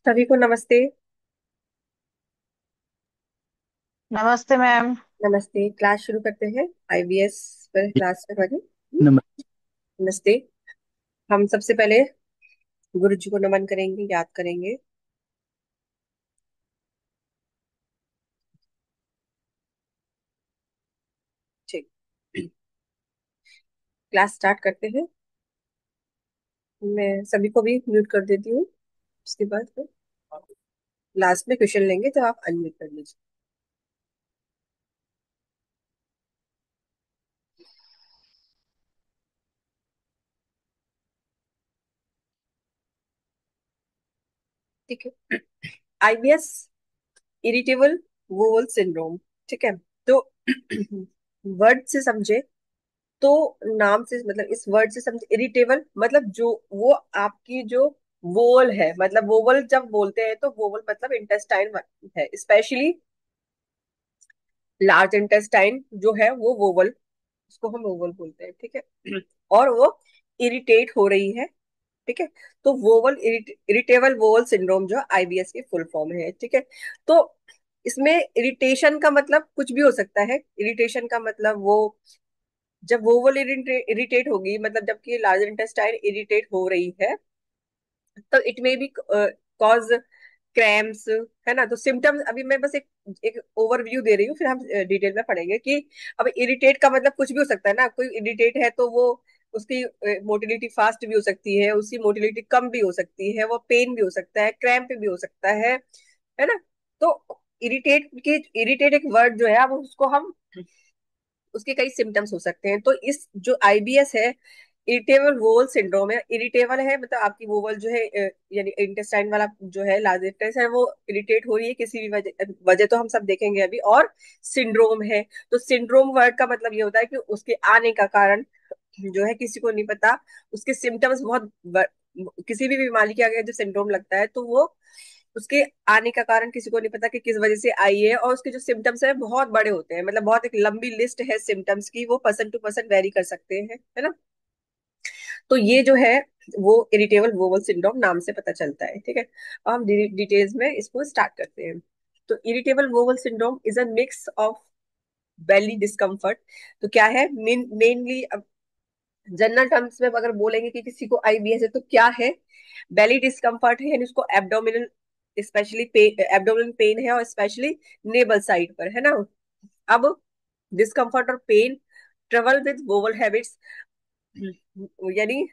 सभी को नमस्ते। नमस्ते मैम। नमस्ते, क्लास शुरू करते हैं। आईबीएस पर क्लास में बने। नमस्ते। हम सबसे पहले गुरु जी को नमन करेंगे, याद करेंगे। ठीक। क्लास स्टार्ट करते हैं। मैं सभी को भी म्यूट कर देती हूँ। उसके बाद फिर लास्ट में क्वेश्चन लेंगे तो आप अनम्यूट कर लीजिए। ठीक है। IBS, irritable vowel syndrome. ठीक है। तो वर्ड से समझे तो नाम से मतलब इस वर्ड से समझे इरिटेबल मतलब जो वो आपकी जो वोवल है, मतलब वोवल जब बोलते हैं तो वोवल मतलब इंटेस्टाइन है, स्पेशली लार्ज इंटेस्टाइन जो है वो वोवल, उसको हम वोवल बोलते हैं। ठीक है। और वो इरिटेट हो रही है। ठीक है। तो वोवल इरिटेबल वोवल सिंड्रोम जो आईबीएस की फुल फॉर्म है। ठीक है। तो इसमें इरिटेशन का मतलब कुछ भी हो सकता है। इरिटेशन का मतलब वो जब वोवल इरिटेट होगी, मतलब जबकि लार्ज इंटेस्टाइन इरिटेट हो रही है, तो it may be cause cramps, है ना। तो सिम्टम्स अभी मैं बस एक एक ओवरव्यू दे रही हूँ, फिर हम डिटेल में पढ़ेंगे कि अब इरिटेट का मतलब कुछ भी हो सकता है ना। कोई इरिटेट है तो वो उसकी मोटिलिटी फास्ट भी हो सकती है, उसकी मोटिलिटी कम भी हो सकती है, वो पेन भी हो सकता है, क्रैम्प भी हो सकता है ना। तो इरिटेट एक वर्ड जो है, अब उसको हम उसके कई सिम्टम्स हो सकते हैं। तो इस जो आईबीएस है, इरिटेबल वोवल सिंड्रोम है। इरिटेबल है मतलब आपकी वोवल जो है यानी इंटेस्टाइन वाला जो है, लार्ज इंटेस्टाइन है, वो इरिटेट हो रही है किसी भी वजह वजह तो हम सब देखेंगे अभी। और सिंड्रोम है, तो सिंड्रोम वर्ड का मतलब ये होता है कि उसके आने का कारण जो है किसी को नहीं पता। उसके सिम्टम्स किसी भी बीमारी के अगर जो सिंड्रोम लगता है तो वो उसके आने का कारण किसी को नहीं पता कि किस वजह से आई है। और उसके जो सिम्टम्स है बहुत बड़े होते हैं, मतलब बहुत एक लंबी लिस्ट है सिम्टम्स की, वो पर्सन टू पर्सन वेरी कर सकते हैं, है ना। तो ये जो है वो इरिटेबल वोवल सिंड्रोम नाम से पता चलता है। ठीक है। अब हम डिटेल्स में इसको स्टार्ट करते हैं। तो irritable vowel syndrome is a mix of belly discomfort. तो क्या है मेनली, जनरल टर्म्स में अगर बोलेंगे कि किसी को आईबीएस है तो क्या है, बेली डिस्कम्फर्ट है, यानी उसको एब्डोमिनल स्पेशली एब्डोमिनल पेन है, और स्पेशली नेबल साइड पर, है ना। अब डिस्कम्फर्ट और pain, travel with bowel habits, यानी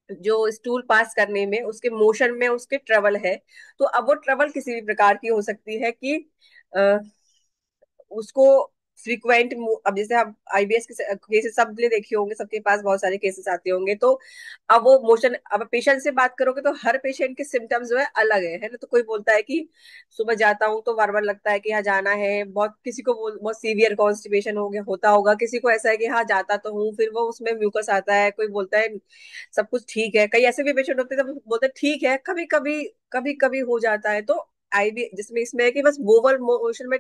जो स्टूल पास करने में उसके मोशन में उसके ट्रेवल है। तो अब वो ट्रेवल किसी भी प्रकार की हो सकती है कि उसको फ्रीक्वेंट, अब जैसे आप आईबीएस के केसेस सब ने देखे होंगे, सबके पास बहुत सारे केसेस आते होंगे। तो अब वो मोशन, अब पेशेंट से बात करोगे तो हर पेशेंट के सिम्टम्स जो है अलग है ना। तो कोई बोलता है कि सुबह जाता हूँ तो बार बार लगता है कि यहाँ जाना है, बहुत किसी को बहुत सीवियर कॉन्स्टिपेशन हो गया होता होगा, किसी को ऐसा है कि हाँ जाता तो हूँ, फिर वो उसमें म्यूकस आता है, कोई बोलता है सब कुछ ठीक है। कई ऐसे भी पेशेंट होते हैं जब बोलते हैं ठीक है, कभी कभी कभी कभी हो जाता है। तो आईबी जिसमें इसमें है कि बस वोवल मोशन में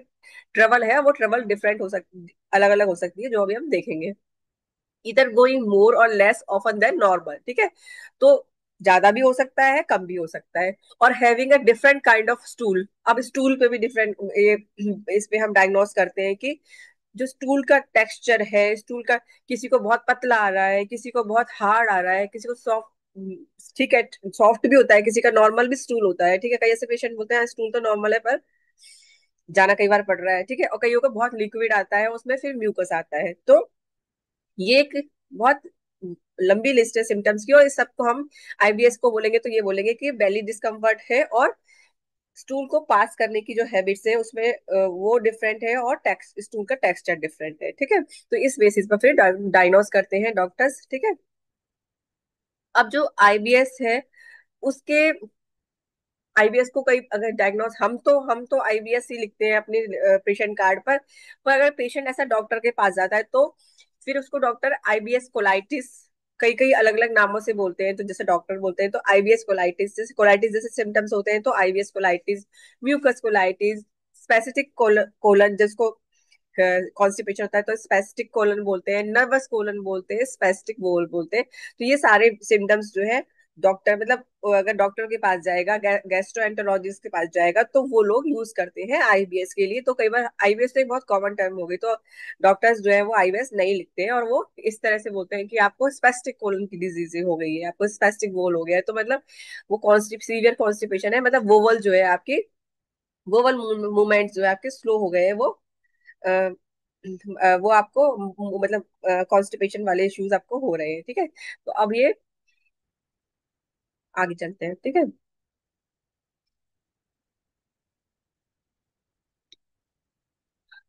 ट्रेवल है, वो ट्रेवल डिफरेंट हो सकती, अलग अलग हो सकती है, जो अभी हम देखेंगे। इधर गोइंग मोर और लेस ऑफन देन नॉर्मल। ठीक है। तो ज्यादा भी हो सकता है, कम भी हो सकता है। और having a different kind of stool, अब स्टूल पे भी डिफरेंट ये इस पे हम डायग्नोस करते हैं कि जो स्टूल का टेक्सचर है, स्टूल का, किसी को बहुत पतला आ रहा है, किसी को बहुत हार्ड आ रहा है, किसी को सॉफ्ट। ठीक है, सॉफ्ट भी होता है, किसी का नॉर्मल भी स्टूल होता है। ठीक है। कई ऐसे पेशेंट बोलते हैं स्टूल तो नॉर्मल है पर जाना कई बार पड़ रहा है। ठीक है। और कईयों को बहुत लिक्विड आता है, उसमें फिर म्यूकस आता है। तो ये एक बहुत लंबी लिस्ट है सिम्टम्स की, और इस सबको हम आईबीएस को बोलेंगे तो ये बोलेंगे कि बेली डिस्कम्फर्ट है, और स्टूल को पास करने की जो हैबिट्स है उसमें वो डिफरेंट है, और स्टूल का टेक्सचर डिफरेंट है। ठीक है। तो इस बेसिस पर फिर डायग्नोस करते हैं डॉक्टर्स। ठीक है। अब जो आईबीएस है उसके, आईबीएस को कई अगर डायग्नोस, हम तो आईबीएस ही लिखते हैं अपने पेशेंट कार्ड पर अगर पेशेंट ऐसा डॉक्टर के पास जाता है तो फिर उसको डॉक्टर आईबीएस कोलाइटिस, कई कई अलग अलग नामों से बोलते हैं। तो जैसे डॉक्टर बोलते हैं तो आईबीएस कोलाइटिस, जैसे कोलाइटिस जैसे सिम्टम्स होते हैं तो IBS colitis, mucous colitis, specific colon जिसको कॉन्स्टिपेशन होता है तो स्पेस्टिक कोलन बोलते हैं, नर्वस कोलन बोलते हैं, स्पेस्टिक वोल बोलते हैं। तो ये सारे सिम्टम्स जो है डॉक्टर मतलब अगर डॉक्टर के पास जाएगा, गैस्ट्रोएंटरोलॉजिस्ट के पास जाएगा, तो वो लोग यूज करते हैं आईबीएस के लिए। तो कई बार आईबीएस तो एक बहुत कॉमन टर्म हो गई, तो डॉक्टर्स जो है वो आईबीएस नहीं लिखते हैं, और वो इस तरह से बोलते हैं कि आपको स्पेस्टिक कोलन की डिजीज हो गई है, आपको स्पेस्टिक वोल हो गया है। तो मतलब वो सीवियर कॉन्स्टिपेशन है, मतलब वोवल जो है आपकी, वोवल मूवमेंट जो है आपके स्लो हो गए हैं, अ, वो आपको मतलब कॉन्स्टिपेशन वाले इश्यूज आपको हो रहे हैं, ठीक है। तो अब ये आगे चलते हैं, ठीक है।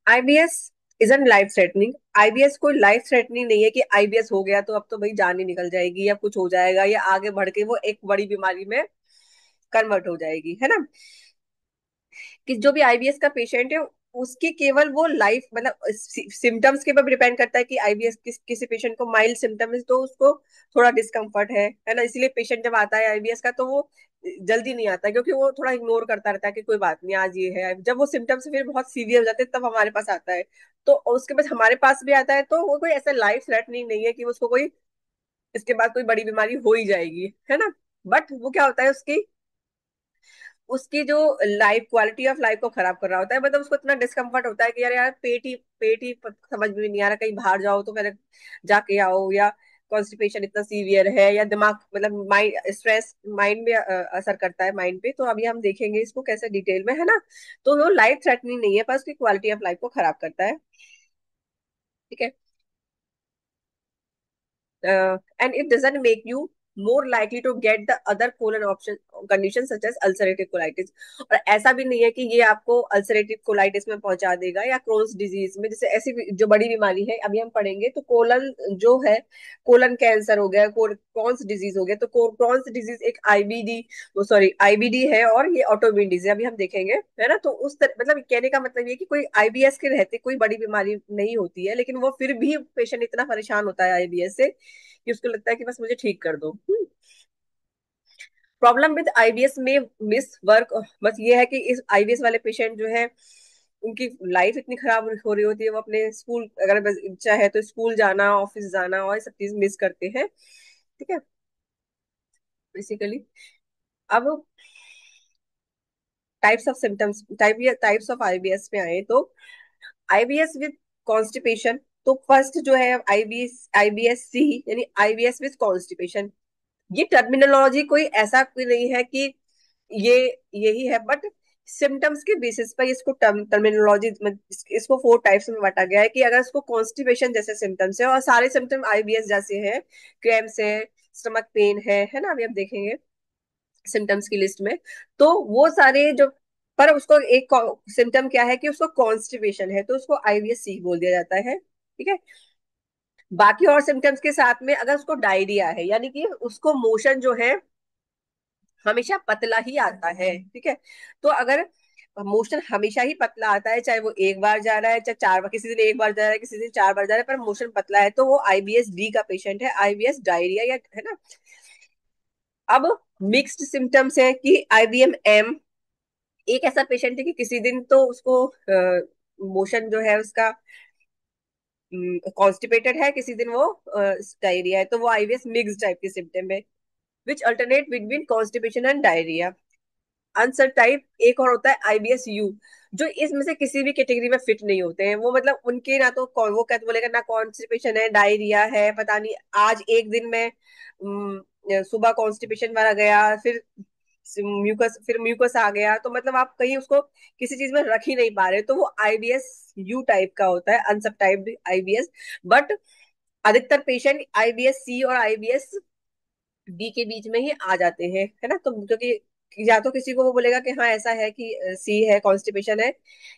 IBS is an life threatening. IBS कोई लाइफ थ्रेटनिंग नहीं है कि आईबीएस हो गया तो अब तो भाई जान ही निकल जाएगी या कुछ हो जाएगा या आगे बढ़ के वो एक बड़ी बीमारी में कन्वर्ट हो जाएगी, है ना। कि जो भी आईबीएस का पेशेंट है उसकी केवल वो लाइफ मतलब सिम्टम्स के ऊपर डिपेंड करता है कि आईबीएस किसी पेशेंट को माइल्ड सिम्टम है तो उसको थोड़ा डिस्कम्फर्ट है ना। इसीलिए पेशेंट जब आता है आईबीएस का तो वो जल्दी नहीं आता, क्योंकि वो थोड़ा इग्नोर करता रहता है कि कोई बात नहीं आज ये है। जब वो सिम्टम्स फिर बहुत सीवियर हो जाते हैं तब हमारे पास आता है। तो उसके बाद हमारे पास भी आता है, तो वो कोई ऐसा लाइफ थ्रेटनिंग नहीं है कि उसको कोई इसके बाद कोई बड़ी बीमारी हो ही जाएगी, है ना। बट वो क्या होता है, उसकी उसकी जो लाइफ क्वालिटी ऑफ लाइफ को खराब कर रहा होता है। मतलब उसको इतना डिस्कम्फर्ट होता है कि यार यार पेट ही समझ में नहीं आ रहा, कहीं बाहर जाओ तो पहले जाके आओ, या कॉन्स्टिपेशन इतना सीवियर है, या दिमाग मतलब माइंड स्ट्रेस माइंड में असर करता है माइंड पे। तो अभी हम देखेंगे इसको कैसे डिटेल में, है ना। तो वो लाइफ थ्रेटनिंग नहीं है, पर उसकी क्वालिटी ऑफ लाइफ को खराब करता है, ठीक है। And it doesn't make you more likely to get the other colon option conditions such as ulcerative colitis। और ऐसा भी नहीं है कि ये आपको अल्सरेटिव कोलाइटिस में पहुंचा देगा या क्रोन्स डिजीज में, जैसे ऐसी जो बड़ी बीमारी है अभी हम पढ़ेंगे। तो कोलन जो है, कोलन कैंसर हो गया, क्रॉन्स डिजीज हो गया। तो क्रॉन्स डिजीज एक आईबीडी, वो सॉरी आईबीडी है, और ये ऑटोइम्यून डिजीज अभी हम देखेंगे, है ना। तो मतलब कहने का मतलब ये कि कोई आईबीएस के रहते कोई बड़ी बीमारी नहीं होती है, लेकिन वो फिर भी पेशेंट इतना परेशान होता है आईबीएस से कि उसको लगता है कि बस मुझे ठीक कर दो। प्रॉब्लम विद आईबीएस में मिस वर्क, बस ये है कि इस आईबीएस वाले पेशेंट जो है उनकी लाइफ इतनी खराब हो रही होती है, वो अपने स्कूल अगर बस इच्छा है तो स्कूल जाना, ऑफिस जाना और ये सब चीज मिस करते हैं, ठीक है, बेसिकली। अब types of symptoms, types of IBS में आए तो आईबीएस विद कॉन्स्टिपेशन। तो फर्स्ट जो है आईबीएस आईबीएस सी, यानी आईबीएस विद कॉन्स्टिपेशन। ये टर्मिनोलॉजी कोई ऐसा कोई नहीं है कि ये यही है, बट सिम्टम्स के बेसिस पर इसको टर्मिनोलॉजी इसको 4 टाइप्स में बांटा गया है। कि अगर इसको कॉन्स्टिपेशन जैसे सिम्टम्स है और सारे सिम्टम आईबीएस जैसे हैं, क्रैम्प्स है, स्टमक पेन है ना, अभी आप देखेंगे सिम्टम्स की लिस्ट में। तो वो सारे जो, पर उसको एक सिम्टम क्या है कि उसको कॉन्स्टिपेशन है तो उसको आईबीएस सी बोल दिया जाता है, ठीक है। बाकी और सिम्टम्स के साथ में अगर उसको डायरिया है, यानी कि उसको मोशन जो है हमेशा पतला ही आता है, ठीक है। तो अगर मोशन हमेशा ही पतला आता है, चाहे वो एक बार जा रहा है चाहे 4 बार, किसी दिन एक बार जा रहा है किसी दिन 4 बार जा रहा है, पर मोशन पतला है, तो वो आईबीएस डी का पेशेंट है, आईबीएस डायरिया या, है ना। अब मिक्स्ड सिम्टम्स है कि आईबीएम एम, एक ऐसा पेशेंट है कि किसी दिन तो उसको मोशन जो है उसका कॉन्स्टिपेटेड है, किसी दिन वो डायरिया है, तो वो आईबीएस मिक्स टाइप के सिम्टम है, which alternate between constipation and diarrhoea. Answer type एक और होता है आईबीएस यू, जो इसमें से किसी भी कैटेगरी में फिट नहीं होते हैं। वो मतलब उनके ना तो वो कहते बोलेगा ना कॉन्स्टिपेशन है डायरिया है, पता नहीं आज एक दिन में सुबह कॉन्स्टिपेशन वाला गया, फिर म्यूकस आ गया, तो मतलब आप कहीं उसको किसी चीज में रख ही नहीं पा रहे, तो वो आईबीएस यू टाइप का होता है, अनसब टाइप आईबीएस। बट अधिकतर पेशेंट आईबीएस सी और आईबीएस डी के बीच में ही आ जाते हैं, है ना। तो क्योंकि या तो किसी को वो बोलेगा कि हाँ ऐसा है कि सी है कॉन्स्टिपेशन है,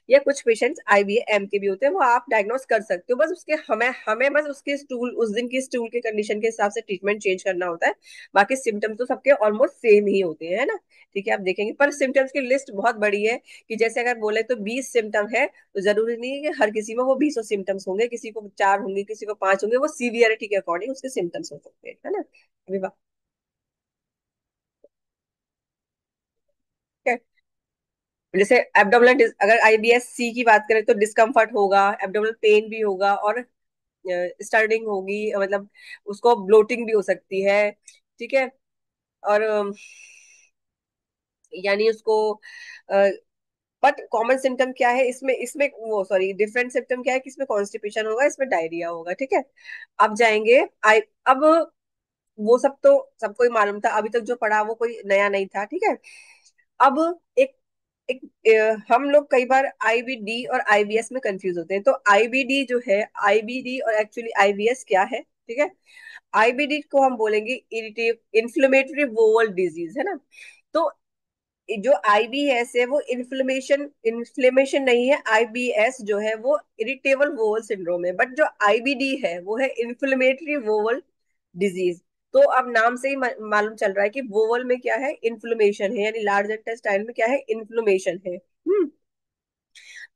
या कुछ पेशेंट्स आईबीएम के भी होते हैं, वो आप डायग्नोस कर सकते हो। बस उसके हमें हमें बस उसके स्टूल उस दिन की स्टूल के कंडीशन के हिसाब से ट्रीटमेंट चेंज करना होता है। बाकी सिम्टम्स तो सबके ऑलमोस्ट सेम ही होते हैं, है ना। ठीक है, आप देखेंगे पर सिम्टम्स की लिस्ट बहुत बड़ी है, कि जैसे अगर बोले तो 20 सिम्टम है, तो जरूरी नहीं है कि हर किसी में वो 20 सिम्टम्स होंगे, किसी को 4 होंगे किसी को 5 होंगे, वो सीवियरिटी के अकॉर्डिंग उसके सिम्टम्स हो सकते हैं, है ना। अभी जैसे एब्डोमिनल, अगर आईबीएस सी की बात करें तो डिस्कम्फर्ट होगा, एब्डोमिनल पेन भी होगा, और स्टर्निंग होगी, मतलब उसको ब्लोटिंग भी हो सकती है। ठीक है। और यानी उसको, बट कॉमन सिम्टम क्या है इसमें, इसमें वो सॉरी डिफरेंट सिम्टम क्या है कि इसमें कॉन्स्टिपेशन होगा, इसमें डायरिया होगा। ठीक है। अब जाएंगे आई, अब वो सब तो सबको ही मालूम था, अभी तक जो पढ़ा वो कोई नया नहीं था। ठीक है। अब एक एक हम लोग कई बार आईबीडी और आईबीएस में कंफ्यूज होते हैं। तो आईबीडी जो है, आईबीडी और एक्चुअली आईबीएस क्या है? ठीक है। आईबीडी को हम बोलेंगे इरिटेटिव इन्फ्लेमेटरी वोवल डिजीज, है ना। तो जो आईबीएस है वो इन्फ्लेमेशन इन्फ्लेमेशन नहीं है, आईबीएस जो है वो इरिटेबल वोवल सिंड्रोम है। बट जो आईबीडी है वो है इन्फ्लेमेटरी वोवल डिजीज। तो अब नाम से ही मालूम चल रहा है कि वोवल में क्या है, इन्फ्लेमेशन है, यानी लार्ज इंटेस्टाइन में क्या है, इन्फ्लेमेशन है।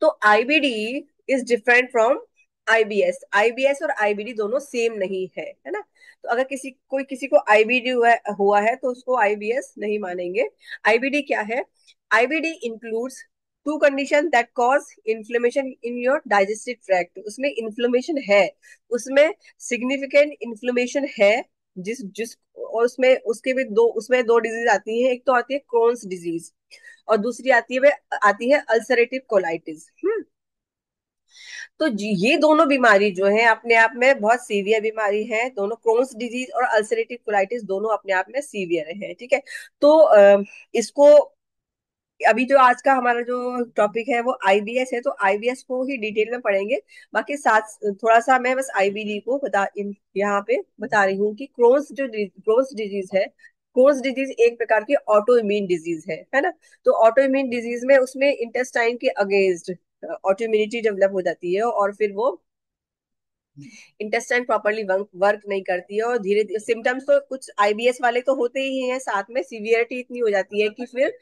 तो IBD is different from IBS. IBS और आईबीडी दोनों सेम नहीं है ना। तो अगर किसी को आईबीडी हुआ है तो उसको आईबीएस नहीं मानेंगे। आईबीडी क्या है? IBD includes two condition that cause inflammation in your digestive tract. उसमें इन्फ्लेमेशन है, उसमें सिग्निफिकेंट इन्फ्लेमेशन है। जिस जिस और उसमें उसके भी दो, उसमें दो डिजीज आती है। एक तो आती है क्रोन्स डिजीज, और दूसरी आती है अल्सरेटिव कोलाइटिस। तो ये दोनों बीमारी जो है अपने आप में बहुत सीवियर बीमारी है। दोनों क्रोन्स डिजीज और अल्सरेटिव कोलाइटिस दोनों अपने आप में सीवियर है। ठीक है। तो इसको, अभी जो आज का हमारा जो टॉपिक है वो आईबीएस है, तो आईबीएस को ही डिटेल में पढ़ेंगे। बाकी साथ थोड़ा सा मैं बस आईबीडी को यहाँ पे बता रही हूँ कि क्रोन्स डिजीज है। क्रोन्स डिजीज एक प्रकार की ऑटो इम्यून डिजीज है ना। तो ऑटो इम्यून डिजीज में उसमें इंटेस्टाइन के अगेंस्ट ऑटो इम्यूनिटी डेवलप हो जाती है, और फिर वो इंटेस्टाइन प्रॉपरली वर्क नहीं करती है, और धीरे धीरे सिम्टम्स तो कुछ आईबीएस वाले तो होते ही हैं, साथ में सीवियरिटी इतनी हो जाती है कि फिर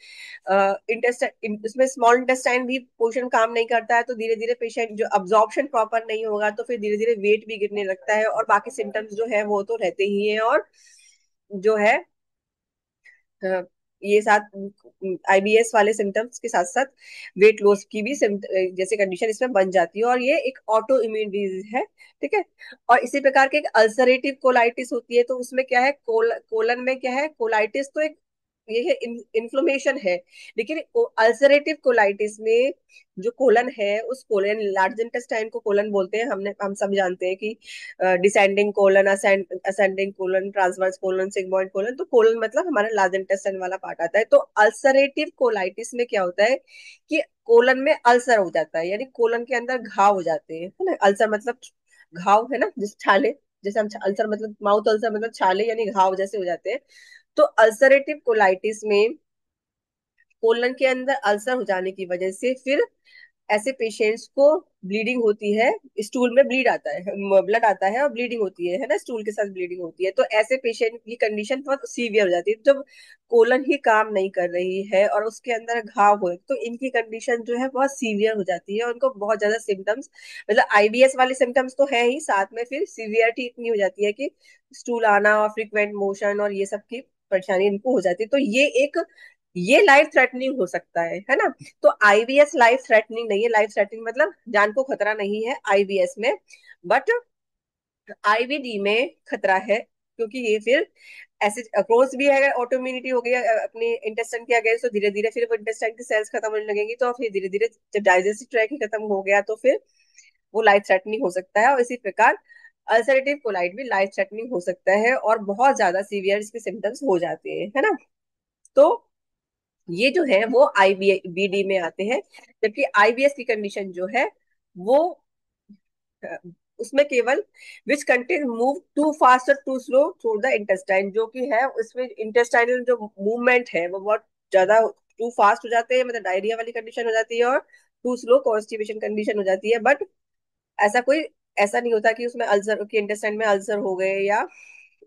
इंटेस्टाइन, उसमें स्मॉल इंटेस्टाइन भी पोषण काम नहीं करता है, तो धीरे धीरे पेशेंट जो अब्जॉर्प्शन प्रॉपर नहीं होगा तो फिर धीरे धीरे वेट भी गिरने लगता है, और बाकी सिम्टम्स जो है वो तो रहते ही हैं। और जो है अ, ये साथ आईबीएस वाले सिम्टम्स के साथ साथ वेट लॉस की भी जैसे कंडीशन इसमें बन जाती है, और ये एक ऑटो इम्यून डिजीज है। ठीक है। और इसी प्रकार के एक अल्सरेटिव कोलाइटिस होती है। तो उसमें क्या है, कोलन में क्या है, कोलाइटिस तो एक ये है, इन्फ्लेमेशन है। लेकिन अल्सरेटिव कोलाइटिस में जो कोलन है, उस कोलन, लार्ज इंटेस्टाइन को कोलन बोलते हैं, हम सब जानते हैं कि descending colon, ascending colon, transverse colon, sigmoid colon. तो कोलन मतलब हमारा लार्ज इंटेस्टाइन वाला पार्ट आता है। तो अल्सरेटिव कोलाइटिस में क्या होता है कि कोलन में अल्सर हो जाता है, यानी कोलन के अंदर घाव हो जाते हैं, है ना। अल्सर मतलब घाव है ना, जिस छाले, जैसे हम अल्सर मतलब माउथ अल्सर मतलब छाले यानी घाव जैसे हो जाते हैं। तो अल्सरेटिव कोलाइटिस में कोलन के अंदर अल्सर हो जाने की वजह से फिर ऐसे पेशेंट्स को ब्लीडिंग होती है, स्टूल में ब्लड आता है और ब्लीडिंग होती है ना, स्टूल के साथ ब्लीडिंग होती है। तो ऐसे पेशेंट की कंडीशन बहुत सीवियर हो जाती है जब कोलन ही काम नहीं कर रही है और उसके अंदर घाव हो, तो इनकी कंडीशन जो है बहुत सीवियर हो जाती है, और उनको बहुत ज्यादा सिम्टम्स, मतलब आईबीएस वाले सिम्टम्स तो है ही, साथ में फिर सीवियरिटी इतनी हो जाती है कि स्टूल आना और फ्रिक्वेंट मोशन और ये सब की परेशानी इनको हो जाती है। तो ये लाइफ थ्रेटनिंग हो सकता है ना। तो आईबीएस लाइफ थ्रेटनिंग नहीं है। लाइफ थ्रेटनिंग मतलब जान को खतरा नहीं है आईबीएस में, बट आईबीडी में खतरा है, क्योंकि ये फिर ऐसे क्रोन्स भी है, ऑटोइम्यूनिटी हो गई अपने इंटेस्टाइन के अगेंस्ट, तो धीरे धीरे फिर वो इंटेस्टाइन की सेल्स खत्म होने लगेंगी, तो फिर धीरे धीरे जब डाइजेस्टिव ट्रैक ही खत्म हो गया तो फिर वो लाइफ थ्रेटनिंग हो सकता है। और इसी प्रकार अल्सरेटिव कोलाइट भी लाइफ थ्रेटनिंग हो सकता है, और बहुत ज्यादा सीवियर इसके सिम्टम्स हो जाते हैं, है ना। तो ये जो है वो आईबीडी में आते हैं। जबकि आईबीएस की कंडीशन जो है वो अ, उसमें केवल which content move too fast और too slow through the intestine, जो कि है उसमें इंटेस्टाइनल जो मूवमेंट है वो बहुत ज्यादा टू फास्ट हो जाते हैं, मतलब डायरिया वाली कंडीशन हो जाती है, और टू स्लो कॉन्स्टिपेशन कंडीशन हो जाती है। बट ऐसा कोई ऐसा नहीं होता कि उसमें अल्सर, कि इंटेस्टाइन में अल्सर हो गए या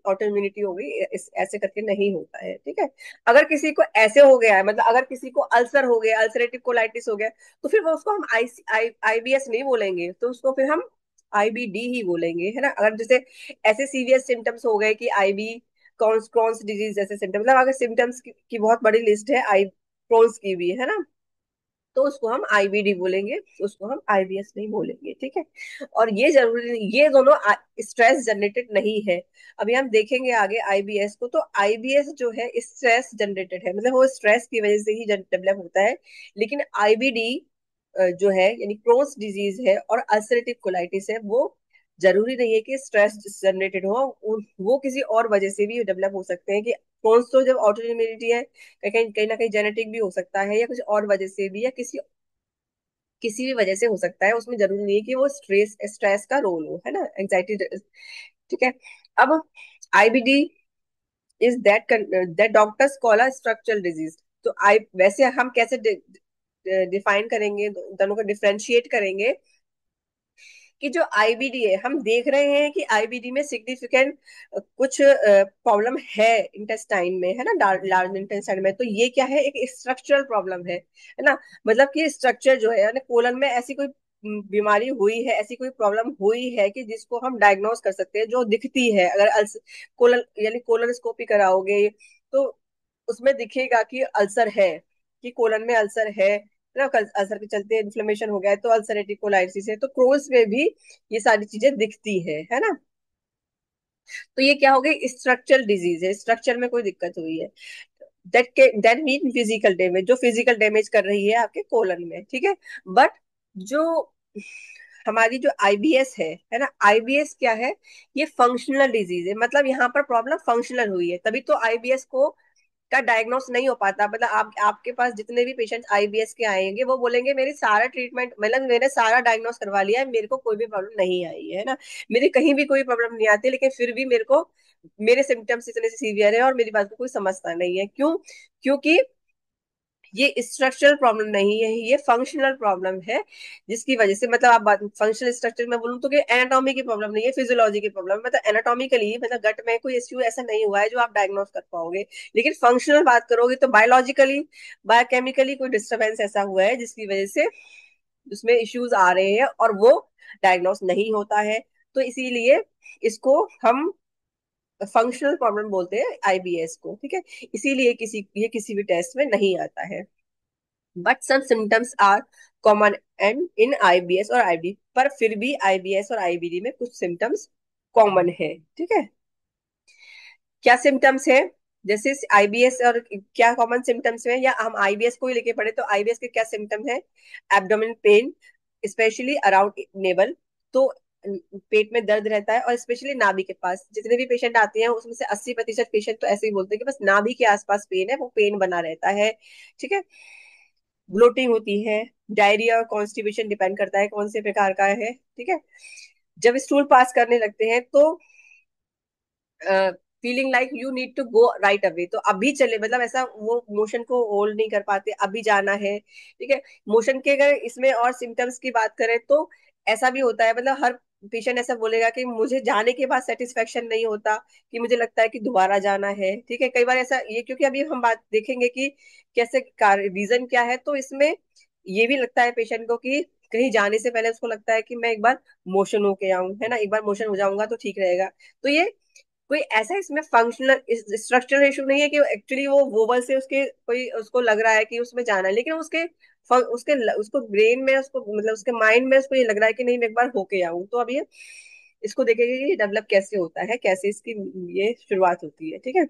ऑटो इम्यूनिटी हो गई, ऐसे करके नहीं होता है। ठीक है। अगर किसी को ऐसे हो गया है, मतलब अगर किसी को अल्सर हो गया, अल्सरेटिव कोलाइटिस हो गया, तो फिर वो उसको हम आईबीएस नहीं बोलेंगे, तो उसको फिर हम आईबीडी ही बोलेंगे, है ना। अगर जैसे ऐसे सीरियस सिम्टम्स हो गए कि आईबी क्रॉन्स डिजीज जैसे सिम्टम्स, मतलब अगर सिम्टम्स की बहुत बड़ी लिस्ट है आई क्रोन्स की भी, है ना। तो उसको हम आईबीडी बोलेंगे, उसको हम आईबीएस नहीं बोलेंगे, ठीक है। और ये जरूरी नहीं, ये दोनों स्ट्रेस जनरेटेड नहीं है। अभी हम देखेंगे आगे आईबीएस को, तो आईबीएस जो है स्ट्रेस जनरेटेड है, मतलब वो स्ट्रेस की वजह से ही डेवलप होता है। लेकिन आईबीडी जो है यानी क्रोन्स डिजीज है और अल्सरेटिव कोलाइटिस है, वो जरूरी नहीं है कि स्ट्रेस जनरेटेड हो, वो किसी और वजह से भी डेवलप हो सकते हैं। कि क्रोन्स तो जब ऑटो इम्यूनिटी है, कहीं कहीं कहीं ना कहीं जेनेटिक भी हो सकता है, या कुछ और वजह से भी, या किसी किसी भी वजह से हो सकता है। उसमें जरूरी नहीं है कि वो स्ट्रेस स्ट्रेस का रोल हो, है ना, एंजाइटी, ठीक है। अब IBD is that doctors call a structural disease. तो आई वैसे हम कैसे डिफाइन करेंगे, दोनों को डिफरेंशिएट करेंगे, कि जो आईबीडी है, हम देख रहे हैं कि आईबीडी में सिग्निफिकेंट कुछ प्रॉब्लम है इंटेस्टाइन में, है ना, लार्ज इंटेस्टाइन में। तो ये क्या है, एक स्ट्रक्चरल प्रॉब्लम है ना। मतलब कि स्ट्रक्चर जो है यानी कोलन में ऐसी कोई बीमारी हुई है, ऐसी कोई प्रॉब्लम हुई है कि जिसको हम डायग्नोस कर सकते हैं, जो दिखती है। अगर कोलन यानी कोलोनोस्कोपी कराओगे तो उसमें दिखेगा कि अल्सर है, कि कोलन में अल्सर है ना। अल्सर के चलते इन्फ्लेमेशन हो गया है, तो अल्सरेटिव कोलाइटिस है। तो क्रोन्स में भी ये सारी चीजें दिखती है ना। तो ये क्या हो गई, स्ट्रक्चरल डिजीज है, स्ट्रक्चर में कोई दिक्कत हुई है। दैट मीन फिजिकल डैमेज, जो फिजिकल डैमेज कर रही है आपके कोलन में, ठीक है। बट जो हमारी जो आईबीएस है ना, आईबीएस क्या है, ये फंक्शनल डिजीज है। मतलब यहाँ पर प्रॉब्लम फंक्शनल हुई है, तभी तो आईबीएस को का डायग्नोस नहीं हो पाता। मतलब आपके पास जितने भी पेशेंट आईबीएस के आएंगे, वो बोलेंगे मेरी सारा ट्रीटमेंट, मतलब मैंने सारा डायग्नोस करवा लिया है, मेरे को कोई भी प्रॉब्लम नहीं आई है ना, मेरे कहीं भी कोई प्रॉब्लम नहीं आती, लेकिन फिर भी मेरे को मेरे सिम्टम्स इतने सीवियर है और मेरी बात को कोई समझता नहीं है। क्यों? क्योंकि ये स्ट्रक्चरल प्रॉब्लम नहीं है, ये फंक्शनल प्रॉब्लम है। जिसकी वजह से, मतलब आप बात फंक्शनल स्ट्रक्चर में बोलूँ तो कि एनाटॉमी की प्रॉब्लम नहीं है, फिजियोलॉजी की प्रॉब्लम, मतलब एनाटॉमिकली, मतलब गट में कोई इश्यू ऐसा नहीं हुआ है जो आप डायग्नोस कर पाओगे। लेकिन फंक्शनल बात करोगे तो बायोलॉजिकली, बायोकेमिकली कोई डिस्टर्बेंस ऐसा हुआ है जिसकी वजह से उसमें इश्यूज आ रहे हैं और वो डायग्नोस नहीं होता है। तो इसीलिए इसको हम फंक्शनल प्रॉब्लम बोलते हैं आईबीएस को, ठीक है। इसीलिए ये किसी भी टेस्ट में नहीं आता है। But some symptoms are common and in IBS और आईबीडी, पर फिर भी आईबीएस और आईबीडी में कुछ सिम्टम्स कॉमन है, ठीक है। क्या सिम्टम्स है, जैसे आईबीएस और क्या कॉमन सिम्टम्स है, या हम आईबीएस को ही लेके पढ़े तो आईबीएस के क्या सिम्टम है। Abdominal pain, specially around naval. तो पेट में दर्द रहता है, और स्पेशली नाभि के पास जितने भी पेशेंट आते हैं उसमें से 80% पेशेंट तो ऐसे ही बोलते हैं कि बस नाभि के आसपास पेन है, वो पेन बना रहता है, ठीक है। ब्लोटिंग होती है, डायरिया और कॉन्स्टिपेशन, डिपेंड करता है कौन से प्रकार का है, ठीक है। जब स्टूल पास करने लगते हैं तो feeling like you need to go right away, तो अभी चले, मतलब ऐसा वो मोशन को होल्ड नहीं कर पाते, अभी जाना है, ठीक है। मोशन के अगर इसमें और सिम्टम्स की बात करें तो ऐसा भी होता है, मतलब हर पेशेंट ऐसा बोलेगा कि मुझे जाने के बाद सेटिस्फेक्शन नहीं होता, कि मुझे लगता है कि दोबारा जाना है, ठीक है। कई बार ऐसा, ये क्योंकि अभी हम बात देखेंगे कि कैसे रीजन क्या है, तो इसमें ये भी लगता है पेशेंट को कि कहीं जाने से पहले उसको लगता है कि मैं एक बार मोशन होके आऊं, है ना, एक बार मोशन हो जाऊंगा तो ठीक रहेगा। तो ये कोई ऐसा इसमें फंक्शनल स्ट्रक्चरल इशू नहीं है कि एक्चुअली वो वोवल से उसके कोई उसको लग रहा है कि उसमें जाना है, लेकिन उसको ब्रेन में, उसको मतलब उसके माइंड में उसको ये लग रहा है कि नहीं मैं एक बार होके आऊं। तो अब ये इसको देखेंगे कि डेवलप कैसे होता है, कैसे इसकी ये शुरुआत होती है, ठीक है।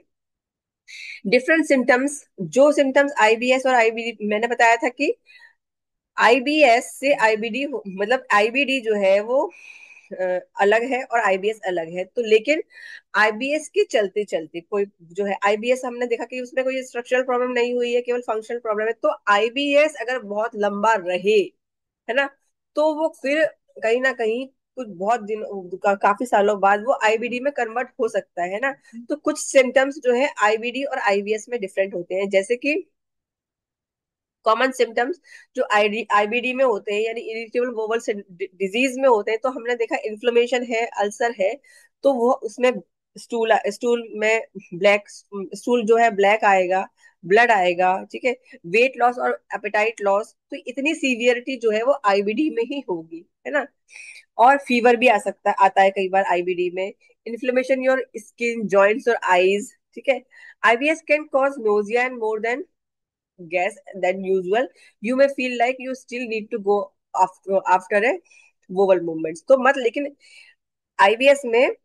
डिफरेंट सिम्टम्स, जो सिम्टम्स आईबीएस और आईबीडी, मैंने बताया था कि आईबीएस से आईबीडी, मतलब आईबीडी जो है वो अलग है और आईबीएस अलग है। तो लेकिन आईबीएस के चलते चलते कोई जो है, आईबीएस हमने देखा कि उसमें कोई स्ट्रक्चरल प्रॉब्लम नहीं हुई है, केवल फंक्शनल प्रॉब्लम है। तो आईबीएस अगर बहुत लंबा रहे, है ना, तो वो फिर कहीं ना कहीं कुछ बहुत दिन काफी सालों बाद वो आईबीडी में कन्वर्ट हो सकता है ना। तो कुछ सिम्टम्स जो है आईबीडी और आईबीएस में डिफरेंट होते हैं, जैसे कि कॉमन सिम्टम्स जो आईबीडी में होते हैं, यानी इरिटेबल बोवल डिजीज में होते हैं, तो हमने देखा इन्फ्लेमेशन है, अल्सर है, तो वो उसमें स्टूल में ब्लैक, स्टूल जो है ब्लैक आएगा, ब्लड आएगा, ठीक है। वेट लॉस और एपेटाइट लॉस, तो इतनी सीवियरिटी जो है वो आईबीडी में ही होगी, है ना। और फीवर भी आ सकता आता है कई बार आईबीडी में। इन्फ्लेमेशन योर स्किन, जॉइंट्स और आईज, ठीक है। IBS can cause nausea and more than gas than usual, you may feel like you still need to go after a vowel movements। तो मत, लेकिन आईबीएस में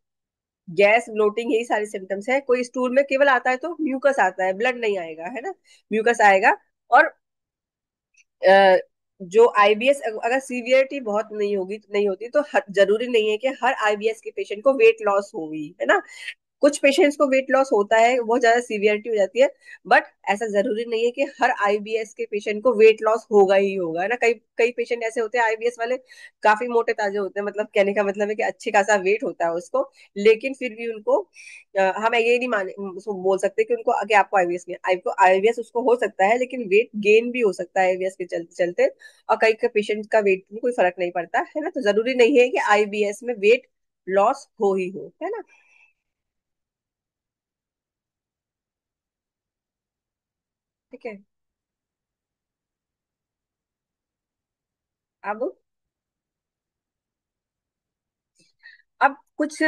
गैस, ब्लोटिंग, यही सारे symptoms है। कोई स्टूल में केवल आता है तो म्यूकस आता है, ब्लड नहीं आएगा, है ना। म्यूकस आएगा। और अ, जो आईबीएस अगर सीवियरिटी बहुत नहीं होती तो जरूरी नहीं है कि हर आईबीएस के पेशेंट को वेट लॉस होगी, है ना। कुछ पेशेंट्स को वेट लॉस होता है, बहुत ज्यादा सीवियरिटी हो जाती है, बट ऐसा जरूरी नहीं है कि हर आईबीएस के पेशेंट को वेट लॉस होगा ही होगा, है ना। कई कई पेशेंट ऐसे होते हैं आईबीएस वाले, काफी मोटे ताजे होते हैं, मतलब कहने का मतलब है कि अच्छे खासा वेट होता है उसको, लेकिन फिर भी उनको हम ये नहीं माने उसको बोल सकते कि उनको कि आपको आईबीएस नहीं है। आपको आईबीएस उसको हो सकता है, लेकिन वेट गेन भी हो सकता है आईबीएस के चलते चलते। और कई कई पेशेंट का वेट में कोई फर्क नहीं पड़ता, है ना। तो जरूरी नहीं है कि आईबीएस में वेट लॉस हो ही हो, है ना। ठीक है। अब कुछ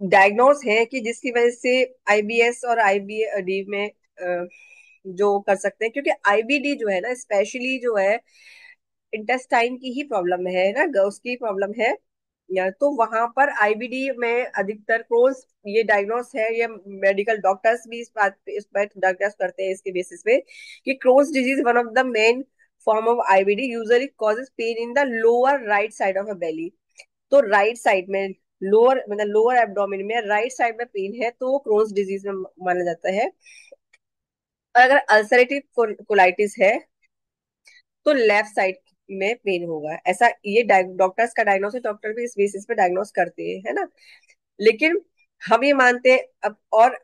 डायग्नोस है कि जिसकी वजह से आईबीएस और आईबीडी में जो कर सकते हैं, क्योंकि आईबीडी जो है ना, स्पेशली जो है इंटेस्टाइन की ही प्रॉब्लम है ना, उसकी प्रॉब्लम है। तो वहां पर आईबीडी में अधिकतर क्रोन्स ये डायग्नोस है, ये मेडिकल डॉक्टर्स भी इस बात डायग्नोस करते हैं इसके बेसिस पे कि Crohn's disease one of the main form of IBD usually causes pain in the lower right side of a belly. तो राइट साइड में, लोअर मतलब लोअर एब्डोमेन में राइट साइड में पेन है तो वो क्रोन्स डिजीज में माना जाता है। और अगर अल्सरेटिव कोलाइटिस है तो लेफ्ट साइड में पेन होगा, ऐसा ये डॉक्टर्स का डायग्नोसिस, डॉक्टर भी इस बेसिस पे डायग्नोस करते हैं, है ना। लेकिन हम ये मानते हैं अब, और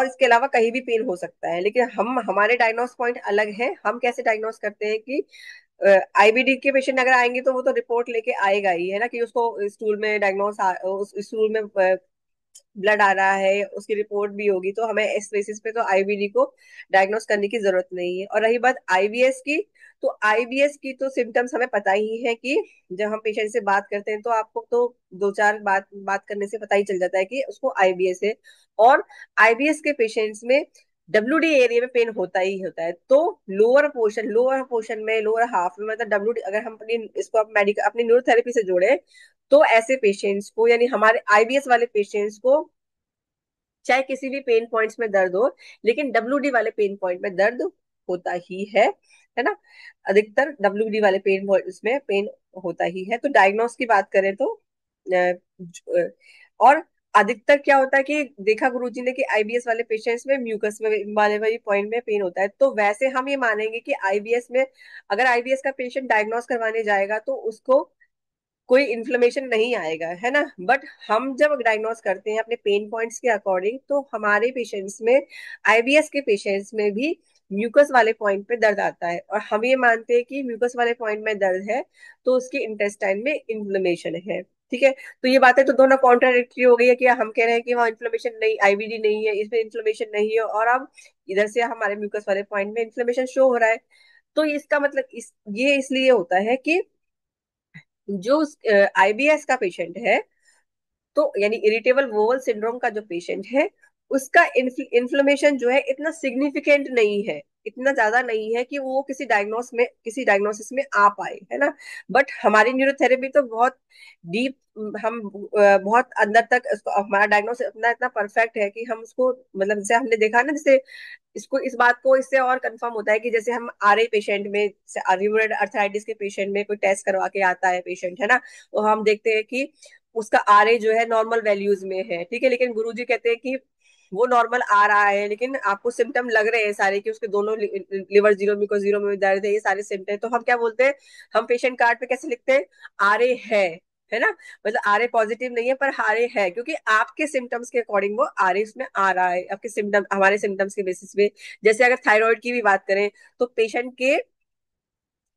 इसके अलावा कहीं भी पेन हो सकता है, लेकिन हम हमारे डायग्नोस पॉइंट अलग है। हम कैसे डायग्नोस करते हैं कि आईबीडी के पेशेंट अगर आएंगे तो वो तो रिपोर्ट लेके आएगा ही, है ना, कि उसको स्टूल में उस स्टूल में ब्लड आ रहा है, उसकी रिपोर्ट भी होगी, तो हमें इस बेसिस पे तो आईबीडी को डायग्नोस करने की जरूरत नहीं है। और रही बात आईबीएस की, तो आईबीएस की तो सिम्टम्स हमें पता ही है कि जब हम पेशेंट से बात करते हैं तो आपको तो दो चार बात करने से पता ही चल जाता है कि उसको आईबीएस है। और आईबीएस के पेशेंट्स में डब्ल्यूडी एरिया में पेन होता ही होता है। तो लोअर पोर्शन में, लोअर हाफ में, मतलब डब्ल्यूडी, अगर हम अपनी इसको मेडिकल अपनी न्यूरोथेरेपी से जोड़े तो ऐसे पेशेंट्स को, यानी हमारे आईबीएस वाले पेशेंट्स को, चाहे किसी भी पेन पॉइंट्स में दर्द हो, लेकिन डब्ल्यूडी वाले पेन पॉइंट में दर्द होता ही है ना। अधिकतर डब्ल्यूडी वाले पेन पॉइंट्स में पेन होता ही है। तो डायग्नोस की बात करें तो और अधिकतर क्या होता है कि देखा गुरुजी ने कि आईबीएस वाले पेशेंट्स में म्यूकस में वाले वाली पॉइंट में पेन होता है, तो वैसे हम ये मानेंगे कि आईबीएस में, अगर आईबीएस का पेशेंट डायग्नोस करवाने जाएगा तो उसको कोई इन्फ्लेमेशन नहीं आएगा, है ना। बट हम जब डायग्नोस करते हैं अपने पेन पॉइंट्स के अकॉर्डिंग, तो हमारे पेशेंट्स में, आईबीएस के पेशेंट्स में भी म्यूकस वाले पॉइंट पे दर्द आता है, और हम ये मानते हैं कि म्यूकस वाले पॉइंट में दर्द है तो उसके इंटेस्टाइन में इन्फ्लेमेशन है। ठीक है। तो ये बातें तो दोनों कॉन्ट्राडिक्टरी हो गई है कि हम कह रहे हैं कि वहाँ इन्फ्लेमेशन नहीं, आईबीडी नहीं है, इसमें इन्फ्लेमेशन नहीं है, और अब इधर से हमारे म्यूकस वाले पॉइंट में इन्फ्लेमेशन शो हो रहा है। तो इसका मतलब ये इसलिए होता है कि जो आईबीएस का पेशेंट है, तो यानी इरिटेबल वोवल सिंड्रोम का जो पेशेंट है, उसका इन्फ्लेमेशन जो है इतना सिग्निफिकेंट नहीं है, इतना ज्यादा नहीं है कि वो किसी डायग्नोसिस में आ पाए, है ना। बट हमारी न्यूरोथेरेपी तो बहुत डीप, हम बहुत अंदर तक इसको, हमारा डायग्नोसिस इतना इतना परफेक्ट है कि हम उसको, मतलब जैसे हमने देखा ना, जैसे इसको, इस बात को इससे और कंफर्म होता है कि जैसे हम आरए पेशेंट में, रियूमेटॉइड अर्थराइटिस के पेशेंट में कोई टेस्ट करवा के आता है पेशेंट, है ना, तो हम देखते हैं कि उसका आरए जो है नॉर्मल वैल्यूज में है, ठीक है, लेकिन गुरुजी कहते हैं कि वो नॉर्मल आ रहा है, लेकिन आपको सिम्टम लग रहे हैं सारे कि उसके दोनों लिवर जीरो में, को जीरो में दर्द है, ये सारे सिम्टम। तो हम क्या बोलते हैं, हम पेशेंट कार्ड पे कैसे लिखते हैं, आरए है ना, मतलब आरए पॉजिटिव नहीं है पर आरए है, क्योंकि आपके सिम्टम्स के अकॉर्डिंग वो आरए उसमें आ रहा है, आपके सिम्टम हमारे सिम्टम्स के बेसिस पे। जैसे अगर थायराइड की भी बात करें तो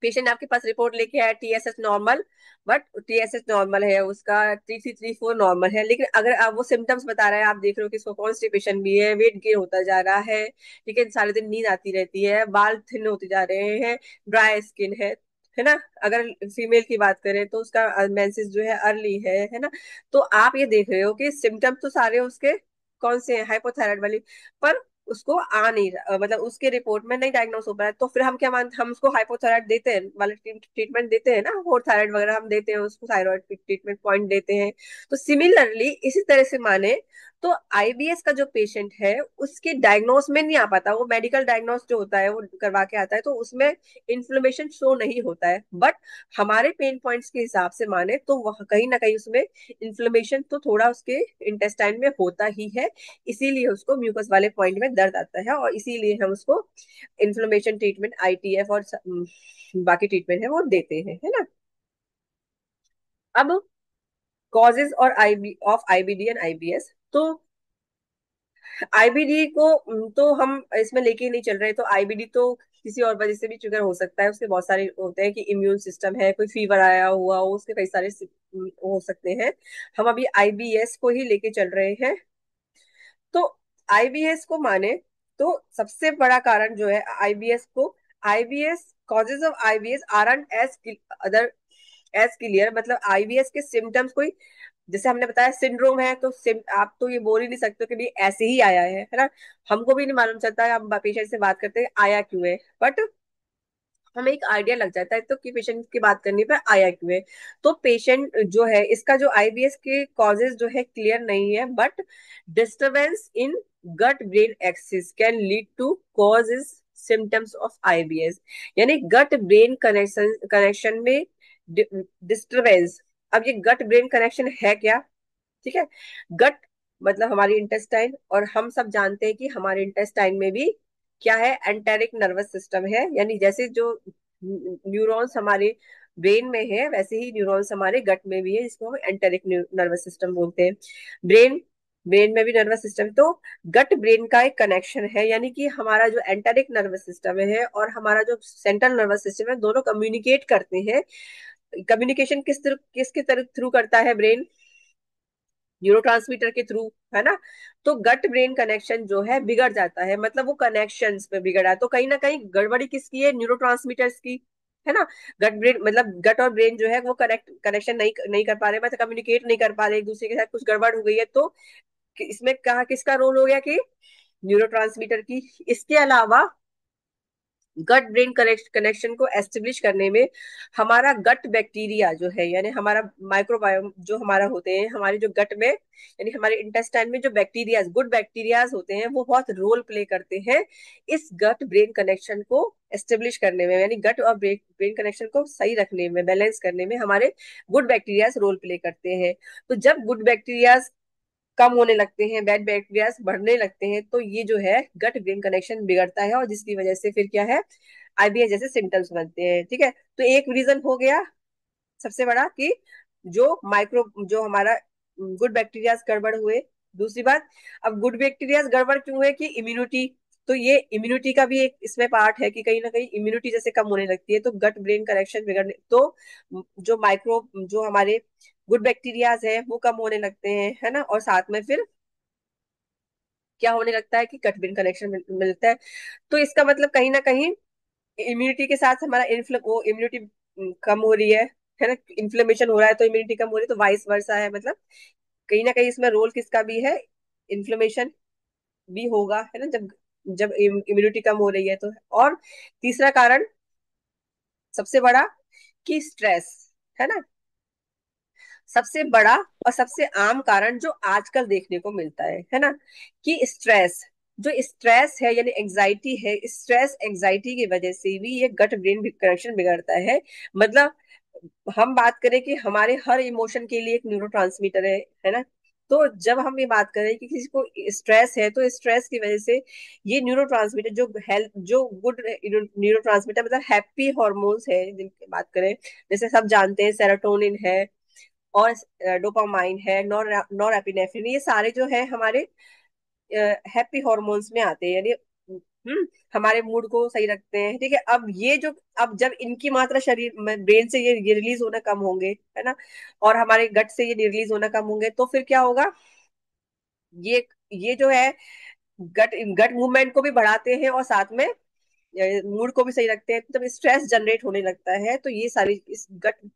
पेशेंट आपके पास रिपोर्ट लेके आया TSH normal, but TSH normal है उसका, 3334 नॉर्मल है, लेकिन अगर आप वो सिम्टम्स बता रहे हैं, आप देख रहे हो कि इसको कॉन्स्टिपेशन भी है, वेट गेन होता जा रहा है, ठीक है, सारे दिन नींद आती रहती है, बाल थिन होते जा रहे हैं, ड्राई स्किन है ना। अगर फीमेल की बात करें तो उसका मेंसेस जो है अर्ली है ना। तो आप ये देख रहे हो कि सिम्टम्स तो सारे उसके कौन से हैं, हाइपोथायराइड वाली, पर उसको आ नहीं रहा, मतलब उसके रिपोर्ट में नहीं डायग्नोस हो पा रहा है, तो फिर हम क्या मानते, हम उसको हाइपोथायराइड देते हैं वाले ट्रीटमेंट देते हैं ना, और थायराइड वगैरह हम देते हैं उसको, थायराइड ट्रीटमेंट पॉइंट देते हैं। तो सिमिलरली इसी तरह से माने तो आईबीएस का जो पेशेंट है उसके डायग्नोस में नहीं आ पाता, वो मेडिकल डायग्नोस जो होता है वो करवा के आता है, तो उसमें इन्फ्लेमेशन शो नहीं होता है, बट हमारे पेन पॉइंट्स के हिसाब से माने तो वह कहीं ना कहीं उसमें इन्फ्लेमेशन तो थोड़ा उसके इंटेस्टाइन में होता ही है। इसीलिए उसको म्यूकस वाले पॉइंट में दर्द आता है, और इसीलिए हम उसको इन्फ्लेमेशन ट्रीटमेंट आईटीएफ और बाकी ट्रीटमेंट है वो देते हैं, है ना। अब कॉजेज और IB of IBD and IBS, तो आईबीडी को तो हम इसमें लेके नहीं चल रहे, तो आईबीडी तो किसी और वजह से भी ट्रिगर हो सकता है, उसके बहुत सारे होते हैं कि इम्यून सिस्टम है, कोई फीवर आया हुआ हो, उसके कई सारे हो सकते हैं। हम अभी आईबीएस को ही लेके चल रहे हैं। तो आईबीएस को माने तो सबसे बड़ा कारण जो है आईबीएस को, IBS causes of IBS are and as other as clear, मतलब आईबीएस के सिम्टम्स कोई, जैसे हमने बताया सिंड्रोम है तो आप तो ये बोल ही नहीं सकते हो कि भाई ऐसे ही आया है ना। हमको भी नहीं मालूम चलता है, हम पेशेंट से बात करते हैं आया क्यों है, बट हमें एक आइडिया लग जाता है तो कि पेशेंट की बात करने पर आया क्यों है। तो पेशेंट जो है इसका जो आईबीएस के कॉजेज जो है क्लियर नहीं है, but disturbance in gut brain axis can lead to causes symptoms of IBS, यानी गट ब्रेन कनेक्शन कनेक्शन में डिस्टरबेंस। अब ये गट ब्रेन कनेक्शन है क्या, ठीक है। गट मतलब हमारी इंटेस्टाइन, और हम सब जानते हैं कि हमारे इंटेस्टाइन में भी क्या है, एंटेरिक नर्वस सिस्टम है, यानी जैसे जो न्यूरॉन्स हमारे ब्रेन में है वैसे ही न्यूरॉन्स हमारे गट में भी है, जिसको हम एंटेरिक नर्वस सिस्टम बोलते हैं। ब्रेन ब्रेन में भी नर्वस सिस्टम, तो गट ब्रेन का एक कनेक्शन है, यानी कि हमारा जो एंटेरिक नर्वस सिस्टम है और हमारा जो सेंट्रल नर्वस सिस्टम है दोनों कम्युनिकेट करते हैं। कम्युनिकेशन किसके थ्रू करता है ब्रेन, न्यूरोट्रांसमीटर के थ्रू, है ना। तो गट ब्रेन कनेक्शन जो है बिगड़ जाता है, मतलब वो कनेक्शंस पे बिगड़ा है, तो कहीं ना कहीं गड़बड़ी किसकी है, न्यूरोट्रांसमीटर्स की, है ना। गट ब्रेन मतलब गट और ब्रेन जो है वो कनेक्शन नहीं नहीं कर पा रहे, मतलब कम्युनिकेट नहीं कर पा रहे एक दूसरे के साथ, कुछ गड़बड़ हो गई है, तो इसमें कहा किसका रोल हो गया कि न्यूरोट्रांसमीटर की। इसके अलावा गट ब्रेन कनेक्शन को एस्टेब्लिश करने में हमारा गट बैक्टीरिया जो है, यानी हमारा माइक्रोबायोम जो हमारा होते हैं हमारे जो गट में, यानी हमारे इंटेस्टाइन में जो बैक्टीरियाज गुड बैक्टीरियाज होते हैं वो बहुत रोल प्ले करते हैं इस गट ब्रेन कनेक्शन को एस्टेब्लिश करने में, यानी गट और ब्रेन कनेक्शन को सही रखने में, बैलेंस करने में हमारे गुड बैक्टीरियाज रोल प्ले करते हैं। तो जब गुड बैक्टीरियाज कम होने लगते हैं, बैड बैक्टीरिया बढ़ने लगते हैं, तो ये जो है गट ब्रेन कनेक्शन बिगड़ता है, और जिसकी वजह से फिर क्या है, आईबीएस जैसे सिम्टम्स बनते हैं, ठीक है। तो एक रीजन हो गया सबसे बड़ा कि जो जो हमारा गुड बैक्टीरिया गड़बड़ हुए। दूसरी बात, अब गुड बैक्टीरिया गड़बड़ क्यों है कि इम्यूनिटी, तो ये इम्यूनिटी का भी एक इसमें पार्ट है कि कहीं ना कहीं इम्यूनिटी जैसे कम होने लगती है तो गट ब्रेन कनेक्शन बिगड़ने, तो जो जो हमारे गुड बैक्टीरियाज है वो कम होने लगते हैं, है ना, और साथ में फिर क्या होने लगता है कि गट ब्रेन कनेक्शन मिलता है। तो इसका मतलब कहीं ना कहीं इम्यूनिटी के साथ हमारा इम्यूनिटी कम हो रही है ना, इन्फ्लेमेशन हो रहा है तो इम्यूनिटी कम हो रही है, तो वाइस वर्सा है, मतलब कहीं ना कहीं इसमें रोल किसका भी है, इन्फ्लेमेशन भी होगा, है ना, जब जब इम्यूनिटी कम हो रही है तो। और तीसरा कारण सबसे बड़ा कि स्ट्रेस, है ना, सबसे बड़ा और सबसे आम कारण जो आजकल देखने को मिलता है ना, कि स्ट्रेस, जो स्ट्रेस है यानी एंजाइटी है, स्ट्रेस एंजाइटी की वजह से भी ये गट ब्रेन कनेक्शन बिगड़ता है। मतलब हम बात करें कि हमारे हर इमोशन के लिए एक न्यूरोट्रांसमीटर है ना, तो जब हम ये बात करें कि किसी को स्ट्रेस है तो स्ट्रेस की वजह से ये न्यूरोट्रांसमीटर जो हेल्थ जो गुड न्यूरोट्रांसमीटर मतलब हैप्पी हॉर्मोन्स है जिनकी बात करें, जैसे सब जानते हैं सेरोटोनिन है और डोपामाइन है, नॉर एपिनेफ्रिन, ये सारे जो है हमारे हैप्पी हॉर्मोन्स में आते हैं, यानी हमारे मूड को सही रखते हैं, ठीक है। अब जब इनकी मात्रा शरीर में ब्रेन से ये रिलीज होना कम होंगे, है ना, और हमारे गट से ये रिलीज होना कम होंगे, तो फिर क्या होगा, ये जो है गट गट मूवमेंट को भी बढ़ाते हैं और साथ में मूड को भी सही रखते हैं, जब स्ट्रेस जनरेट होने लगता है तो ये सारी इस गट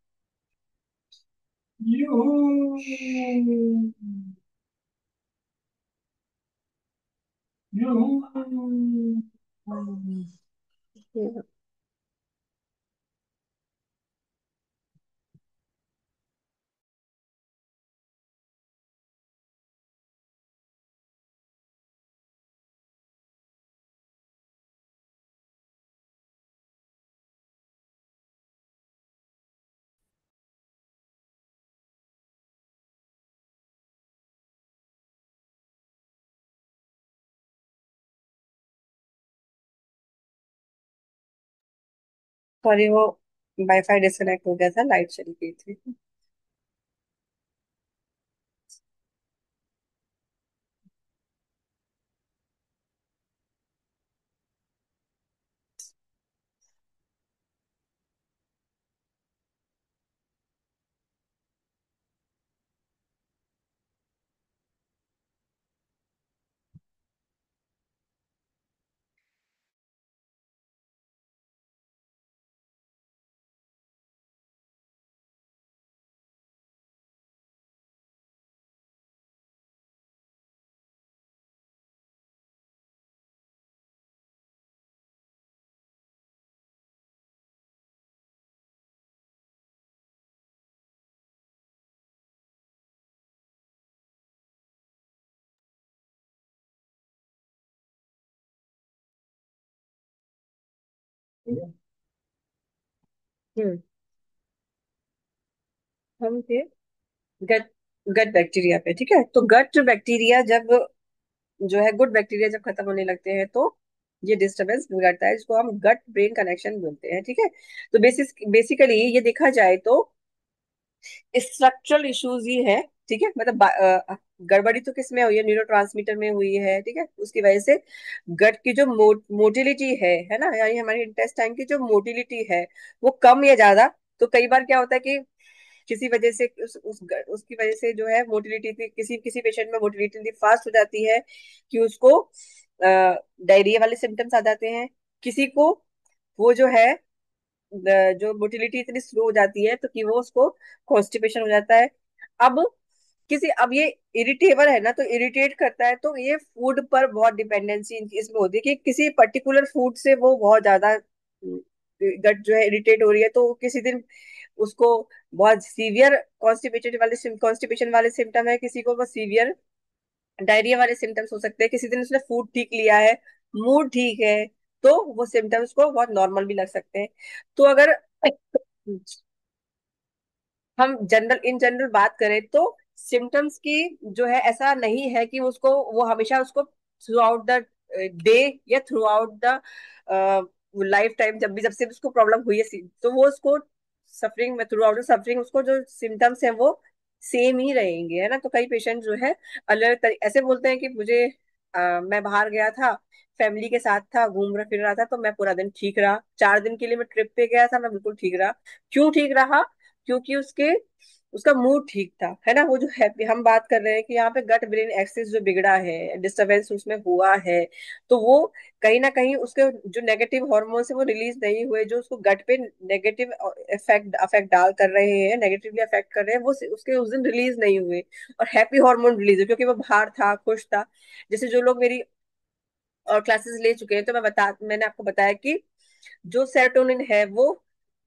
सॉरी, वो वाईफाई डिस्कनेक्ट हो गया था, लाइट चली गई थी। हम्म। हम थे गट गट बैक्टीरिया पे। ठीक है, तो गट बैक्टीरिया जब, जो है गुड बैक्टीरिया जब खत्म होने लगते हैं तो ये डिस्टरबेंस बिगड़ता है, जिसको हम गट ब्रेन कनेक्शन बोलते हैं। ठीक है, तो बेसिकली ये देखा जाए तो स्ट्रक्चरल इश्यूज ही है। ठीक है, मतलब गड़बड़ी तो किस में हुई है, न्यूरोट्रांसमीटर में हुई है। ठीक है, उसकी वजह से गट की जो मोटिलिटी है ना, यानी हमारे इंटेस्टाइन की जो मोटिलिटी है वो कम या ज्यादा। तो कई बार क्या होता है कि किसी वजह से उसकी वजह से जो है मोटिलिटी थी, किसी किसी पेशेंट में मोटिलिटी इतनी फास्ट हो जाती है कि उसको डायरिया वाले सिम्टम्स आ जाते हैं। किसी को वो जो है जो मोटिलिटी इतनी स्लो हो जाती है तो कि वो उसको कॉन्स्टिपेशन हो जाता है। अब अब ये इरिटेबल है ना, तो इरिटेट करता है, तो ये फूड पर बहुत डिपेंडेंसी इसमें होती है कि किसी पर्टिकुलर फूड से वो बहुत ज्यादा गट जो है इरिटेट हो रही है, तो किसी दिन उसको बहुत सीवियर कॉन्स्टिपेशन वाले सिम्टम है, किसी को वो सीवियर डायरिया वाले सिम्टम्स हो सकते हैं, किसी दिन उसने फूड ठीक लिया है, मूड ठीक है, तो वो सिम्टम्स को बहुत नॉर्मल भी लग सकते हैं। तो अगर हम जनरल इन जनरल बात करें तो सिम्टम्स की जो है, ऐसा नहीं है कि उसको वो हमेशा उसको थ्रू आउट द डे या through out the life time, जब से भी उसको प्रॉब्लम हुई है तो वो उसको सफरिंग में, थ्रू आउट द सफरिंग उसको जो सिम्टम्स हैं वो सेम ही रहेंगे, है ना। तो कई पेशेंट जो है ऐसे बोलते हैं कि मुझे मैं बाहर गया था, फैमिली के साथ था, घूम रहा फिर रहा था, तो मैं पूरा दिन ठीक रहा, 4 दिन के लिए मैं ट्रिप पे गया था, मैं बिल्कुल ठीक रहा। क्यों ठीक रहा? क्योंकि उसका मूड ठीक था, है ना। वो जो हैप्पी हम बात कर रहे हैं कि यहाँ पे गट ब्रेन एक्सिस जो बिगड़ा है, डिस्टरबेंस उसमें हुआ है, तो वो कहीं ना कहीं उसके जो नेगेटिव हार्मोन्स है वो रिलीज नहीं हुए, जो उसको गट पे नेगेटिव इफेक्ट अफेक्ट डाल कर रहे हैं, नेगेटिवली अफेक्ट कर रहे हैं, वो उसके उस दिन रिलीज नहीं हुए, और हैप्पी हार्मोन रिलीज हुए क्योंकि वो बाहर था, खुश था। जैसे जो लोग मेरी और क्लासेस ले चुके हैं, तो मैंने आपको बताया कि जो सेरोटोनिन है वो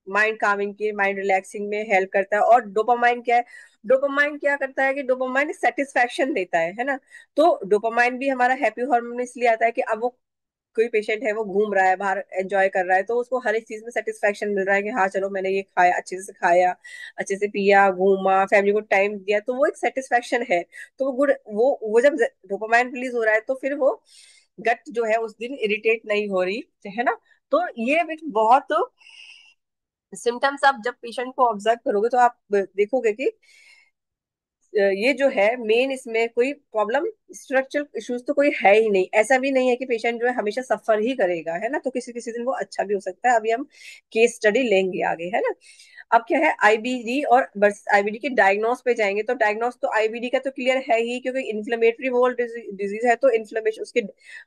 माइंड कामिंग की, माइंड रिलैक्सिंग में हेल्प करता है। और डोपामाइन क्या है? डोपामाइन क्या करता है कि डोपामाइन सेटिस्फैक्शन देता है ना। तो डोपामाइन भी हमारा हैप्पी हार्मोन इसलिए आता है कि अब वो कोई पेशेंट है, वो घूम रहा है बाहर, एंजॉय कर रहा है, तो उसको हर एक चीज में सेटिस्फेक्शन मिल रहा है कि हाँ चलो मैंने ये खाया, अच्छे से खाया, अच्छे से पिया, घूमा, फैमिली को टाइम दिया, तो वो एक सेटिस्फेक्शन है। तो वो गुड, वो जब डोपामाइन रिलीज हो रहा है तो फिर वो गट जो है उस दिन इरिटेट नहीं हो रही, है ना। तो ये एक बहुत सिम्टम्स, आप जब पेशेंट को ऑब्जर्व करोगे तो आप देखोगे कि ये जो है मेन, इसमें कोई प्रॉब्लम, स्ट्रक्चरल इश्यूज तो कोई है ही नहीं। ऐसा भी नहीं है कि पेशेंट जो है हमेशा सफर ही करेगा, है ना, तो किसी किसी दिन वो अच्छा भी हो सकता है। अभी हम केस स्टडी लेंगे आगे, है ना। अब क्या है, आईबीडी, और बस आईबीडी के डायग्नोस पे जाएंगे, तो डायग्नोस तो आईबीडी का तो क्लियर है ही, क्योंकि इन्फ्लेमेटरी वोल डिजीज है, तो इन्फ्लेमेशन उसके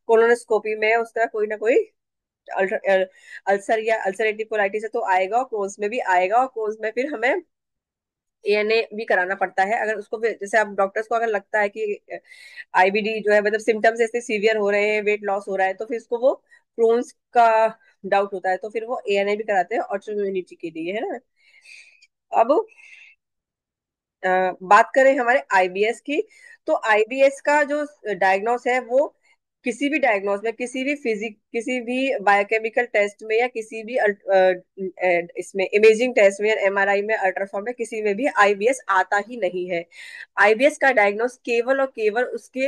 कोलोनोस्कोपी में उसका कोई ना कोई अल्सर या अल्सरेटिव कोलाइटिस है तो आएगा, और क्रोन्स में भी आएगा, और क्रोन्स में फिर हमें एएनए भी कराना पड़ता है। अगर उसको जैसे अब डॉक्टर्स को अगर लगता है कि आईबीडी जो है मतलब सिम्टम्स ऐसे सीवियर हो रहे हैं, वेट लॉस हो रहा है, तो फिर उसको वो क्रोन्स का डाउट होता है, तो फिर वो एएनए भी कराते हैं ऑटो इम्यूनिटी के लिए, है ना। अब बात करें हमारे आईबीएस की, तो आईबीएस का जो डायग्नोस है वो किसी भी डायग्नोस में, किसी भी बायोकेमिकल टेस्ट में या किसी भी इसमें इमेजिंग टेस्ट में या एमआरआई में, अल्ट्रासाउंड में, किसी में भी आईबीएस आता ही नहीं है। आईबीएस का डायग्नोस केवल और केवल उसके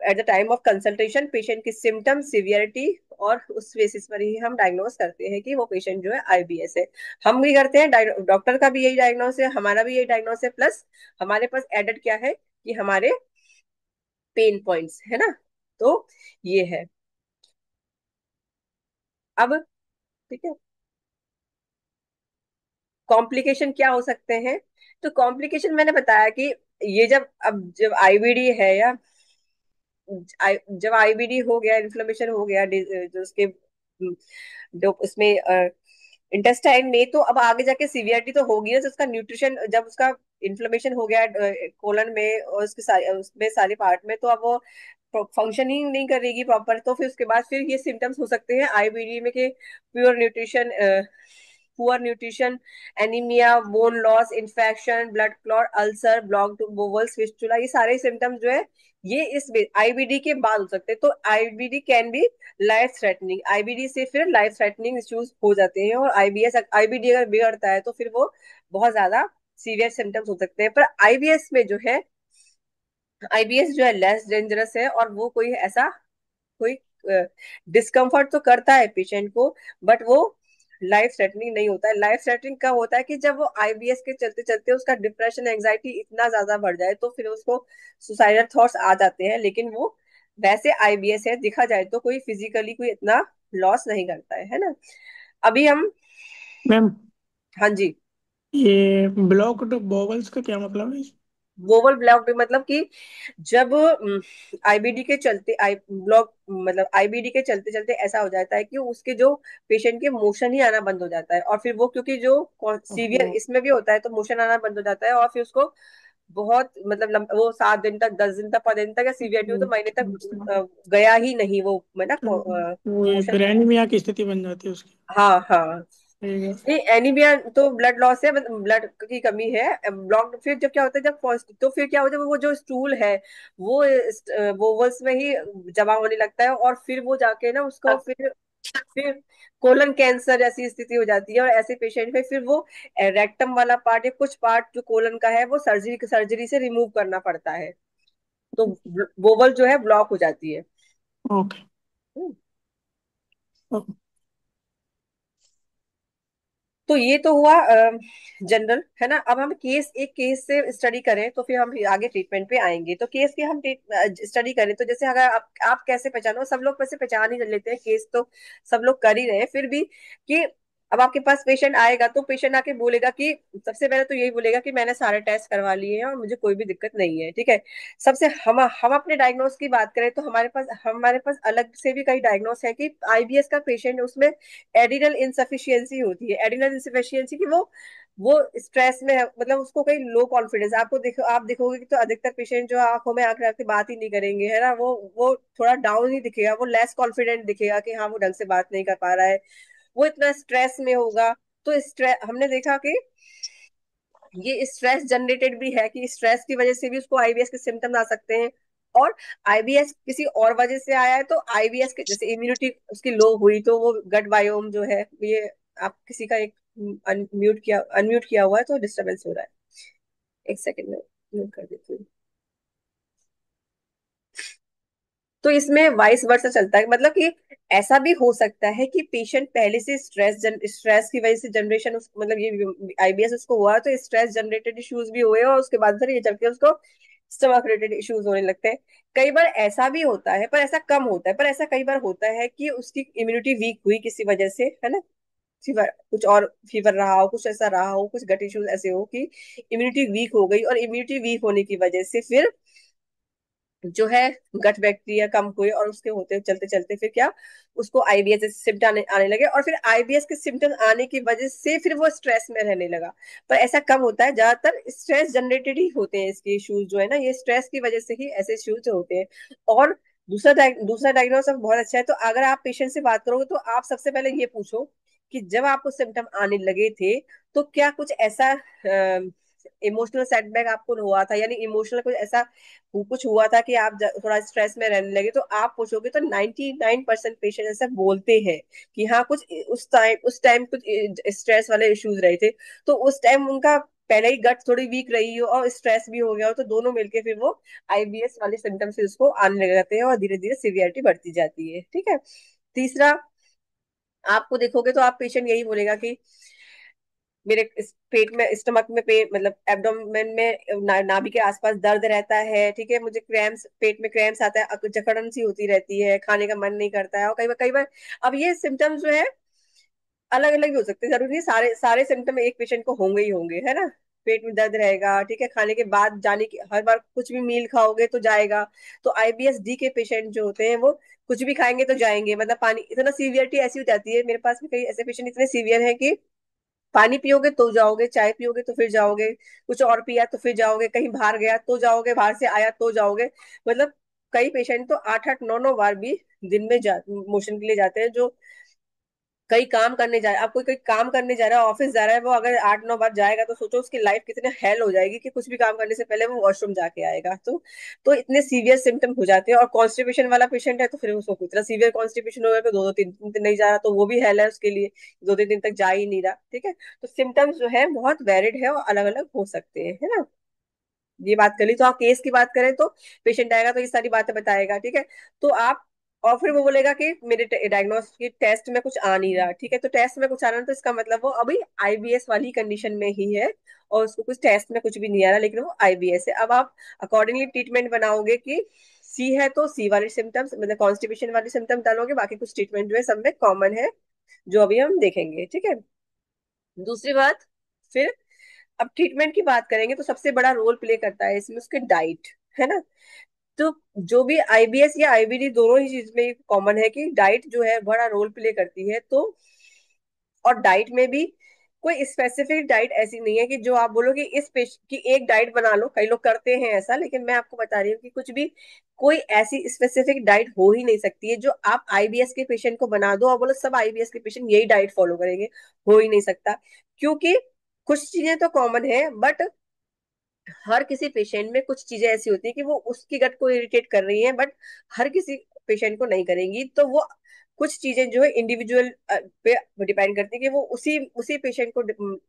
at the time of consultation patient की सिम्टम सिवियरिटी, और उस बेसिस पर ही हम डायग्नोस करते हैं कि वो पेशेंट जो है आईबीएस है। हम भी करते हैं, डॉक्टर का भी यही डायग्नोस है, हमारा भी यही डायग्नोस है, प्लस हमारे पास एडेड क्या है कि हमारे पेन पॉइंट्स है ना। तो ये है। अब ठीक है, कॉम्प्लिकेशन क्या हो सकते हैं। तो कॉम्प्लिकेशन मैंने बताया कि ये जब आईबीडी है या जब आईबीडी हो गया, इन्फ्लेमेशन हो गया जो उसके जो उसमें इंटेस्टाइन में, तो अब आगे जाके सीवियरिटी तो होगी ना। तो उसका न्यूट्रिशन, जब उसका इन्फ्लेमेशन हो गया कोलन में और उसमें सारे पार्ट में, तो अब वो फंक्शनिंग नहीं करेगी प्रॉपर, तो फिर उसके बाद फिर ये सिम्टम्स हो सकते हैं आईबीडी में कि pure nutrition poor nutrition, anaemia, bone loss, infection, blood clot, ulcer, blocked bowels, fistula, ये सारे सिम्टम्स जो है ये इस आईबीडी के बाद हो सकते हैं। तो IBD can be life threatening, IBD से फिर लाइफ थ्रेटनिंग इश्यूज हो जाते हैं, और आईबीडी अगर बिगड़ता है तो फिर वो बहुत ज्यादा सीवियर सिम्टम्स हो सकते हैं। पर आईबीएस में जो है, आईबीएस जो है लेस डेंजरस है, और वो कोई डिस्कम्फर्ट तो करता है पेशेंट को, बट वो लाइफ थ्रेटनिंग नहीं होता है। लाइफ थ्रेटनिंग कब होता है कि जब वो आईबीएस के चलते चलते उसका डिप्रेशन एंजाइटी इतना ज्यादा बढ़ जाए, तो फिर उसको सुसाइडल थॉट्स आ जाते हैं। लेकिन वो वैसे आईबीएस है, देखा जाए तो कोई फिजिकली कोई इतना लॉस नहीं करता है ना। अभी हम, मैम, हाँ जी, ये ब्लॉक्ड बॉवल्स का क्या मतलब है? वोवल ब्लॉक मतलब कि जब आईबीडी के चलते आई ब्लॉक मतलब आईबीडी के चलते चलते ऐसा हो जाता है कि उसके जो पेशेंट के मोशन ही आना बंद हो जाता है, और फिर वो क्योंकि जो सीवियर ओहो। इसमें भी होता है, तो मोशन आना बंद हो जाता है, और फिर उसको बहुत मतलब वो 7 दिन तक, 10 दिन तक, 5 दिन तक, या सीवियरिटी हो तो महीने तक गया ही नहीं वो, है ना, तो वो ये मोशन। फिर एनीमिया की स्थिति बन जाती है उसकी। हाँ हाँ। ठीक है। नहीं, एनीमिया तो ब्लड लॉस है, मतलब ब्लड की कमी है। ब्लॉक फिर जब क्या होता है, जब फर्स्ट तो फिर क्या होता है, वो जो स्टूल है वो वोवल्स में ही जमा होने लगता है, और फिर वो जाके ना उसको फिर कोलन कैंसर ऐसी स्थिति हो जाती है। और ऐसे पेशेंट में फिर वो रेक्टम वाला पार्ट या कुछ पार्ट जो कोलन का है वो सर्जरी सर्जरी से रिमूव करना पड़ता है। तो वोवल जो है ब्लॉक हो जाती है। ओके। हम्म। तो ये तो हुआ जनरल, है ना। अब हम एक केस से स्टडी करें तो फिर हम आगे ट्रीटमेंट पे आएंगे। तो केस की हम स्टडी करें तो जैसे अगर आप कैसे पहचानो, सब लोग वैसे पहचान ही लेते हैं केस, तो सब लोग कर ही रहे हैं फिर भी कि अब आपके पास पेशेंट आएगा तो पेशेंट आके बोलेगा कि सबसे पहले तो यही बोलेगा कि मैंने सारे टेस्ट करवा लिए हैं और मुझे कोई भी दिक्कत नहीं है, ठीक है। सबसे हम अपने डायग्नोस की बात करें तो हमारे पास अलग से भी कई डायग्नोस है कि आईबीएस का पेशेंट, उसमें एडिनल इंसफिशियंसी होती है। एडिनल इंसफिशियंसी की वो स्ट्रेस में है, मतलब उसको कहीं लो कॉन्फिडेंस, आप देखोगे कि तो अधिकतर पेशेंट जो आंखों में आंख रख के बात ही नहीं करेंगे, है ना, वो थोड़ा डाउन ही दिखेगा, वो लेस कॉन्फिडेंट दिखेगा कि हाँ वो ढंग से बात नहीं कर पा रहा है, वो इतना स्ट्रेस में होगा। तो स्ट्रेस हमने देखा कि ये स्ट्रेस जनरेटेड भी है, कि स्ट्रेस की वजह से भी उसको आईबीएस के सिम्टम्स आ सकते हैं। और आईबीएस किसी और वजह से आया है, तो आईबीएस के जैसे इम्यूनिटी उसकी लो हुई, तो वो गट बायोम जो है ये, आप किसी का एक अनम्यूट किया हुआ है तो डिस्टरबेंस हो रहा है, एक सेकंड में म्यूट कर देती हूँ। तो इसमें वाइस वर्सा चलता है, मतलब कि ऐसा भी हो सकता है कि पेशेंट पहले से स्ट्रेस की वजह से जनरेशन मतलब ये आईबीएस उसको हुआ तो स्ट्रेस जनरेटेड इश्यूज भी हुए, और उसके बाद फिर ये चल के उसको स्टमक रिलेटेड इश्यूज होने लगते हैं। कई बार ऐसा भी होता है, पर ऐसा कम होता है, पर ऐसा कई बार होता है कि उसकी इम्यूनिटी वीक हुई किसी वजह से, है ना, फीवर कुछ और, फीवर रहा हो, कुछ ऐसा रहा हो, कुछ गट इश्यूज ऐसे हो कि इम्यूनिटी वीक हो गई, और इम्यूनिटी वीक होने की वजह से फिर जो है गट बैक्टीरिया कम हुए, और उसके होते चलते चलते फिर क्या, उसको आईबीएस सिम्टम आने लगे, और फिर आईबीएस के सिम्टम आने की वजह से फिर वो स्ट्रेस में रहने लगा। पर ऐसा कम होता है, ज्यादातर स्ट्रेस जनरेटेड ही होते हैं इसके इश्यूज जो है ना, ये स्ट्रेस की वजह से ही ऐसे इश्यूज होते हैं। और दूसरा डायग्नोस बहुत अच्छा है। तो अगर आप पेशेंट से बात करोगे तो आप सबसे पहले ये पूछो कि जब आपको सिम्टम आने लगे थे तो क्या कुछ ऐसा इमोशनल सेटबैक आपको हुआ था, यानी इमोशनल कुछ ऐसा कुछ हुआ था कि आप थोड़ा स्ट्रेस में रहने लगे। तो आप पूछोगे तो 99% पेशेंट ऐसा बोलते हैं कि हाँ कुछ उस टाइम कुछ स्ट्रेस वाले इश्यूज रहे थे। तो उस टाइम उनका पहले ही गट थोड़ी वीक रही हो और स्ट्रेस भी हो गया हो, तो दोनों मिलके फिर वो आईबीएस वाले सिम्टम्स फिर उसको आने लग जाते हैं और धीरे धीरे सिवियरिटी बढ़ती जाती है। ठीक है। तीसरा, आपको देखोगे तो आप पेशेंट यही बोलेगा कि मेरे पेट में, स्टमक में, पेट मतलब एब्डोमेन में, नाभि के आसपास दर्द रहता है। ठीक है, मुझे क्रैम्स, पेट में क्रैम्स आता है, जकड़न सी होती रहती है, खाने का मन नहीं करता है, और कई बार अब ये सिम्टम्स जो है अलग अलग भी हो सकते हैं, जरूरी नहीं सारे सारे सिम्टम एक पेशेंट को होंगे ही होंगे, है ना। पेट में दर्द रहेगा, ठीक है, खाने के बाद जाने की हर बार कुछ भी मील खाओगे तो जाएगा। तो आईबीएस डी के पेशेंट जो होते हैं वो कुछ भी खाएंगे तो जाएंगे, मतलब पानी, इतना सीवियरिटी ऐसी हो जाती है। मेरे पास भी कई ऐसे पेशेंट इतने सीवियर हैं कि पानी पियोगे तो जाओगे, चाय पियोगे तो फिर जाओगे, कुछ और पिया तो फिर जाओगे, कहीं बाहर गया तो जाओगे, बाहर से आया तो जाओगे। मतलब कई पेशेंट तो 8-8 9 9 बार भी दिन में मोशन के लिए जाते हैं। जो कई काम करने जा रहा है, आप कोई कोई काम करने जा रहा है, ऑफिस जा रहा है, वो अगर 8 9 बार जाएगा तो सोचो उसकी लाइफ कितने हेल हो जाएगी कि कुछ भी काम करने से पहले वो वॉशरूम जाके आएगा। तो इतने सीवियर सिम्टम हो जाते हैं। और कॉन्स्टिपेशन वाला पेशेंट है तो फिर उसको इतना सीवियर कॉन्स्टिपेशन होगा कि 2 2 3 दिन नहीं जा रहा, तो वो भी हेल है उसके लिए, 2 3 दिन तक जा ही नहीं रहा। ठीक है। तो सिम्टम्स जो है बहुत वेरिड है और अलग अलग हो सकते हैं, है ना। ये बात कर ली। तो आप केस की बात करें तो पेशेंट आएगा तो ये सारी बातें बताएगा। ठीक है। तो आप, और फिर वो बोलेगा कि मेरे डायग्नोस्टिक टेस्ट में कुछ आ नहीं रहा। ठीक है, तो टेस्ट में कुछ आ रहा है तो इसका मतलब वो अभी आईबीएस वाली कंडीशन में ही है, और उसको कुछ टेस्ट में कुछ भी नहीं आ रहा, लेकिन वो आईबीएस है। अब आप अकॉर्डिंगली ट्रीटमेंट बनाओगे कि सी है तो सी वाले सिम्टम्स, मतलब कॉन्स्टिपेशन वाले सिम्टम्स डालोगे, बाकी कुछ ट्रीटमेंट जो है सब में कॉमन है, जो अभी हम देखेंगे। ठीक है। दूसरी बात, फिर अब ट्रीटमेंट की बात करेंगे तो सबसे बड़ा रोल प्ले करता है इसमें उसके डाइट, है ना। तो जो भी आईबीएस या आईबीडी दोनों ही चीज में कॉमन है कि डाइट जो है बड़ा रोल प्ले करती है। तो और डाइट में भी कोई स्पेसिफिक डाइट ऐसी नहीं है कि जो आप बोलो कि इस पेश की एक डाइट बना लो, कई लोग करते हैं ऐसा, लेकिन मैं आपको बता रही हूँ कि कुछ भी कोई ऐसी स्पेसिफिक डाइट हो ही नहीं सकती है जो आप आईबीएस के पेशेंट को बना दो और बोलो सब आईबीएस के पेशेंट यही डाइट फॉलो करेंगे। हो ही नहीं सकता, क्योंकि कुछ चीजें तो कॉमन है, बट हर किसी पेशेंट में कुछ चीजें ऐसी होती है कि वो उसकी गट को इरिटेट कर रही हैं, बट हर किसी पेशेंट को नहीं करेंगी। तो वो कुछ चीजें जो है इंडिविजुअल पे डिपेंड करती है कि वो उसी उसी पेशेंट को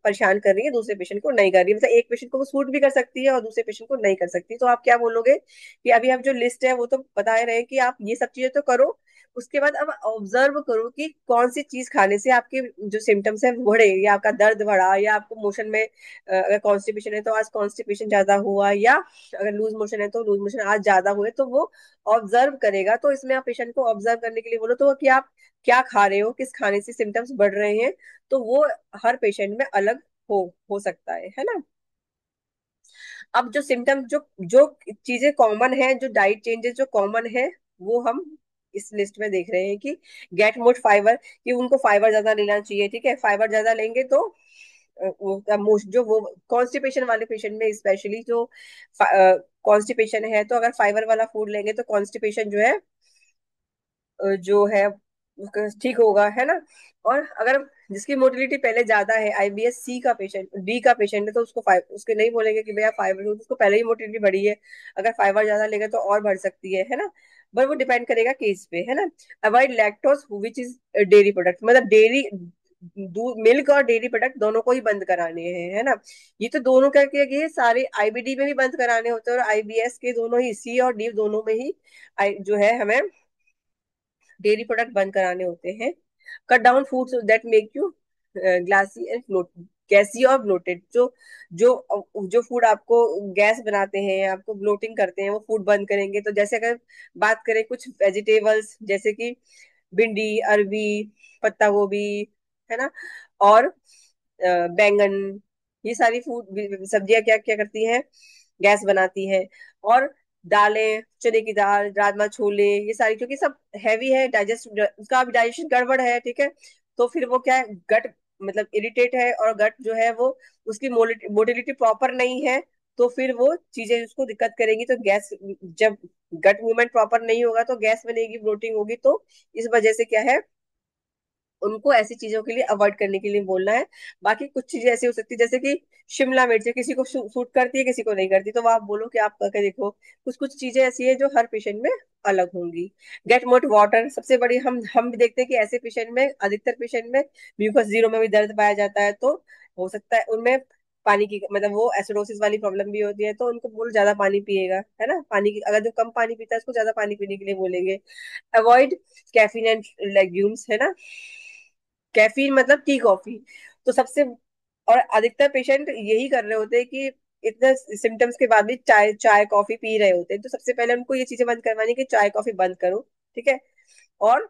परेशान कर रही है, दूसरे पेशेंट को नहीं कर रही है। मतलब एक पेशेंट को वो सूट भी कर सकती है और दूसरे पेशेंट को नहीं कर सकती। तो आप क्या बोलोगे कि अभी हम जो लिस्ट है वो तो बता रहे हैं कि आप ये सब चीजें तो करो, उसके बाद अब ऑब्जर्व करो कि कौन सी चीज खाने से आपके जो सिम्टम्स है वो बढ़े, या आपका दर्द बढ़ा, या आपको मोशन में अगर कॉन्स्टिपेशन है तो आज कॉन्स्टिपेशन ज्यादा हुआ, या अगर लूज मोशन है तो लूज मोशन आज ज्यादा हुए। तो वो ऑब्जर्व करेगा। तो इसमें आप पेशेंट को ऑब्जर्व करने के लिए बोलो तो कि आप क्या खा रहे हो, किस खाने से सिम्टम्स बढ़ रहे हैं। तो वो हर पेशेंट में अलग हो सकता है ना। अब जो सिम्टम, जो जो चीजें कॉमन है, जो डाइट चेंजेस जो कॉमन है, वो हम इस लिस्ट में देख रहे हैं कि गेट मोर फाइबर, कि उनको फाइबर ज्यादा लेना चाहिए। ठीक है, फाइबर ज्यादा लेंगे तो जो वो कॉन्स्टिपेशन वाले पेशेंट में स्पेशली जो कॉन्स्टिपेशन है, तो अगर फाइबर वाला फूड लेंगे तो कॉन्स्टिपेशन जो है जो है उसका ठीक होगा, है ना। और अगर जिसकी मोटिलिटी पहले ज्यादा है, आईबीएस सी का पेशेंट, डी का पेशेंट है, तो उसको उसके नहीं बोलेंगे कि भैया फाइबर, उसको पहले ही मोटिलिटी बढ़ी है, अगर फाइबर ज्यादा लेगा तो और बढ़ सकती है ना। बट वो डिपेंड करेगा केस पे, है ना। Avoid lactose which is dairy product, मतलब डेयरी दूध, मिल्क और डेयरी प्रोडक्ट दोनों को ही बंद कराने हैं, है ना। ये तो दोनों करके ये सारे आईबीडी में भी बंद कराने होते हैं, और आईबीएस के दोनों ही, सी और डी दोनों में ही जो है हमें डेयरी प्रोडक्ट बंद कराने होते हैं। Cut down foods that make you glassy and float, gassy और ब्लोटेड, जो जो जो फूड आपको गैस बनाते हैं, आपको ब्लोटिंग करते हैं, वो फूड बंद करेंगे। तो जैसे अगर बात करें कुछ वेजिटेबल्स जैसे कि भिंडी, अरबी, पत्ता गोभी, है ना, और बैंगन, ये सारी फूड सब्जियां क्या क्या करती हैं, गैस बनाती हैं। और दालें, चने की दाल, राजमा, छोले, ये सारी क्योंकि सब हैवी है, डाइजेस्ट उसका भी डाइजेशन गड़बड़ है, ठीक है। तो फिर वो क्या है, गट मतलब इरिटेट है, और गट जो है वो उसकी मोटिलिटी प्रॉपर नहीं है। तो फिर वो चीजें उसको दिक्कत करेंगी, तो गैस, जब गट मूवमेंट प्रॉपर नहीं होगा तो गैस बनेगी, ब्लोटिंग होगी। तो इस वजह से क्या है, उनको ऐसी चीजों के लिए अवॉइड करने के लिए बोलना है। बाकी कुछ चीजें ऐसी हो सकती है, जैसे कि शिमला मिर्च है, किसी को सूट करती है, किसी को नहीं करती, तो वो आप बोलो कि आप करके देखो। कुछ कुछ चीजें ऐसी है जो हर पेशेंट में अलग होंगी। गेट मोट वाटर सबसे बड़ी, हम भी देखते हैं कि ऐसे पेशेंट में, अधिकतर पेशेंट में म्यूकस जीरो में भी दर्द पाया जाता है। तो हो सकता है उनमें पानी की मतलब वो एसिडोसिस वाली प्रॉब्लम भी होती है, तो उनको बोल ज्यादा पानी पिएगा, है ना। पानी की, अगर जो कम पानी पीता है उसको ज्यादा पानी पीने के लिए बोलेंगे। अवॉइड कैफीन एंड लेग्यूम्स, है ना। कैफीन मतलब टी कॉफी। तो सबसे, और अधिकतर पेशेंट यही कर रहे होते हैं कि इतने सिम्टम्स के बाद भी चाय चाय कॉफी पी रहे होते हैं। तो सबसे पहले उनको ये चीजें बंद करवानी कि चाय कॉफी बंद करो, ठीक है। और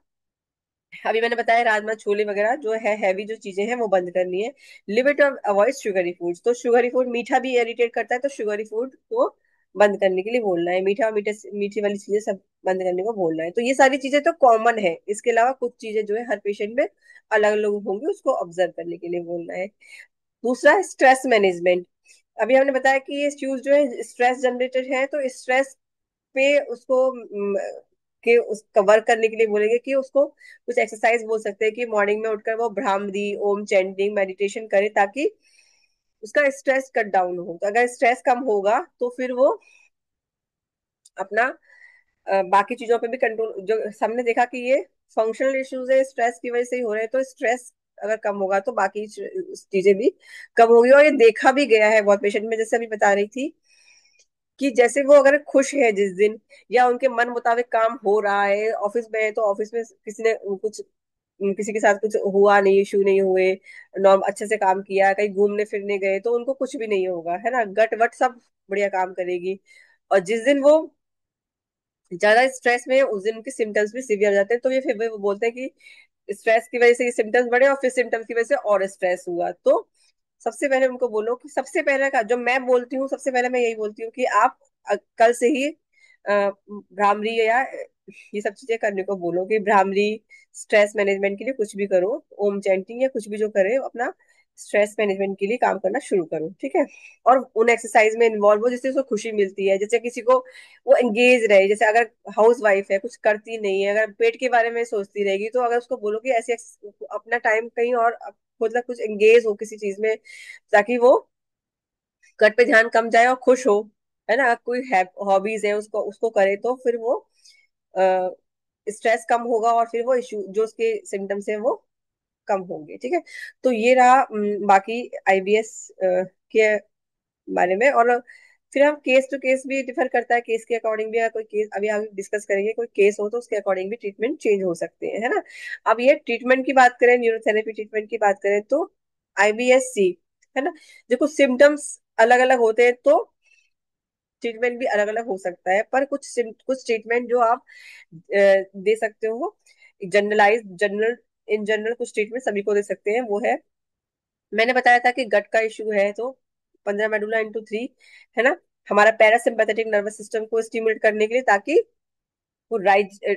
अभी मैंने बताया राजमा, छोले वगैरह जो है हैवी जो चीजें हैं वो बंद करनी है। Limit of avoid sugary foods, तो शुगरी फूड, मीठा भी इरिटेट करता है, तो शुगरी फूड को बंद करने के लिए बोलना है। मीठा, मीठे मीठी वाली चीजें सब बंद करने को बोलना है। तो ये सारी चीजें तो कॉमन है, इसके अलावा कुछ चीजें जो है हर पेशेंट में अलग अलग होंगी, उसको ऑब्जर्व करने के लिए बोलना है। दूसरा है स्ट्रेस मैनेजमेंट। अभी हमने बताया कि ये इश्यूज जो है स्ट्रेस जनरेटेड है, तो स्ट्रेस पे उसको के उस कवर करने के लिए बोलेंगे कि उसको कुछ एक्सरसाइज बोल सकते हैं कि मॉर्निंग में उठकर वो भ्रामरी, ओम चैंटिंग, मेडिटेशन करे, ताकि उसका स्ट्रेस कट डाउन हो। तो अगर स्ट्रेस कम होगा तो फिर वो अपना बाकी चीजों पे भी कंट्रोल, जो हमने देखा कि ये फंक्शनल इश्यूज है, स्ट्रेस की वजह से ही हो रहे हैं। तो स्ट्रेस अगर कम होगा तो बाकी चीजें भी कम होगी। और ये देखा भी गया है बहुत पेशेंट में, जैसे अभी बता रही थी कि जैसे वो अगर खुश है जिस दिन, या उनके मन मुताबिक काम हो रहा है, ऑफिस में है तो ऑफिस में किसी ने कुछ, किसी के साथ कुछ हुआ नहीं, इशू नहीं हुए, नॉर्म अच्छे से काम किया, कहीं घूमने फिरने गए, तो उनको कुछ भी नहीं होगा, है ना। गट वट सब बढ़िया काम करेगी। और जिस दिन वो ज्यादा स्ट्रेस में है, उस दिन उनके सिम्टम्स भी सीवियर हो जाते हैं। तो ये फिर वो बोलते हैं कि स्ट्रेस की वजह से ये सिम्टम्स बढ़े, और फिर सिम्टम्स की वजह से और स्ट्रेस हुआ। तो सबसे पहले उनको बोलो कि सबसे पहले का जो मैं बोलती हूँ, सबसे पहले मैं यही बोलती हूँ कि आप कल से ही भ्रामरी या ये सब चीजें करने को बोलो, कि भ्रामरी, स्ट्रेस मैनेजमेंट के लिए कुछ भी करो, ओम चैंटिंग या कुछ भी जो करे अपना स्ट्रेस मैनेजमेंट के लिए काम करना शुरू करो, ठीक है। और उन एक्सरसाइज में इन्वॉल्व हो जिससे उसको खुशी मिलती है। जैसे किसी को वो एंगेज रहे, जैसे अगर हाउस वाइफ है, कुछ करती नहीं है, अगर पेट के बारे में सोचती रहेगी, तो अगर उसको बोलो कि ऐसे अपना टाइम कहीं और मतलब कुछ एंगेज हो किसी चीज में, ताकि वो कट पे ध्यान कम जाए और खुश हो, है ना। कोई हॉबीज है उसको उसको करे, तो फिर वो स्ट्रेस कम होगा, और फिर वो इशू जो उसके सिम्टम्स है वो कम होंगे, ठीक है। तो ये रहा बाकी आईबीएस के बारे में। और फिर हम केस टू केस भी डिफर करता है, केस के अकॉर्डिंग भी, अगर कोई केस, अभी हम डिस्कस करेंगे, कोई केस हो तो उसके अकॉर्डिंग भी ट्रीटमेंट चेंज हो सकते हैं, है ना। अब ये ट्रीटमेंट की बात करें, न्यूरोथेरेपी ट्रीटमेंट की बात करें, तो आईबीएससी, है ना, देखो सिम्टम्स अलग अलग होते हैं, तो ट्रीटमेंट भी अलग अलग हो सकता है। पर कुछ ट्रीटमेंट जो आप दे सकते हो, जनरल, इन जनरल कुछ ट्रीटमेंट सभी को दे सकते हैं। वो है, मैंने बताया था कि गट का इश्यू है तो 15 मेडुला इंटू 3, है ना, हमारा पैरासिम्पैथेटिक नर्वस सिस्टम को स्टिमुलेट करने के लिए, ताकि वो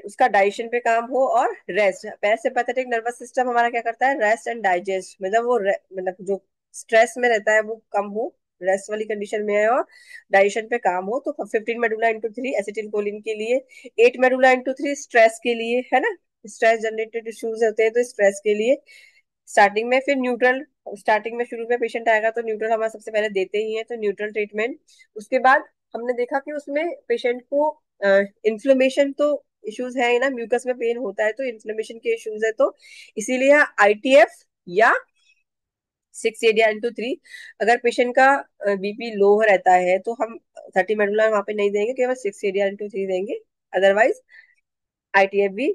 उसका डाइजेशन पे काम हो। और रेस्ट, पैरासिम्पैथेटिक नर्वस सिस्टम हमारा क्या करता है, रेस्ट एंड डाइजेस्ट, मतलब वो मतलब जो स्ट्रेस में रहता है वो कम हो, रेस्ट वाली कंडीशन में है, और डाइजेशन पे काम हो। तो 15 मेडुला इंटू 3 एसिटिल कोलिन के लिए, 8 मेडुला इंटू 3 स्ट्रेस के लिए, है ना, स्ट्रेस जनरेटेड इश्यूज होते हैं तो स्ट्रेस के लिए। स्टार्टिंग में फिर न्यूट्रल, स्टार्टिंग में शुरू में पेशेंट आएगा तो न्यूट्रल हमारा सबसे पहले देते ही है, तो न्यूट्रल ट्रीटमेंट। उसके बाद हमने देखा कि उसमें पेशेंट को इन्फ्लेमेशन तो इश्यूज है ना, म्यूकस में पेन होता है, तो इन्फ्लेमेशन के इश्यूज है, तो इसीलिए आईटीएफ या 6 ADR इंटू 3। अगर पेशेंट का बीपी लो रहता है तो हम 30 मेडुला वहां पे नहीं देंगे, केवल 6 ADR इंटू 3 देंगे। अदरवाइज आईटीएफ भी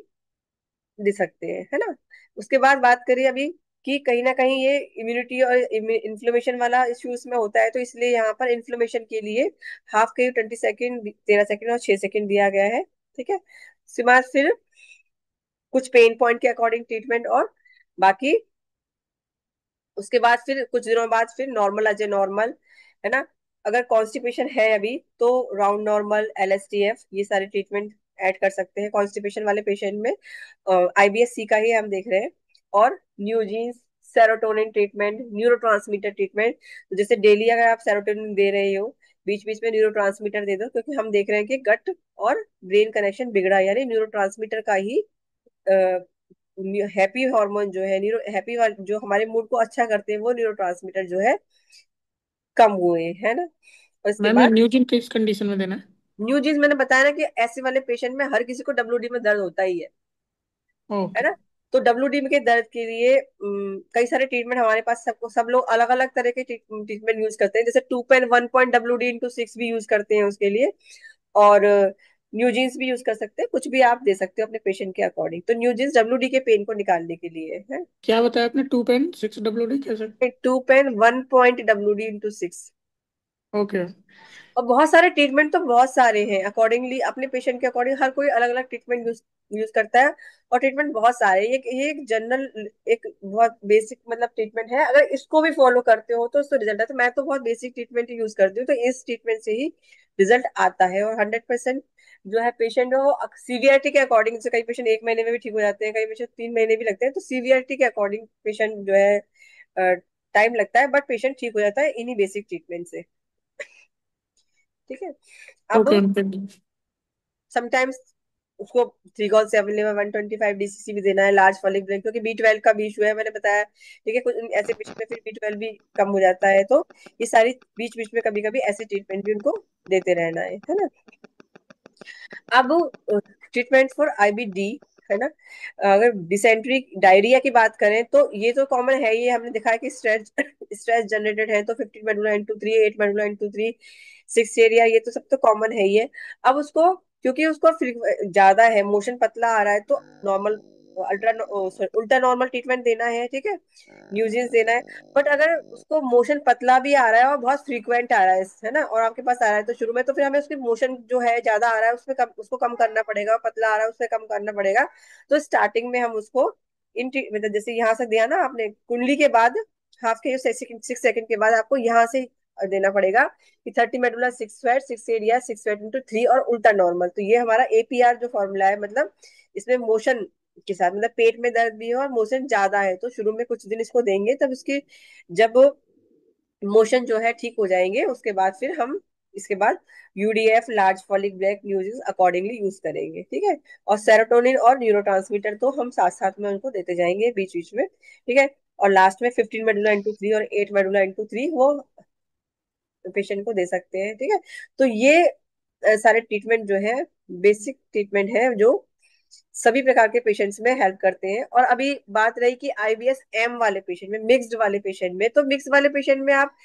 दे सकते हैं, है ना। उसके बाद बात करें अभी कि कहीं ना कहीं ये इम्यूनिटी और इन्फ्लेमेशन वाला इश्यूज में होता है, तो इसलिए यहाँ पर इन्फ्लेमेशन के लिए हाफ के 20 सेकेंड, 13 सेकेंड और 6 सेकेंड दिया गया है, ठीक है। उसके बाद फिर कुछ पेन पॉइंट के अकॉर्डिंग ट्रीटमेंट, और बाकी उसके बाद फिर कुछ दिनों बाद फिर नॉर्मल आ जाए, नॉर्मल, है ना। अगर कॉन्स्टिपेशन है अभी तो राउंड नॉर्मल, एलएसटीएफ, ये सारे ट्रीटमेंट ऐड कर सकते हैं कॉन्स्टिपेशन वाले पेशेंट में। आईबीएस सी का ही हम देख रहे हैं। और न्यूजीन्स, सेरोटोनिन ट्रीटमेंट, न्यूरोट्रांसमीटर ट्रीटमेंट। तो जैसे डेली अगर आप सेरोटोनिन दे रहे हो, बीच बीच में न्यूरोट्रांसमीटर दे दो, क्योंकि हम देख रहे हैं कि गट और ब्रेन कनेक्शन बिगड़ा है, यानी न्यूरोट्रांसमीटर का ही हैप्पी हार्मोन जो है, न्यूरो हैप्पी जो हमारे मूड को अच्छा करते हैं, वो न्यूरोट्रांसमीटर जो है कम हुए, है ना। और इसके मैम ये बाद न्यूजिन किस कंडीशन में देना है? न्यूजीज, मैंने बताया ना कि ऐसे वाले पेशेंट में हर किसी को डब्ल्यूडी में दर्द होता ही है ओके। ना। तो डब्ल्यूडी के दर्द के लिए कई सारे ट्रीटमेंट हमारे पास, सबको सब लोग अलग अलग तरह के ट्रीटमेंट यूज करते हैं। जैसे 2.1 डब्ल्यूडी इंटू 6 भी यूज करते हैं उसके लिए। और न्यूजीन्स भी यूज कर सकते हैं, कुछ भी आप दे सकते हो अपने पेशेंट के अकॉर्डिंग। तो न्यूजीन्स डब्ल्यूडी के पेन को निकालने के लिए है। क्या बताया आपने, 2.6 WD कैसे? 2.1 डब्ल्यूडी इंटू 6। ओके। और बहुत सारे ट्रीटमेंट तो बहुत सारे हैं, अकॉर्डिंगली अपने पेशेंट के अकॉर्डिंग हर कोई अलग अलग ट्रीटमेंट यूज यूज करता है। और ट्रीटमेंट बहुत सारे हैं। ये एक जनरल, एक बहुत बेसिक मतलब ट्रीटमेंट है। अगर इसको भी फॉलो करते हो तो उससे रिजल्ट है। तो मैं तो बहुत बेसिक ट्रीटमेंट ही यूज करती हूँ, तो इस ट्रीटमेंट से ही रिजल्ट आता है। और 100% जो है पेशेंट है वो सीवियरिटी के अकॉर्डिंग से, कई पेशेंट 1 महीने में भी ठीक हो जाते हैं, कई पेशेंट 3 महीने भी लगते हैं। तो सीवियरिटी के अकॉर्डिंग पेशेंट जो है टाइम लगता है, बट पेशेंट ठीक हो जाता है इन्हीं बेसिक ट्रीटमेंट से। ठीक है। अब ओके। समटाइम्स उसको 3 कॉल 7 लिवर 125 DCC भी देना है, लार्ज फॉलिक ब्रेन, क्योंकि B12 का भी इशू है, मैंने बताया। ठीक है, कुछ ऐसे पेशेंट में फिर B12 भी कम हो जाता है। तो ये सारी बीच बीच में कभी कभी ऐसे ट्रीटमेंट भी उनको देते रहना है ना। अब ट्रीटमेंट फॉर IBD, है ना। अगर डिसेंट्री डायरिया की बात करें तो ये तो कॉमन है, ये हमने देखा है कि स्ट्रेस स्ट्रेस जनरेटेड है, तो 15 medulla into 3, 8 medulla into 3, 6 area, ये तो सब तो कॉमन है ही है। अब उसको, क्योंकि उसको ज्यादा है, मोशन पतला आ रहा है, तो नॉर्मल, अल्ट्रा, उल्टा नॉर्मल ट्रीटमेंट देना है। ठीक है, न्यूजेंस देना है। बट अगर उसको मोशन पतला भी आ रहा है और बहुत फ्रीक्वेंट आ रहा है ना, और आपके पास आ रहा है, तो शुरू में तो फिर हमें उसकी मोशन जो है ज्यादा आ रहा है उसमें कम, उसको कम करना पड़ेगा, और पतला आ रहा है उसमें कम करना पड़ेगा। तो स्टार्टिंग में हम उसको मतलब जैसे यहाँ से दिया ना आपने कुंडली के बाद, हाफ के 6 सेकंड के बाद आपको यहाँ से देना पड़ेगा कि 30 medulla 6 square 6 area 6 square into 3, और उल्टा नॉर्मल। तो ये हमारा APR जो फॉर्मूला है, मतलब इसमें मोशन के साथ, मतलब पेट में दर्द भी है और मोशन ज्यादा है, तो शुरू में कुछ दिन इसको देंगे, तब उसकी जब मोशन जो है ठीक हो जाएंगे, उसके बाद फिर हम इसके बाद UDF, large folic black न्यूजेस accordingly use करेंगे। ठीक है। और सेरोटोनिन और न्यूरोट्रांसमीटर तो हम साथ साथ में उनको देते जाएंगे बीच बीच में। ठीक है। और लास्ट में 15 मेडुला इंटू 3 और 8 मेडुला इंटू 3 वो पेशेंट को दे सकते हैं। ठीक है। तो ये सारे ट्रीटमेंट जो है बेसिक ट्रीटमेंट है, जो सभी प्रकार के पेशेंट्स में हेल्प करते हैं। और अभी बात रही कि IBS-M वाले पेशेंट में, मिक्स्ड वाले पेशेंट में, तो मिक्स वाले पेशेंट में आप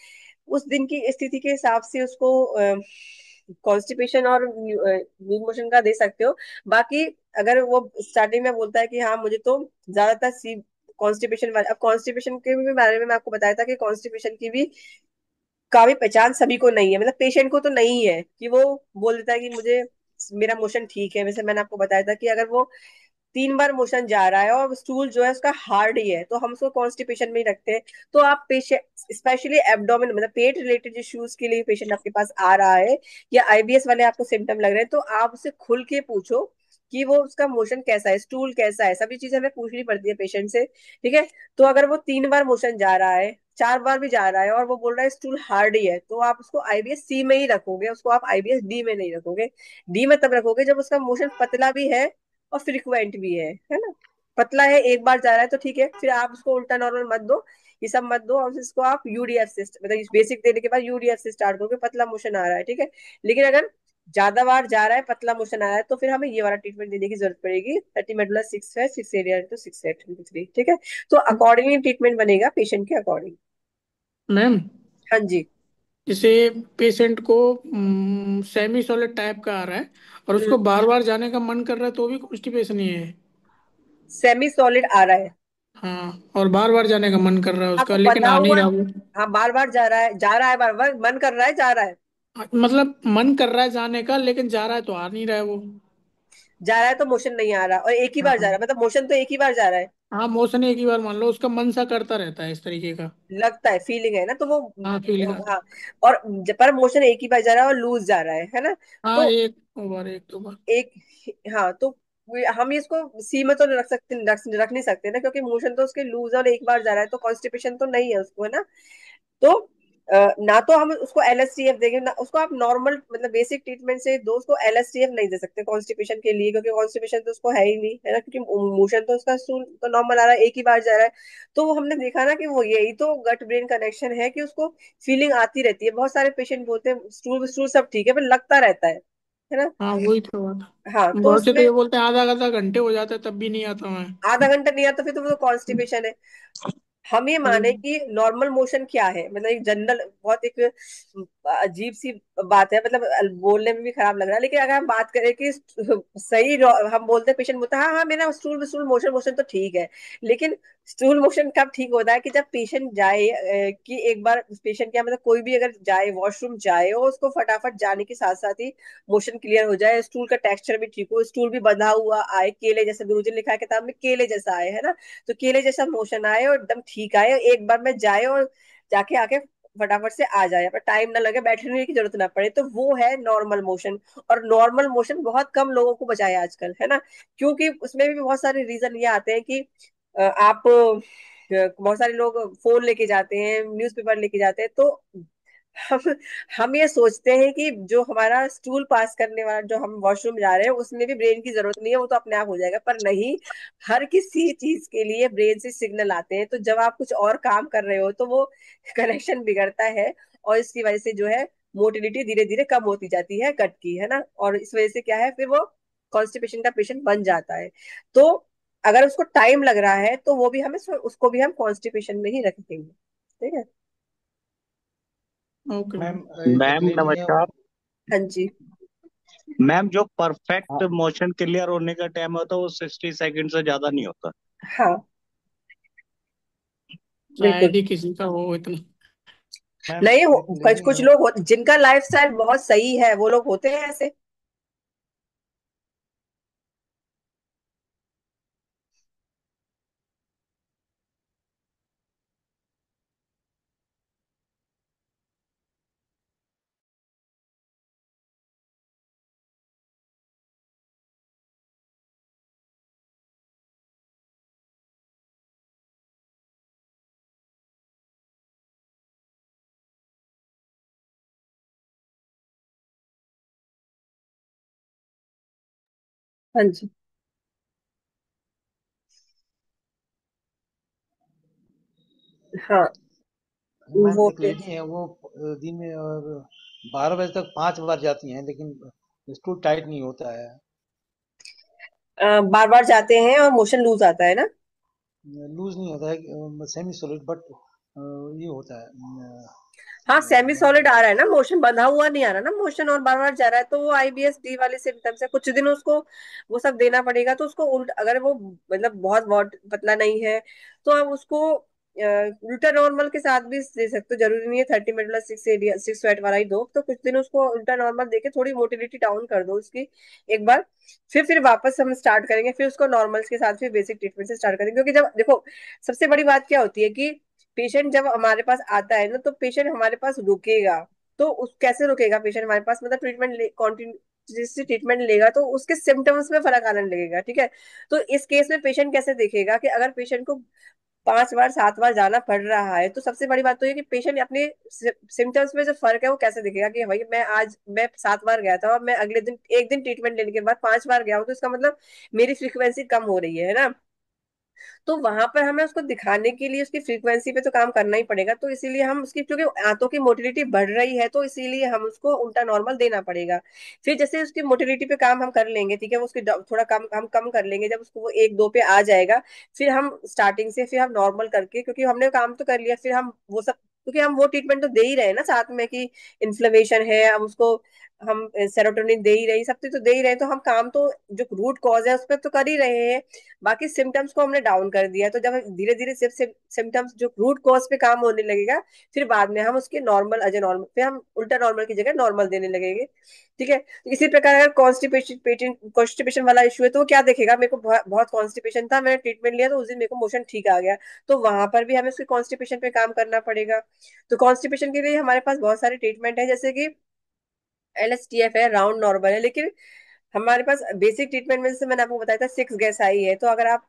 उस दिन की स्थिति के हिसाब से उसको कॉन्स्टिपेशन और लूज मोशन का दे सकते हो। बाकी अगर वो स्टार्टिंग में बोलता है कि हाँ मुझे तो ज्यादातर सी कॉन्स्टिपेशन वाले, अब कॉन्स्टिपेशन के भी बारे में मैं आपको बताया था कि कॉन्स्टिपेशन की भी का भी पहचान सभी को नहीं है, मतलब पेशेंट को तो नहीं है कि वो बोल देता है कि मुझे मेरा मोशन ठीक है। वैसे मैंने आपको बताया था कि अगर वो 3 बार मोशन जा रहा है और स्टूल जो है उसका हार्ड ही है, तो हम उसको कॉन्स्टिपेशन में ही रखते हैं। तो आप पेशेंट स्पेशली एब्डोमेन, मतलब पेट रिलेटेड इश्यूज के लिए पेशेंट आपके पास आ रहा है, या IBS वाले आपको सिम्टम लग रहे हैं, तो आप उससे खुल के पूछो कि वो उसका मोशन कैसा है, स्टूल कैसा है, सभी चीजें हमें पूछनी पड़ती है पेशेंट से। ठीक है। तो अगर वो 3 बार मोशन जा रहा है, 4 बार भी जा रहा है, और वो बोल रहा है स्टूल हार्ड ही है, तो आप उसको IBS-C में ही रखोगे, उसको आप IBS-D में नहीं रखोगे। डी में तब रखोगे जब उसका मोशन पतला भी है और फ्रिक्वेंट भी है ना। पतला है, एक बार जा रहा है तो ठीक है, फिर आप उसको उल्टा नॉर्मल मत दो, ये सब मत दो, और इसको आप UDF से, मतलब बेसिक देने के बाद UDF से स्टार्ट करोगे, पतला मोशन आ रहा है। ठीक है। लेकिन अगर ज्यादा बार जा रहा है, पतला मोशन आ रहा है, तो फिर हमें ये वाला ट्रीटमेंट देने की जरूरत पड़ेगी, 30 मेडुला 6 है 6 एरिया इंटू 6 है। ठीक है। तो अकॉर्डिंगली ट्रीटमेंट बनेगा पेशेंट के अकॉर्डिंग। मैम हाँ जी। जैसे पेशेंट को सेमी सॉलिड टाइप का आ रहा है और उसको बार बार जाने का मन कर रहा है तो भी कॉन्स्टिपेशन ही है? सेमी सॉलिड आ रहा है, हाँ, और बार बार जाने का मन कर रहा है उसका आपको लेकिन बना आ नहीं हुआ, रहा वो। हाँ बार बार जा रहा है, जा रहा है, बार बार मन कर रहा है, जा रहा है। मतलब मन कर रहा है जाने का लेकिन जा रहा है तो आ नहीं रहा है वो। जा रहा है तो मोशन नहीं आ रहा, और एक ही बार जा रहा हाँ। है, मतलब मोशन तो एक ही बार जा रहा है। हाँ, मोशन एक ही बार मान लो, उसका मन सा करता रहता है इस तरीके का। लगता है, फीलिंग है ना, तो वो हाँ, फीलिंग आती हाँ। है। और पर मोशन एक ही बार जा रहा है और लूज जा रहा है ना। हाँ, तो एक बार, एक दो बार। एक, हाँ तो हम इसको सीमित तो रख सकते, रख नहीं सकते ना, क्योंकि मोशन तो उसके लूज और एक बार जा रहा है, तो कॉन्स्टिपेशन तो नहीं है उसको, है ना। तो ना तो हम उसको एलएसटीएफ देंगे ना, उसको आप नॉर्मल मतलब बेसिक ट्रीटमेंट से दो, उसको एलएसटीएफ नहीं दे सकते कॉन्स्टिपेशन के लिए, क्योंकि कॉन्स्टिपेशन तो उसको है ही नहीं, है ना, क्योंकि मोशन तो उसका स्टूल तो नॉर्मल आ रहा है, एक ही बार जा रहा है। तो वो हमने देखा ना कि वो यही तो गट ब्रेन कनेक्शन है, कि उसको फीलिंग आती रहती है। बहुत सारे पेशेंट बोलते हैं स्टूल स्टूल सब ठीक है, पर लगता रहता है ना। हाँ, वही तो बात हाँ है। तो बहुत से तो उसमें ये बोलते हैं आधा आधा घंटे हो जाता है तब भी नहीं आता मैं। आधा घंटा नहीं आता, फिर तो वो कॉन्स्टिपेशन है। हम ये वही। माने कि नॉर्मल मोशन क्या है, मतलब एक जनरल, बहुत एक अजीब सी बात है, मतलब बोलने में भी खराब लग रहा है, लेकिन अगर हम बात करें कि सही हम बोलते हैं, पेशेंट बोलता है हाँ हाँ मेरा स्टूल स्टूल मोशन मोशन तो ठीक है। लेकिन स्टूल मोशन कब ठीक होता है, कि जब पेशेंट जाए, कि एक बार पेशेंट क्या मतलब कोई भी अगर जाए वॉशरूम जाए, और उसको फटाफट जाने के साथ साथ ही मोशन क्लियर हो जाए, स्टूल का टेक्सचर भी ठीक हो, स्टूल भी बंधा हुआ आए, केले जैसे गुरुजी ने लिखा है किताब में, केले जैसा आए, है ना। तो केले जैसा मोशन आए और एकदम ठीक आए, एक बार में जाए और जाके आके फटाफट से आ जाए, पर टाइम ना लगे, बैठने की जरूरत ना पड़े, तो वो है नॉर्मल मोशन। और नॉर्मल मोशन बहुत कम लोगों को बचाया आजकल, है ना। क्योंकि उसमें भी बहुत सारे रीजन ये आते हैं कि आप बहुत सारे लोग फोन लेके जाते हैं, न्यूज़पेपर लेके जाते हैं, तो हम हम ये सोचते हैं कि जो हमारा स्टूल पास करने वाला, जो हम वॉशरूम जा रहे हैं, उसमें भी ब्रेन की जरूरत नहीं है, वो तो अपने आप हो जाएगा, पर नहीं। हर किसी चीज के लिए ब्रेन से सिग्नल आते हैं, तो जब आप कुछ और काम कर रहे हो तो वो कनेक्शन बिगड़ता है, और इसकी वजह से जो है मोटिलिटी धीरे धीरे कम होती जाती है गट की, है ना। और इस वजह से क्या है, फिर वो कॉन्स्टिपेशन का पेशेंट बन जाता है। तो अगर उसको टाइम लग रहा है तो वो भी हमें उसको भी हम कॉन्स्टिपेशन में ही रखेंगे, ठीक है। Okay ma'am ma'am. एक मैम लेडी है। नमस्कार। हाँ जी। मैम जो परफेक्ट हाँ मोशन क्लियर होने का टाइम होता है वो 60 सेकंड से ज्यादा नहीं होता। हाँ बिल्कुल। शायद ही किसी का हो इतना। मैम नहीं एक कुछ लेडी कुछ है। लोग जिनका लाइफस्टाइल बहुत सही है, वो लोग होते हैं ऐसे। हाँ जी। हाँ मैम वो एक लेडी है, वो दिन में 12 बजे तक 5 बार जाती हैं, लेकिन स्टूल टाइट नहीं होता है। बार बार जाते हैं और मोशन लूज आता है ना। लूज नहीं होता है, सेमी सॉलिड, बट ये होता है हाँ सेमी सॉलिड आ रहा है ना, मोशन बंधा हुआ नहीं आ रहा ना मोशन, और बार बार जा रहा है, तो वो आईबीएस डी वाले सिम्टम्स है। कुछ दिन उसको वो सब देना पड़ेगा, तो उसको उल्ट, अगर वो मतलब बहुत बहुत पतला नहीं है, तो आप उसको उल्टा नॉर्मल के साथ भी दे सकते हो, जरूरी नहीं है 30 मिनट वाला 6 8 वाला ही दो। तो कुछ दिन उसको उल्टा नॉर्मल देके थोड़ी मोटिलिटी डाउन कर दो उसकी एक बार, फिर वापस हम स्टार्ट करेंगे, फिर उसको नॉर्मल्स के साथ फिर बेसिक ट्रीटमेंट से स्टार्ट करेंगे। क्योंकि जब देखो, सबसे बड़ी बात क्या होती है कि पेशेंट जब हमारे पास आता है ना, तो पेशेंट हमारे पास रुकेगा। तो उस कैसे रुकेगा पेशेंट हमारे पास, मतलब ट्रीटमेंट कंटिन्यू जिससे ट्रीटमेंट लेगा, तो उसके सिम्टम्स में फर्क आने लगेगा, ठीक है। तो इस केस में पेशेंट कैसे देखेगा, कि अगर पेशेंट को 5 बार 7 बार जाना पड़ रहा है, तो सबसे बड़ी बात तो ये कि पेशेंट अपने सिम्टम्स में जो फर्क है वो कैसे दिखेगा, कि भाई मैं 7 बार गया था और मैं अगले दिन एक दिन ट्रीटमेंट लेने के बाद 5 बार गया हूँ, तो इसका मतलब मेरी फ्रीक्वेंसी कम हो रही है ना। तो वहां पर हमें उसको दिखाने के लिए उसकी फ्रीक्वेंसी पे तो काम करना ही पड़ेगा, तो इसीलिए हम उसकी, क्योंकि आंतों की मोटिलिटी बढ़ रही है, तो इसीलिए हम उसको उल्टा नॉर्मल देना पड़ेगा। फिर जैसे उसकी मोटिलिटी पे काम हम कर लेंगे, ठीक है, वो उसकी थोड़ा कम हम कम कर लेंगे, जब उसको वो 1 2 पे आ जाएगा, फिर हम स्टार्टिंग से फिर हम नॉर्मल करके, क्योंकि हमने काम तो कर लिया, फिर हम वो सब, क्योंकि हम वो ट्रीटमेंट तो दे ही रहे हैं ना साथ में, कि इन्फ्लेमेशन है, हम उसको हम सेरोटोनिन दे ही रहे, सब चीज तो दे ही रहे, तो हम काम तो जो रूट कॉज है उस पर तो कर ही रहे हैं, बाकी सिम्टम्स को हमने डाउन कर दिया। तो जब धीरे धीरे सिर्फ सिम्टम्स जो रूट कॉज पे काम होने लगेगा, फिर बाद में हम उसके नॉर्मल अजय नॉर्मल, फिर हम उल्टा नॉर्मल की जगह नॉर्मल देने लगेंगे। ठीक है, तो इसी प्रकार अगर कॉन्स्टिपेशन वाला इशू है तो वो क्या देखेगा, मेरे को बहुत कॉन्स्टिपेशन था, मैंने ट्रीटमेंट लिया तो उस दिन मेरे को मोशन ठीक आ गया, तो वहां पर भी हमें उसके कॉन्स्टिपेशन पे काम करना पड़ेगा। तो कॉन्स्टिपेशन के लिए हमारे पास बहुत सारे ट्रीटमेंट है, जैसे कि LSTF है, राउंड नॉर्मल है, लेकिन हमारे पास बेसिक ट्रीटमेंट में जैसे मैंने आपको बताया था सिक्स गेस आई है, तो अगर आप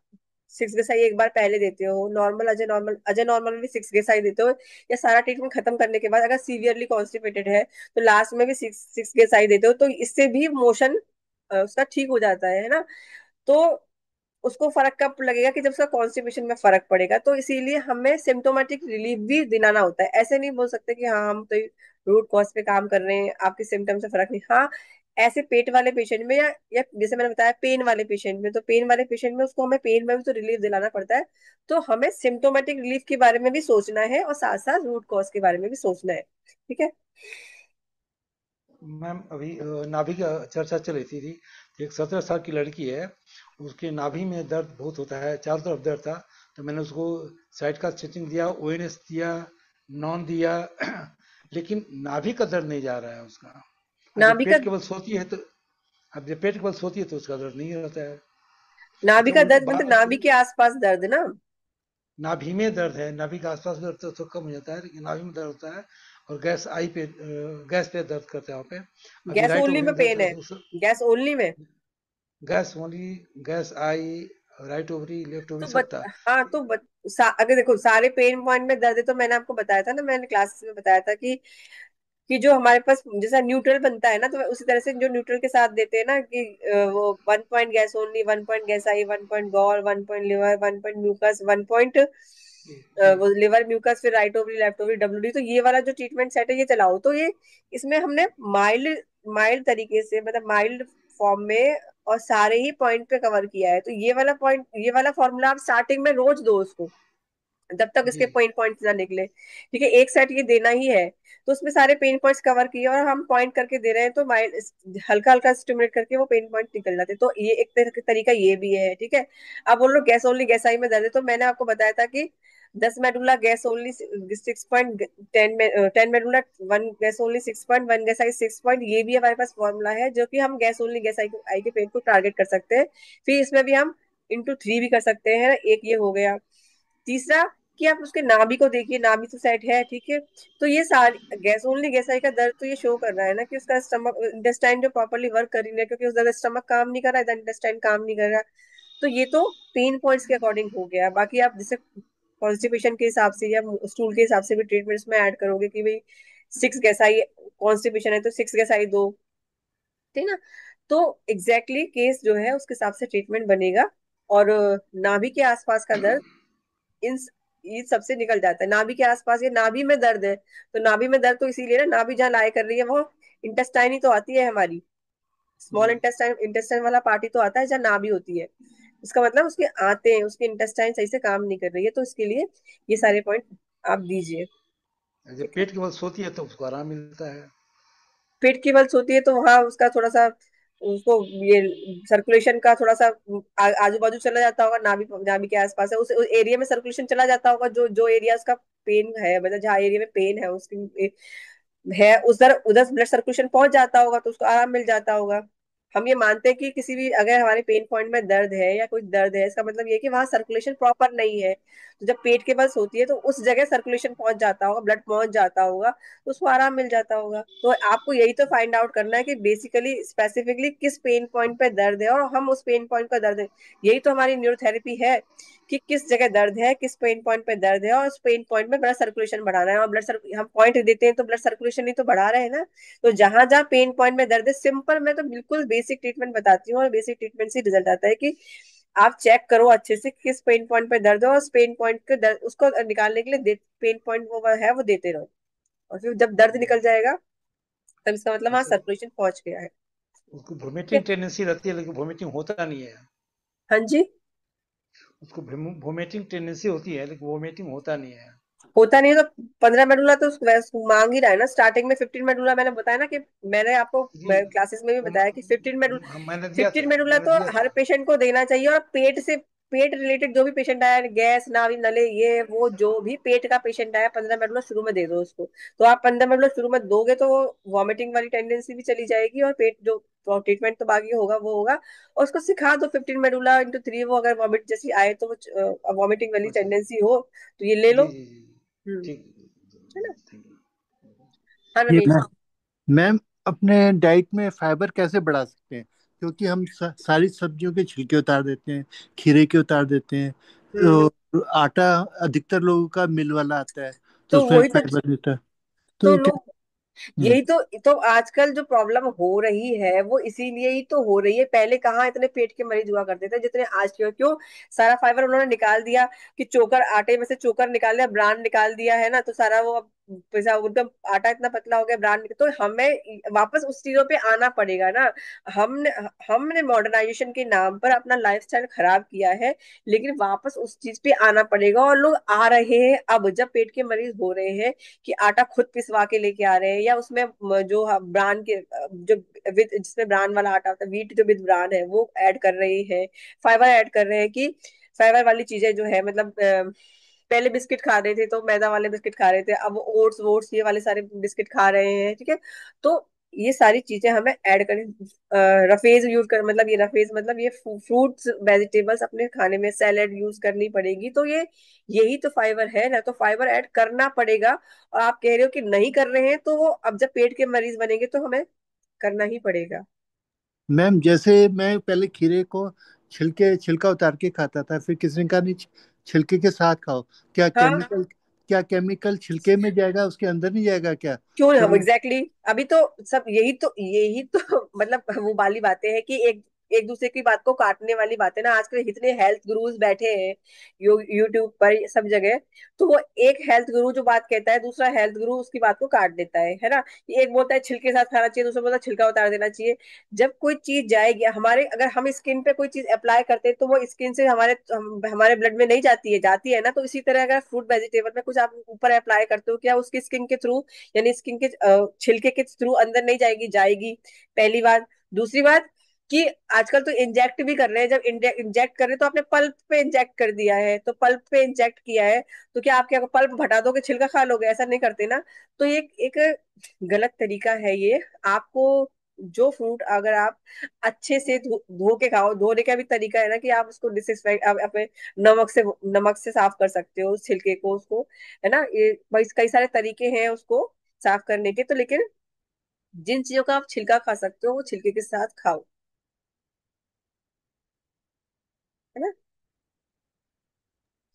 सिक्स गेस आई एक बार पहले देते हो, अजय नॉर्मल में भी सिक्स गेस आई देते हो, या सारा ट्रीटमेंट खत्म करने के बाद अगर सीवियरली कॉन्स्टिपेटेड है तो लास्ट में भी सिक्स सिक्स गेस आई देते हो, तो इससे भी मोशन उसका ठीक हो जाता है ना। तो उसको फर्क कब लगेगा कि जब उसका कॉन्स्टिपेशन में फर्क पड़ेगा, तो इसीलिए हमें सिम्टोमेटिक रिलीफ भी दिलाना होता है। ऐसे नहीं बोल सकते कि हाँ हम तो रूट कॉज पे काम कर रहे हैं, आपके सिम्टम से फर्क नहीं। हाँ, ऐसे पेट वाले पेशेंट में या जैसे मैंने बताया पेन वाले पेशेंट में, तो पेन वाले पेशेंट में उसको हमें पेन में भी तो रिलीफ दिलाना पड़ता है, तो हमें सिम्टोमेटिक रिलीफ के बारे में भी सोचना है और साथ साथ रूट कॉज के बारे में भी सोचना है। ठीक है। मैम अभी नाभि का चर्चा चल रही थी। एक 17 साल की लड़की है, उसके नाभि में दर्द बहुत होता है, चारों तरफ दर्द था। तो मैंने उसको साइड का स्टिचिंग दिया, ONS दिया, नॉन दिया, लेकिन नाभि का दर्द नहीं जा रहा है उसका। और जब नाभि का पेट केवल सोती है तो अब जब पेट केवल सोती है तो उसका दर्द नहीं रहता है। नाभि मतलब का उनको दर्द मतलब नाभि के आसपास दर्द ना। नाभि में दर्द है, नाभि के आसपास दर्द तो कम हो जाता है, लेकिन नाभि में दर्द होता है। और गैस आई पे गैस पे दर्द करता है वहाँ पे। अभी गैस राइट ओनली ओवरी में में दर्द पेन है है? गैस ओनली में? गैस ओनली, गैस आई, राइट ओवरी, लेफ्ट तो ओवरी सब था। हाँ तो अगर देखो सारे पेन पॉइंट में दर्द है, तो मैंने आपको बताया था ना, मैंने क्लास में बताया था कि जो हमारे पास जैसा न्यूट्रल बनता है ना, तो उसी तरह से जो न्यूट्रल के साथ देते हैं ना कि वो 1 point gas only, 1 point gas I, 1 point gall, 1 point liver, 1 point mucus, 1 point G G. वो लिवर म्यूकस, फिर right ovary left ovary WD, तो ये वाला जो ट्रीटमेंट सेट है ये चलाओ, तो ये इसमें हमने माइल्ड माइल्ड तरीके से, मतलब माइल्ड फॉर्म में और सारे ही पॉइंट पे कवर किया है। तो ये वाला पॉइंट, ये वाला फॉर्मूला आप स्टार्टिंग में रोज दो उसको, जब तक जी इसके पेन पॉइंट्स ना निकले। ठीक है, एक सेट ये देना ही है, तो उसमें सारे पेन पॉइंट्स कवर किए और हम पॉइंट करके दे रहे हैं, तो माइंड हल्का हल्का स्टिमुलेट करके वो पेन पॉइंट निकल जाते हैं। तो ये एक तरीका ये भी है। ठीक है, अब बोल लो गैस ओनली गैस आई में दर्द है, तो मैंने आपको बताया था कि 10 medulla gas only 6.10, 10 medulla 1 gas only 6.1 gas I 6 point, ये भी हमारे पास फॉर्मूला है जो कि हम गैस ओनली गैस आई के पेन को टारगेट कर सकते हैं। फिर इसमें भी हम × 3 भी कर सकते हैं, एक ये हो गया। तीसरा कि आप उसके नाभि को देखिए, नाभि तो सेट है। ठीक है, तो ये सारी गैस ओनली गैसाई का दर्द तो ये शो कर रहा है ना कि उसका स्टमक इंटेस्टाइन जो प्रॉपरली वर्क कर ही नहीं है, क्योंकि उसका स्टमक काम नहीं कर रहा है, इंटेस्टाइन काम नहीं कर रहा। तो ये तो पेन पॉइंट्स के अकॉर्डिंग हो गया। बाकी आप जैसे कॉन्स्टिपेशन के हिसाब से या स्टूल के हिसाब से भी ट्रीटमेंट्स में ऐड करोगे कि भाई सिक्स गैसाई कॉन्स्टिपेशन है तो सिक्स गैसाई दो, ठीक ना। तो एग्जैक्टली केस जो है उसके हिसाब से ट्रीटमेंट बनेगा। और नाभि के आसपास का दर्द इन ये सबसे निकल जाता है। नाभि के आसपास, ये नाभि में दर्द है, तो नाभि में दर्द तो इसीलिए ना, नाभि जहाँ लाई कर रही है वो इंटेस्टाइन ही तो आती है हमारी, स्मॉल जी। इंटेस्टाइन, इंटेस्टाइन वाला पार्टी तो आता है जहाँ नाभि होती है। इसका मतलब उसके आते हैं, उसके इंटेस्टाइन सही से काम नहीं कर रही है, तो इसके लिए ये सारे पॉइंट आप दीजिए। जब ठीक है, पेट केवल सोती है तो उसको आराम मिलता है। पेट की बल होती है तो वहां उसका थोड़ा सा, उसको ये सर्कुलेशन का थोड़ा सा आजू बाजू चला जाता होगा, नाभि नाभि के आसपास है उस एरिया में सर्कुलेशन चला जाता होगा, जो जो एरिया उसका पेन है, मतलब जहाँ एरिया में पेन है उसकी है, उधर उधर ब्लड सर्कुलेशन पहुंच जाता होगा, तो उसको आराम मिल जाता होगा। हम ये मानते हैं कि किसी भी अगर हमारे पेन पॉइंट में दर्द है या कोई दर्द है, इसका मतलब ये कि वहां सर्कुलेशन प्रॉपर नहीं है, तो जब पेट के बस होती है तो उस जगह सर्कुलेशन पहुंच जाता होगा, ब्लड पहुंच जाता होगा, तो उसको आराम मिल जाता होगा। तो आपको यही तो फाइंड आउट करना है कि बेसिकली स्पेसिफिकली किस पेन पॉइंट पे दर्द है, और हम उस पेन पॉइंट का दर्द है, यही तो हमारी न्यूरोथेरेपी है, कि किस जगह दर्द है, किस पेन पॉइंट पे दर्द है, और उस पेन पॉइंट में ब्लड सर्कुलेशन बढ़ाना है। और हम पॉइंट देते हैं तो ब्लड सर्कुलेशन ही तो बढ़ा रहे हैं ना। तो जहां जहां पेन पॉइंट में दर्द है, सिंपल, मैं तो बिल्कुल बेसिक ट्रीटमेंट बताती हूँ, और बेसिक ट्रीटमेंट से रिजल्ट आता है कि आप चेक करो अच्छे से किस पेन पॉइंट पे दर्द है, और उस पेन पॉइंट के दर्द उसको निकालने के लिए पेन पॉइंट वो है वो देते रहो, और फिर जब दर्द निकल जाएगा तब इसका मतलब हाँ जैसे सर्कुलेशन पहुंच गया है। उसको ठीक वोमिटिंग है। टेंडेंसी रहती है, लेकिन वोमिटिंग होता नहीं है। हाँ जी। उसको वोमिटिंग टेंडेंसी होती है, लेकिन वोमिटिंग होता नहीं है। होता नहीं है तो 15 मेडुला तो मांग ही रहा है ना। स्टार्टिंग में 15 मेडुला मैंने बताया ना कि मैंने आपको जी क्लासेस में भी बताया कि 15 मेडुला, मैंने दिया था, 15 मेडुला मैंने तो दिया हर था। पेशेंट को देना चाहिए। और पेट रिलेटेड जो भी पेशेंट आया, गैस नावी नले ये वो, जो भी पेट का पेशेंट आया, 15 मेडुला शुरू में दे दो उसको। तो आप 15 मेडुला शुरू में दोगे तो वो वॉमिटिंग वाली टेंडेंसी भी चली जाएगी, और पेट जो ट्रीटमेंट तो बाकी होगा वो होगा। और उसको सिखा दो 15 मेडुला × 3, वो अगर वॉमिट जैसी आए तो वो वॉमिटिंग वाली अच्छा, टेंडेंसी हो तो ये ले लो। जी जी जी, हम्म। ठीक, है ना। Thank you. हाँ ये नवीन। मैम, मैम अपने डाइट में फाइबर कैसे बढ़ा सकते हैं? क्योंकि हम सारी सब्जियों के छिलके उतार देते हैं, खीरे के उतार देते हैं, हम्म। तो आटा अधिकतर लोगों का मिल वाला आता है, तो तो उसमें वही तो फाइबर नहीं होता। तो तो क्या? लोग, हम्म। यही तो आजकल जो प्रॉब्लम हो रही है वो इसीलिए ही तो हो रही है। पहले कहाँ इतने पेट के मरीज हुआ करते थे जितने आज के हो। क्यों? सारा फाइबर उन्होंने निकाल दिया। कि चोकर, आटे में से चोकर निकाल दिया, ब्रांड निकाल दिया है ना, तो सारा वो अब पैसा एकदम आटा इतना पतला हो गया ब्रांड। तो हमें वापस उस चीजों पे आना पड़ेगा ना। हमने हमने मॉडर्नाइजेशन के नाम पर अपना लाइफस्टाइल खराब किया है, लेकिन वापस उस चीज पे आना पड़ेगा। और लोग आ रहे हैं अब, जब पेट के मरीज हो रहे हैं कि आटा खुद पिसवा के लेके आ रहे हैं, या उसमें जो ब्रांड के जो जिसमें ब्रांड वाला आटा होता है, वीट जो विद ब्रांड है वो ऐड कर रहे हैं। फाइबर ऐड कर रहे हैं कि फाइबर वाली चीजें जो है, मतलब पहले बिस्किट खा रहे थे तो मैदा वाले बिस्किट खा रहे थे, अब ओट्स वोट्स ये वाले सारे बिस्किट खा रहे हैं। ठीक है। तो ये सारी चीजें हमें ऐड करें। रफेज यूज कर, मतलब ये रफेज मतलब ये फ्रूट्स वेजिटेबल्स अपने खाने में, सैलेड यूज करनी पड़ेगी। तो ये यही तो फाइबर है ना, तो फाइबर ऐड करना पड़ेगा। और आप कह रहे हो कि नहीं कर रहे हैं, तो वो अब जब पेट के मरीज बनेंगे तो हमें करना ही पड़ेगा। मैम जैसे मैं पहले खीरे को छिलका उतार के खाता था, फिर किसी ने कहा नहीं, छिलके के साथ खाओ। क्या हाँ। केमिकल क्या केमिकल छिलके में जाएगा, उसके अंदर नहीं जाएगा क्या? क्यों ना, फिर वो एग्जैक्टली अभी तो सब यही तो मतलब वो वाली बातें हैं कि एक एक दूसरे की बात को काटने वाली बातें ना। आजकल इतने हेल्थ गुरुज बैठे हैं यूट्यूब पर सब जगह। तो वो एक हेल्थ गुरु जो बात कहता है, दूसरा हेल्थ गुरु उसकी बात को काट देता है ना। एक बोलता है छिलके के साथ खाना चाहिए, दूसरा बोलता है छिलका उतार देना चाहिए। जब कोई चीज जाएगी हमारे, अगर हम स्किन पे कोई चीज अप्लाई करते हैं तो वो स्किन से हमारे ब्लड में नहीं जाती है, जाती है ना। तो इसी तरह अगर फ्रूट वेजिटेबल में कुछ आप ऊपर अप्लाई करते हो, क्या उसकी स्किन के थ्रू, यानी स्किन के छिलके के थ्रू अंदर नहीं जाएगी? जाएगी। पहली बात। दूसरी बात कि आजकल तो इंजेक्ट भी कर रहे हैं। जब इंजेक्ट कर रहे हैं तो आपने पल्प पे इंजेक्ट कर दिया है, तो पल्प पे इंजेक्ट किया है, तो क्या आप क्या पल्प हटा दोगे छिलका खा लोगे? ऐसा नहीं करते ना। तो ये एक गलत तरीका है ये। आपको जो फ्रूट अगर आप अच्छे से धो के खाओ, धोने का भी तरीका है ना कि आप उसको डिसइंफेक्ट आप अपने नमक से साफ कर सकते हो उस छिलके को, उसको, है ना। ये भाई कई सारे तरीके हैं उसको साफ करने के। तो लेकिन जिन चीजों का आप छिलका खा सकते हो वो छिलके के साथ खाओ। है ना।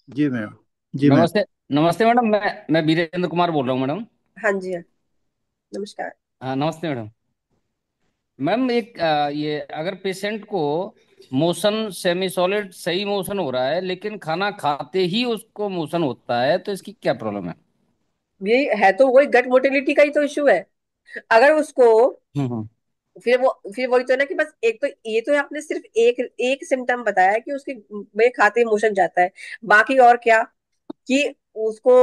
जी मैम। जी मैम। नमस्ते। नमस्ते मैडम, मैं वीरेंद्र कुमार बोल रहा हूँ मैडम। हाँ जी हाँ। नमस्कार। हाँ नमस्ते मैडम। मैम एक ये अगर पेशेंट को मोशन सेमी सॉलिड सही मोशन हो रहा है लेकिन खाना खाते ही उसको मोशन होता है, तो इसकी क्या प्रॉब्लम है? ये है तो वही गट मोटिलिटी का ही तो इशू है। अगर उसको, हम्म। फिर वही तो है ना कि बस एक तो ये तो आपने सिर्फ एक एक सिम्टम बताया कि उसके में खाते ही मोशन जाता है। बाकी और क्या? कि उसको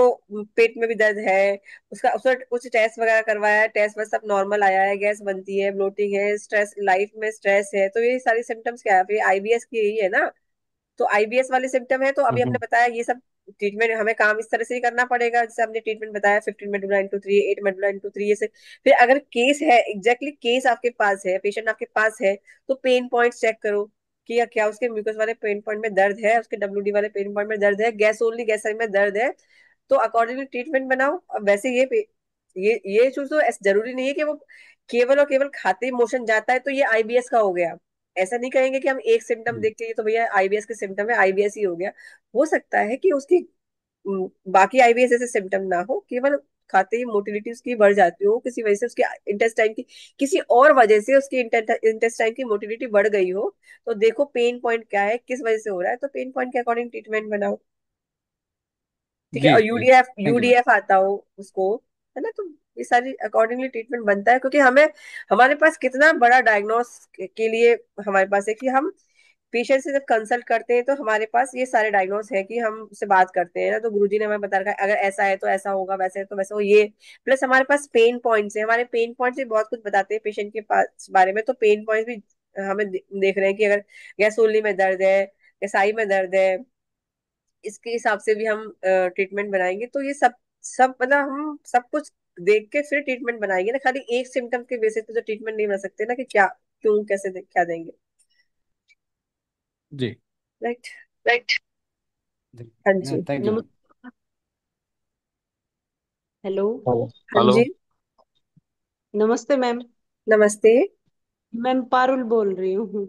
पेट में भी दर्द है, उसका उसका कुछ टेस्ट वगैरह करवाया है, टेस्ट बस सब नॉर्मल आया है, गैस बनती है, ब्लोटिंग है, स्ट्रेस, लाइफ में स्ट्रेस है, तो ये सारी सिम्टम्स क्या है? फिर आईबीएस की यही है ना। तो आईबीएस वाले सिम्टम है, तो अभी हमने हम्म। बताया ये सब ट्रीटमेंट हमें काम इस तरह से ही करना पड़ेगा जैसे हमने ट्रीटमेंट बताया, 15 मेडुला × 3, 8 मेडुला × 3 से। फिर अगर केस है, एग्जैक्टली केस आपके पास है, पेशेंट आपके पास है, तो पेन पॉइंट चेक करो कि क्या उसके म्यूकस वाले पेन पॉइंट में दर्द है, उसके डब्ल्यूडी वाले पेन पॉइंट में दर्द है, गैस ओनली गैस में दर्द है, तो अकॉर्डिंगली ट्रीटमेंट बनाओ। अब वैसे ये चीज तो जरूरी नहीं है कि वो केवल और केवल खाते ही मोशन जाता है तो ये आईबीएस का हो गया। ऐसा नहीं कहेंगे कि हम एक सिम्टम देख के ये तो भैया आईबीएस के सिम्टम है, आईबीएस ही हो गया। हो सकता है कि उसकी बाकी आईबीएस ऐसे सिम्टम ना हो, केवल खाते ही मोटिलिटी उसकी बढ़ जाती हो किसी वजह से, उसके इंटेस्टाइन की किसी और वजह से उसकी इंटेस्टाइन की मोटिलिटी बढ़ गई हो। तो देखो पेन पॉइंट क्या है, किस वजह से हो रहा है, तो पेन पॉइंट के अकॉर्डिंग ट्रीटमेंट बनाओ। ठीक है। जी और जी। UDF thank you ma'am. UDF आता हो उसको, है ना। तो ये सारी अकॉर्डिंगली ट्रीटमेंट बनता है, क्योंकि हमें हमारे पास कितना बड़ा डायग्नोस के लिए हमारे पास है कि हम पेशेंट से जब कंसल्ट करते हैं तो हमारे पास ये सारे डायग्नोस है कि हम उससे बात करते हैं ना, तो गुरुजी ने हमें बता रखा है अगर ऐसा है तो ऐसा होगा, वैसा है तो वैसा हो, ये प्लस हमारे पास पेन पॉइंट्स है, हमारे पेन पॉइंट्स भी बहुत कुछ बताते हैं पेशेंट के पास बारे में। तो पेन पॉइंट्स भी हमें देख रहे हैं कि अगर गैसोली में दर्द है, गैसाई में दर्द है, इसके हिसाब से भी हम ट्रीटमेंट बनाएंगे। तो ये सब सब मतलब हम सब कुछ देख के फिर ट्रीटमेंट बनाएंगे ना, खाली एक सिम्टम के बेसिस पे तो ट्रीटमेंट नहीं बना सकते ना कि क्या क्यों कैसे क्या देंगे। जी। राइट। राइट। जी। हाँ जी। Thank you. हेलो। हाँ हेलो। जी। नमस्ते मैम। नमस्ते। मैम पारुल बोल रही हूँ।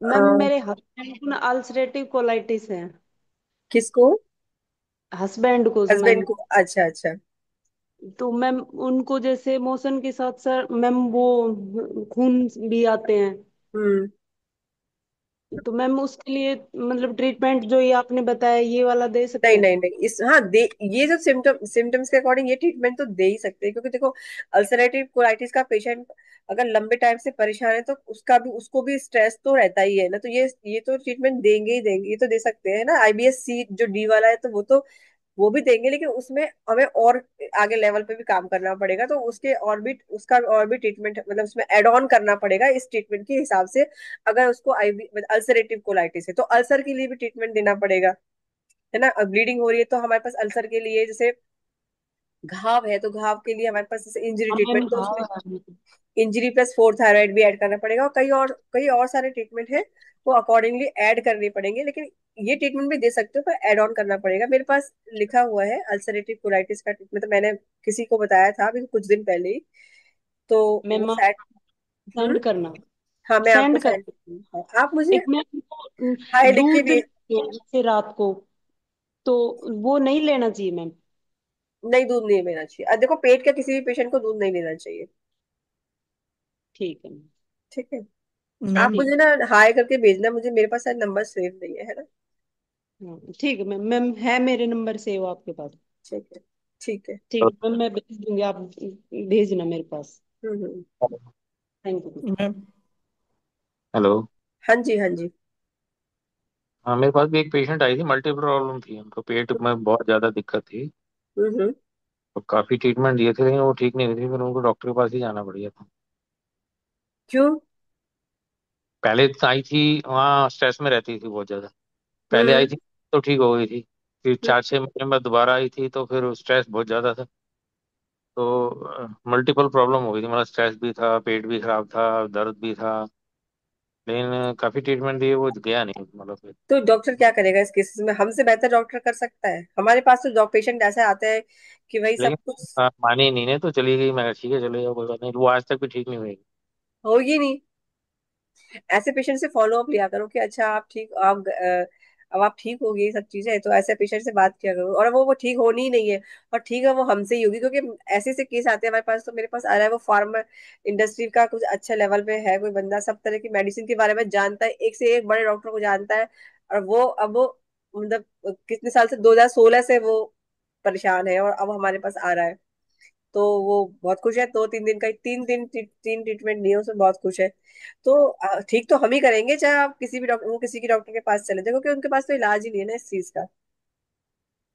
मैम मेरे हस्बैंड को ना अल्सरेटिव कोलाइटिस है। किसको? हस्बैंड को हस्बैंड मैम। को? अच्छा अच्छा। तो मैम उनको जैसे मोशन के साथ सर मैम वो खून भी आते हैं। हम्म। तो मैम उसके लिए मतलब ट्रीटमेंट जो ये आपने बताया ये वाला दे नहीं सकते हैं? नहीं नहीं, इस हाँ दे, ये जो सिम्टम्स के अकॉर्डिंग ये ट्रीटमेंट तो दे ही सकते हैं, क्योंकि देखो अल्सरेटिव कोलाइटिस का पेशेंट अगर लंबे टाइम से परेशान है तो उसको भी स्ट्रेस तो रहता ही है ना, तो ये तो ट्रीटमेंट देंगे ही देंगे, ये तो दे सकते हैं ना। आईबीएस-सी जो डी वाला है तो वो भी देंगे, लेकिन उसमें हमें और आगे लेवल पे भी काम करना पड़ेगा, तो उसका और भी ट्रीटमेंट मतलब उसमें एड ऑन करना पड़ेगा इस ट्रीटमेंट के हिसाब से। अगर उसको आईबी अल्सरेटिव कोलाइटिस है तो अल्सर के लिए भी ट्रीटमेंट देना पड़ेगा, है ना। ब्लीडिंग हो रही है तो हमारे पास अल्सर के लिए, जैसे घाव है तो घाव के लिए हमारे पास जैसे इंजरी हाँ मैम ट्रीटमेंट, तो उसमें हाँ। इंजरी प्लस फोर थायराइड भी ऐड करना पड़ेगा, और कई और सारे ट्रीटमेंट है वो अकॉर्डिंगली ऐड करने पड़ेंगे। लेकिन ये ट्रीटमेंट भी दे सकते हो पर ऐड ऑन करना पड़ेगा। मेरे पास लिखा हुआ है अल्सरेटिव कोलाइटिस का ट्रीटमेंट, तो मैंने किसी को बताया था अभी कुछ दिन पहले ही, तो वो मैम आप शायद। हम्म। सेंड करना। हाँ मैं आपको सेंड कर। सेंड, आप मुझे एक मैम वो हाय लिख के दूध भी। लेते हैं जैसे रात को, तो वो नहीं लेना चाहिए मैम? नहीं, दूध नहीं लेना चाहिए। देखो पेट का किसी भी पेशेंट को दूध नहीं लेना चाहिए। ठीक है मैम। ठीक है। आप मैम मुझे ठीक ना हाय करके भेजना, मुझे मेरे पास शायद नंबर सेव नहीं है ना। हाँ, ठीक है मैम। मैम है मेरे नंबर सेव आपके पास? ठीक है। ठीक है। ठीक है मैम मैं भेज दूंगी, आप भेजना मेरे पास। Hmm. Thank you. Ma'am hello. हाँ जी हाँ जी। हाँ, मेरे पास भी एक पेशेंट आई थी, मल्टीपल प्रॉब्लम थी, उनको पेट में बहुत ज़्यादा दिक्कत थी। हम्म। तो काफ़ी ट्रीटमेंट दिए थे लेकिन वो ठीक नहीं हुई थी, फिर उनको डॉक्टर के पास ही जाना पड़ गया था। क्यों? पहले तो आई थी, वहाँ स्ट्रेस में रहती थी बहुत ज़्यादा। पहले आई हम्म। थी तो ठीक हो गई थी, फिर हम्म। 4-6 महीने बाद दोबारा आई थी तो फिर स्ट्रेस बहुत ज़्यादा था। तो मल्टीपल प्रॉब्लम हो गई थी, मतलब स्ट्रेस भी था, पेट भी खराब था, दर्द भी था। लेकिन काफ़ी ट्रीटमेंट दिए, वो गया नहीं मतलब फिर। तो डॉक्टर क्या करेगा इस केसेस में? हमसे बेहतर डॉक्टर कर सकता है? हमारे पास तो पेशेंट ऐसे आते हैं कि वही सब लेकिन कुछ मानी ही नहीं ने, तो चली गई। मैं कहा, ठीक है चले जाओ, कोई बात नहीं। वो आज तक भी ठीक नहीं हुई। होगी नहीं। ऐसे पेशेंट से फॉलो अप लिया करो कि अच्छा आप ठीक, अब आप ठीक होगी, ये सब चीजें, तो ऐसे पेशेंट से बात किया करो। और वो ठीक होनी ही नहीं है, और ठीक है वो हमसे ही होगी, क्योंकि ऐसे ऐसे केस आते हैं हमारे पास। तो मेरे पास आ रहा है वो फार्मा इंडस्ट्री का कुछ अच्छे लेवल पे है कोई बंदा, सब तरह की मेडिसिन के बारे में जानता है, एक से एक बड़े डॉक्टर को जानता है। और वो अब वो मतलब कितने साल से, 2016 से वो परेशान है, और अब हमारे पास आ रहा है। तो वो बहुत खुश है। 2-3 दिन का, 3 ट्रीटमेंट लिए उसमें, बहुत खुश है। तो ठीक तो हम ही करेंगे, चाहे आप किसी भी डॉक्टर, वो किसी के डॉक्टर के पास चले जाओ, क्योंकि उनके पास तो इलाज ही नहीं है ना इस चीज का।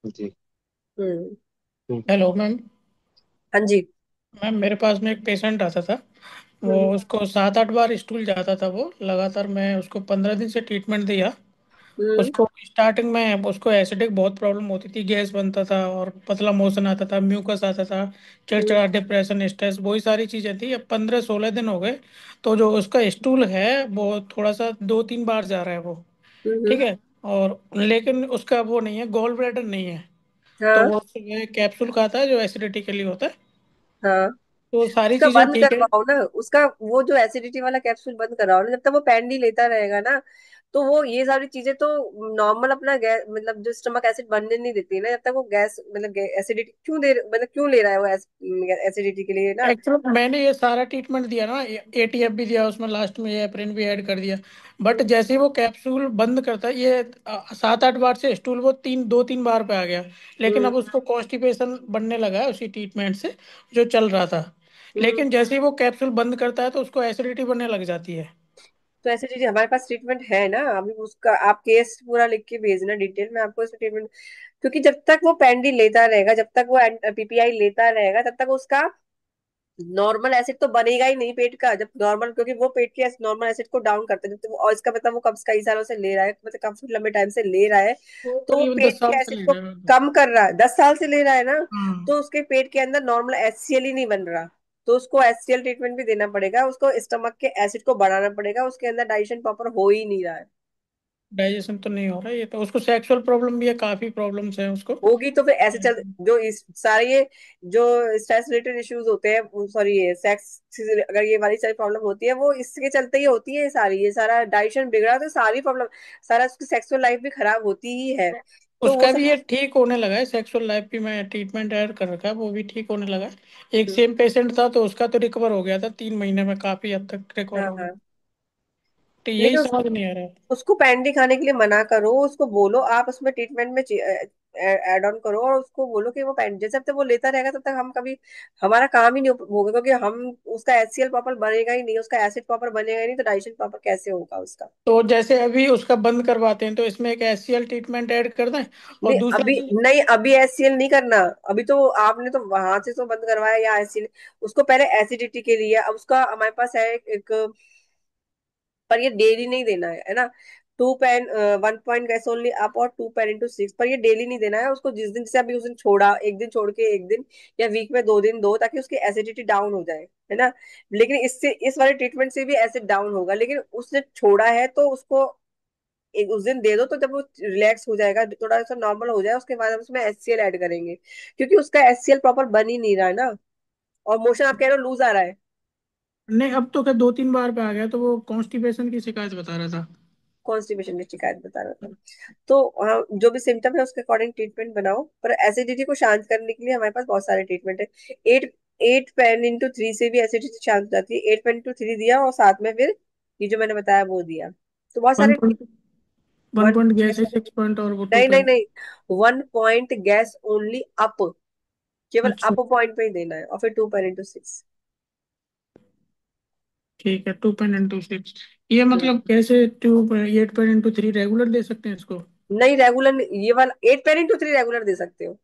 जी। हम्म। ठीक। Hello ma'am. हाँ जी। मैम मेरे पास में एक पेशेंट आता था, वो हम्म। उसको 7-8 बार स्टूल जाता था वो लगातार। मैं उसको 15 दिन से ट्रीटमेंट दिया। हम्म। उसको स्टार्टिंग में उसको एसिडिक बहुत प्रॉब्लम होती थी, गैस बनता था और पतला मोशन आता था, म्यूकस आता था, हम्म। चिड़चिड़ा, डिप्रेशन, स्ट्रेस, वही सारी चीज़ें थी। अब 15-16 दिन हो गए तो जो उसका स्टूल है वो थोड़ा सा 2-3 बार जा रहा है वो। हम्म। ठीक है। और लेकिन उसका वो नहीं है, गॉल ब्लैडर नहीं है। तो हाँ वो सुबह कैप्सूल खाता है जो एसिडिटी के लिए होता है। हाँ। तो सारी उसका चीज़ें बंद ठीक है। करवाओ ना, उसका वो जो एसिडिटी वाला कैप्सूल बंद कराओ ना, जब तक वो पैंडी लेता रहेगा ना, तो वो ये सारी चीजें तो नॉर्मल अपना गैस मतलब जो स्टमक एसिड बनने नहीं देती ना, जब तक वो गैस मतलब एसिडिटी क्यों दे, मतलब क्यों ले रहा है वो एसिडिटी के लिए ना। एक्चुअली मैंने ये सारा ट्रीटमेंट दिया ना, एटीएफ भी दिया उसमें, लास्ट में ये एप्रिन भी ऐड कर दिया। बट हम्म। जैसे ही वो कैप्सूल बंद करता है, ये 7-8 बार से स्टूल वो 2-3 बार पे आ गया। लेकिन हम्म। अब उसको कॉन्स्टिपेशन बनने लगा है उसी ट्रीटमेंट से जो चल रहा था। हम्म। लेकिन जैसे ही वो कैप्सूल बंद करता है तो उसको एसिडिटी बनने लग जाती है। तो ऐसी चीजें हमारे पास ट्रीटमेंट है ना, अभी उसका आप केस पूरा लिख के भेजना डिटेल में, आपको इसका ट्रीटमेंट। क्योंकि जब तक वो पेंडी लेता रहेगा, जब तक वो पीपीआई लेता रहेगा, तब तक उसका नॉर्मल एसिड तो बनेगा ही नहीं पेट का। जब नॉर्मल, क्योंकि वो पेट के नॉर्मल एसिड को डाउन करते हैं, जब तक और इसका मतलब वो कब कई सालों से ले रहा है, मतलब काफी लंबे टाइम से ले रहा है, वो तो वो करीबन दस पेट के साल से एसिड ले को रहे हैं। कम कर रहा है, 10 साल से ले रहा है ना। हाँ। तो उसके पेट के अंदर नॉर्मल एचसीएल ही नहीं बन रहा, तो उसको एचसीएल ट्रीटमेंट भी देना पड़ेगा, उसको स्टमक के एसिड को बढ़ाना पड़ेगा, उसके अंदर डाइजेशन प्रॉपर हो ही नहीं रहा है। डाइजेशन तो नहीं हो रहा है, ये तो उसको सेक्सुअल प्रॉब्लम भी है, काफी प्रॉब्लम्स हैं उसको। होगी तो फिर ऐसे चल, जो इस सारे ये जो स्ट्रेस रिलेटेड इश्यूज होते हैं, सॉरी ये सेक्स, अगर ये वाली सारी प्रॉब्लम होती है वो इसके चलते ही होती है, ये सारी, ये सारा डाइजेशन बिगड़ा तो सारी प्रॉब्लम, सारा उसकी सेक्सुअल लाइफ भी खराब होती ही है। तो वो उसका सब। भी ये ठीक होने लगा है, सेक्सुअल लाइफ भी मैं ट्रीटमेंट ऐड कर रखा है, वो भी ठीक होने लगा है। एक सेम पेशेंट था तो उसका तो रिकवर हो गया था 3 महीने में, काफी हद तक रिकवर हाँ हो गया। हाँ। तो यही लेकिन समझ नहीं आ रहा है। उसको पैंडी खाने के लिए मना करो, उसको बोलो आप उसमें ट्रीटमेंट में ऐड ऑन करो, और उसको बोलो कि वो पैंडी जैसे जब तक वो लेता रहेगा तब तक हम कभी, हमारा काम ही नहीं होगा, क्योंकि हम, उसका एचसीएल प्रॉपर बनेगा ही नहीं, उसका एसिड प्रॉपर बनेगा ही नहीं, तो डाइजेशन प्रॉपर कैसे होगा उसका। तो जैसे अभी उसका बंद करवाते हैं तो इसमें एक एचसीएल ट्रीटमेंट ऐड कर दें, और नहीं दूसरा अभी, जो। नहीं अभी एचसीएल नहीं करना। अभी तो आपने तो वहां से तो बंद करवाया या एचसीएल, उसको पहले एसिडिटी के लिए, अब उसका हमारे पास है एक, पर ये डेली नहीं देना है ना। 2 pain, 1 point gas only up, और 2 पेन × 6, पर ये डेली नहीं देना है उसको। जिस दिन, जैसे अभी उस दिन छोड़ा, एक दिन छोड़ के एक दिन, या वीक में 2 दिन दो, ताकि उसकी एसिडिटी डाउन हो जाए, है ना। लेकिन इससे, इस वाले ट्रीटमेंट से भी एसिड डाउन होगा, लेकिन उसने छोड़ा है तो उसको एक उस दिन दे दो, तो जब वो रिलैक्स हो जाएगा, थोड़ा सा नॉर्मल हो जाए, उसके बाद हम उसमें एचसीएल ऐड करेंगे, क्योंकि उसका एचसीएल प्रॉपर बन ही नहीं रहा है ना। और मोशन आप कह रहे हो लूज आ रहा है। नहीं, अब तो क्या 2-3 बार पे आ गया, तो वो कॉन्स्टिपेशन की शिकायत बता रहा था। कॉन्स्टिपेशन की शिकायत बता रहा था। तो हाँ, जो भी सिम्टम है उसके अकॉर्डिंग ट्रीटमेंट बनाओ, पर एसिडिटी को शांत करने के लिए हमारे पास बहुत सारे ट्रीटमेंट है। 8 पेन × 3 से भी एसिडिटी शांत हो जाती है। 8 पेन × 3 दिया, और साथ में फिर ये जो मैंने बताया वो दिया, तो बहुत वन सारे। Point one one, point gas है, 6 पॉइंट, और वो टू नहीं नहीं पेन। नहीं, 1 पॉइंट गैस ओनली अप, केवल अच्छा, अप पॉइंट पे ही देना है, और फिर 2 पेन × 6। ठीक है, 2 पेन × 6। ये मतलब कैसे 8 पेन × 3 रेगुलर दे सकते हैं इसको? नहीं रेगुलर, ये वाला 8 पेन × 3 रेगुलर दे सकते हो,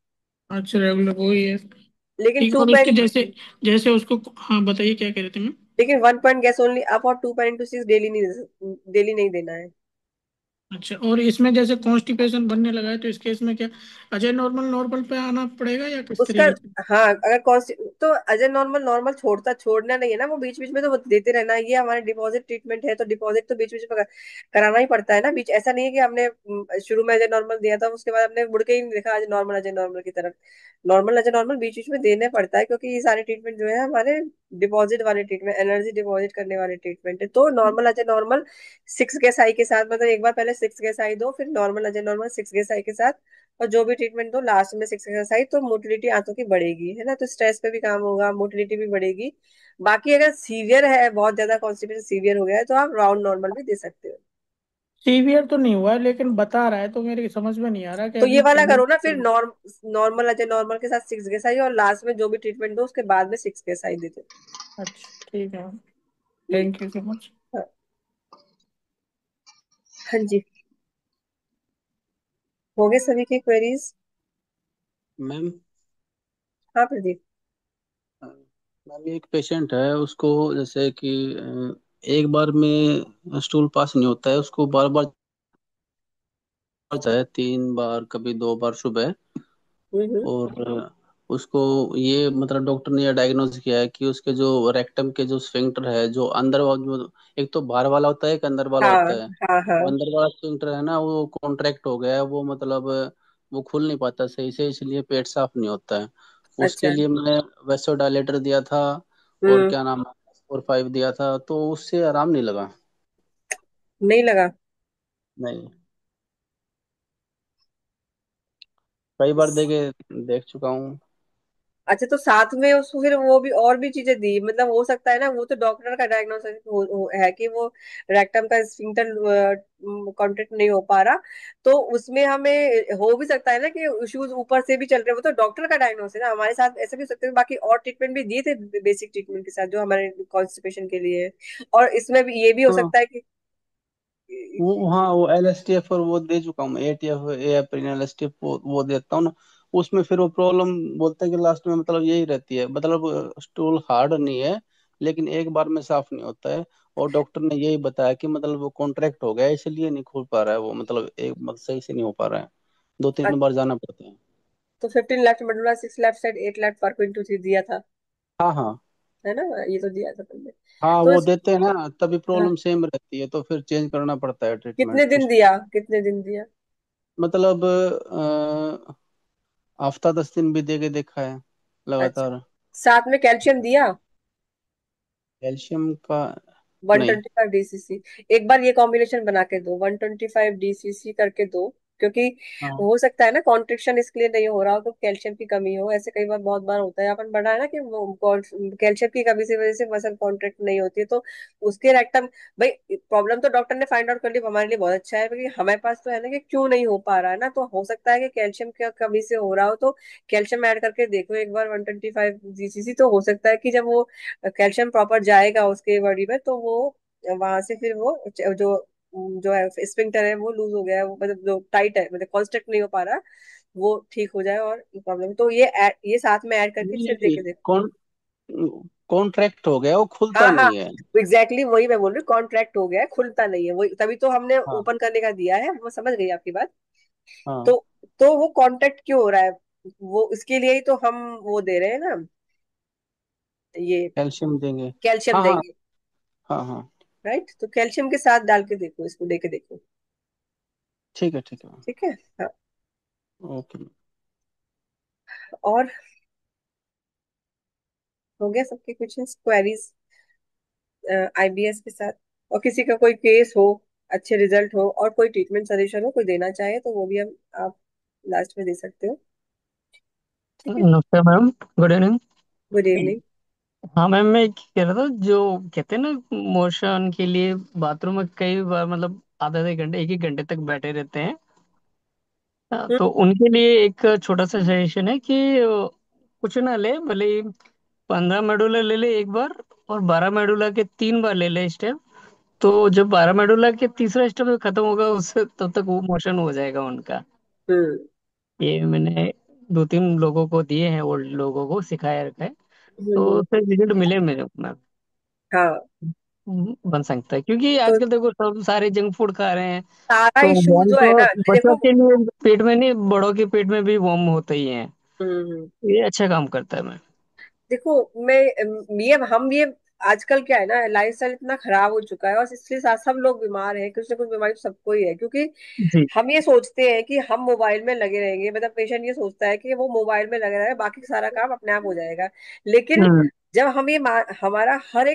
अच्छा, रेगुलर वही है। लेकिन ठीक है, टू और उसके पेन जैसे, जैसे उसको, हाँ बताइए क्या कह रहे थे मैं। लेकिन 1 पॉइंट गैस ओनली अप, और 2 पेन × 6 डेली नहीं देना है। अच्छा, और इसमें जैसे कॉन्स्टिपेशन बनने लगा है तो इस केस में क्या अजय नॉर्मल नॉर्मल पे आना पड़ेगा या किस उसका, तरीके से? हाँ अगर कॉन्स्ट, तो अजय नॉर्मल नॉर्मल छोड़ना नहीं है ना, वो बीच बीच में तो देते रहना है। ये हमारे डिपॉजिट ट्रीटमेंट है, तो डिपॉजिट तो बीच बीच में कराना ही पड़ता है ना। बीच ऐसा नहीं है कि हमने शुरू में अजय नॉर्मल दिया था, उसके बाद हमने मुड़ के ही नहीं देखा अजय नॉर्मल की तरफ। नॉर्मल अजय नॉर्मल बीच बीच में देना पड़ता है, क्योंकि ये सारे ट्रीटमेंट जो है हमारे डिपॉजिट वाले ट्रीटमेंट, एनर्जी डिपॉजिट करने वाले ट्रीटमेंट है। तो नॉर्मल अजय नॉर्मल 6 गैस आई के साथ, मतलब एक बार पहले 6 गैस आई दो, फिर नॉर्मल अजय नॉर्मल 6 गैस आई के साथ, और जो भी ट्रीटमेंट दो लास्ट में 6 एक्सरसाइज, तो मोटिलिटी आंतों की बढ़ेगी, है ना, तो स्ट्रेस पे भी काम होगा, मोटिलिटी भी बढ़ेगी। बाकी अगर सीवियर है, बहुत ज्यादा कॉन्स्टिपेशन सीवियर हो गया है, तो आप राउंड नॉर्मल भी दे सकते हो। सीवियर तो नहीं हुआ है, लेकिन बता रहा है तो मेरी समझ में नहीं आ रहा कि तो ये अभी वाला पहले। करो ना फिर, नॉर्मल अजय नॉर्मल के साथ 6 एक्सरसाइज, और लास्ट में जो भी ट्रीटमेंट दो उसके बाद में 6 एक्सरसाइज देते अच्छा, ठीक है। हो। Thank you so much. हाँ हाँ जी, हो गए सभी के क्वेरीज। मैम। हाँ प्रदीप। मैम, एक पेशेंट है, उसको जैसे कि एक बार में स्टूल पास नहीं होता है, उसको बार बार जाए, 3 बार, कभी 2 बार सुबह। हम्म। और उसको ये मतलब डॉक्टर ने यह डायग्नोज किया है कि उसके जो रेक्टम के जो स्फिंक्टर है, जो अंदर वाला, जो एक तो बाहर वाला होता है, एक अंदर वाला हाँ होता है। हाँ हाँ। वो अंदर वाला स्फिंक्टर है ना, वो कॉन्ट्रैक्ट हो गया है, वो मतलब वो खुल नहीं पाता सही से, इसलिए पेट साफ नहीं होता है। उसके अच्छा। लिए मैंने वेसोडाइलेटर दिया था, और हम्म। क्या नाम है, 4-5 दिया था, तो उससे आराम नहीं लगा। नहीं लगा। नहीं, कई बार देख चुका हूँ। अच्छा, तो साथ में उसको फिर वो भी और भी चीजें दी, मतलब हो सकता है ना, वो तो डॉक्टर का डायग्नोसिस है कि वो रेक्टम का स्फिंक्टर कॉन्ट्रैक्ट नहीं हो पा रहा, तो उसमें हमें हो भी सकता है ना कि इश्यूज ऊपर से भी चल रहे हो, तो डॉक्टर का डायग्नोसिस है ना, हमारे साथ ऐसे भी हो सकते हैं। बाकी और ट्रीटमेंट भी दिए थे बेसिक ट्रीटमेंट के साथ, जो हमारे कॉन्स्टिपेशन के लिए है। और इसमें भी ये भी हो तो सकता है कि वो हाँ, वो LSTF और वो दे चुका हूँ, ATF, एएप्रिन, LSTF, वो देता हूँ ना। उसमें फिर वो प्रॉब्लम बोलते हैं कि लास्ट में मतलब यही रहती है, मतलब स्टूल हार्ड नहीं है, लेकिन एक बार में साफ नहीं होता है। और डॉक्टर ने यही बताया कि मतलब वो कॉन्ट्रैक्ट हो गया है, इसलिए नहीं खुल पा रहा है वो, मतलब एक मतलब सही से नहीं हो पा रहा है, दो तीन बार जाना पड़ता है। तो 15 left medulla, 6 left side, 8 left park into 3 दिया था, हाँ हाँ। है ना? ये तो दिया था तुमने। हाँ तो वो देते हैं ना, तभी हाँ, प्रॉब्लम सेम रहती है, तो फिर चेंज करना पड़ता है कितने ट्रीटमेंट दिन कुछ। दिया, कितने दिन दिया? मतलब हफ्ता 10 दिन भी दे के देखा है अच्छा, लगातार। साथ में कैल्शियम दिया? कैल्शियम का? वन नहीं। ट्वेंटी फाइव डीसीसी एक बार ये कॉम्बिनेशन बना के दो, 125 डीसीसी करके दो, क्योंकि हाँ हो सकता है ना कॉन्ट्रिक्शन इसके लिए नहीं हो रहा हो तो कैल्शियम की कमी हो, ऐसे कई बार बहुत बार होता है, अपन बढ़ा है ना कि कैल्शियम की कमी से वजह से मसल कॉन्ट्रैक्ट नहीं होती है, तो उसके रेक्टम, भाई प्रॉब्लम तो डॉक्टर ने फाइंड आउट कर ली, हमारे लिए बहुत अच्छा है, क्योंकि हमारे पास तो है ना कि क्यों नहीं हो पा रहा है ना, तो हो सकता है कि कैल्शियम की कमी से हो रहा हो, तो कैल्शियम ऐड करके देखो एक बार 125 डीसीसी, तो हो सकता है कि जब वो कैल्शियम प्रॉपर जाएगा उसके बॉडी में, तो वो वहां से फिर वो जो है स्फिंक्टर है वो लूज हो गया है, वो मतलब जो टाइट है, मतलब कॉन्स्ट्रिक्ट नहीं हो पा रहा, वो ठीक हो जाए, और प्रॉब्लम तो ये साथ में ऐड करके नहीं फिर नहीं, देखे देखो। कॉन्ट्रैक्ट हो गया, वो खुलता हाँ हाँ, नहीं है। एग्जैक्टली वही मैं बोल रही हूँ, कॉन्ट्रैक्ट हो गया है, खुलता नहीं है, वही तभी तो हमने हाँ ओपन करने का दिया है, वो समझ गई आपकी बात। हाँ। तो वो कॉन्ट्रैक्ट क्यों हो रहा है, वो इसके लिए ही तो हम वो दे रहे हैं ना, ये कैल्शियम देंगे। कैल्शियम हाँ हाँ। देंगे, हाँ हाँ। राइट? तो कैल्शियम के साथ डाल के देखो, इसको दे के देखो। ठीक है ठीक है। ठीक है, हाँ। ओके। और हो गया सबके क्वेश्चंस, क्वेरीज आईबीएस के साथ? और किसी का कोई केस हो, अच्छे रिजल्ट हो, और कोई ट्रीटमेंट सजेशन हो, कोई देना चाहे तो वो भी हम आप लास्ट में दे सकते हो। ठीक है, नमस्ते ma'am, good evening. Good evening. हाँ मैम, मैं एक कह रहा था, जो कहते हैं ना मोशन के लिए बाथरूम में कई बार मतलब आधे आधे घंटे, एक एक घंटे तक बैठे रहते हैं। तो उनके लिए एक छोटा सा सजेशन है कि कुछ ना ले, भले 15 मेडुला ले ले एक बार, और 12 मेडुला के 3 बार ले ले स्टेप। तो जब 12 मेडुला के तीसरा स्टेप खत्म होगा उससे तब तक वो मोशन हो जाएगा उनका। हम्म ये मैंने 2-3 लोगों को दिए हैं, ओल्ड लोगों को सिखाया रखा है। तो हम्म। उससे रिजल्ट मिले मेरे को मैम। हाँ, बन सकता है, क्योंकि तो आजकल देखो सब सारे जंक फूड खा रहे हैं। सारा तो इशू वॉम जो है तो ना, बच्चों देखो। के लिए पेट में नहीं, बड़ों के पेट में भी वॉम होते ही हैं। हम्म। ये अच्छा काम करता है मैम। देखो, मैं ये आजकल क्या है ना, लाइफस्टाइल इतना खराब हो चुका है, और इसलिए सब लोग बीमार हैं, कुछ ना कुछ बीमारी तो सबको ही है, क्योंकि जी। हम ये सोचते हैं कि हम मोबाइल में लगे रहेंगे, मतलब पेशेंट ये सोचता है कि वो मोबाइल में लगे रहे, बाकी सारा काम अपने आप हो जाएगा, लेकिन हम्म। जब हम हमारा हर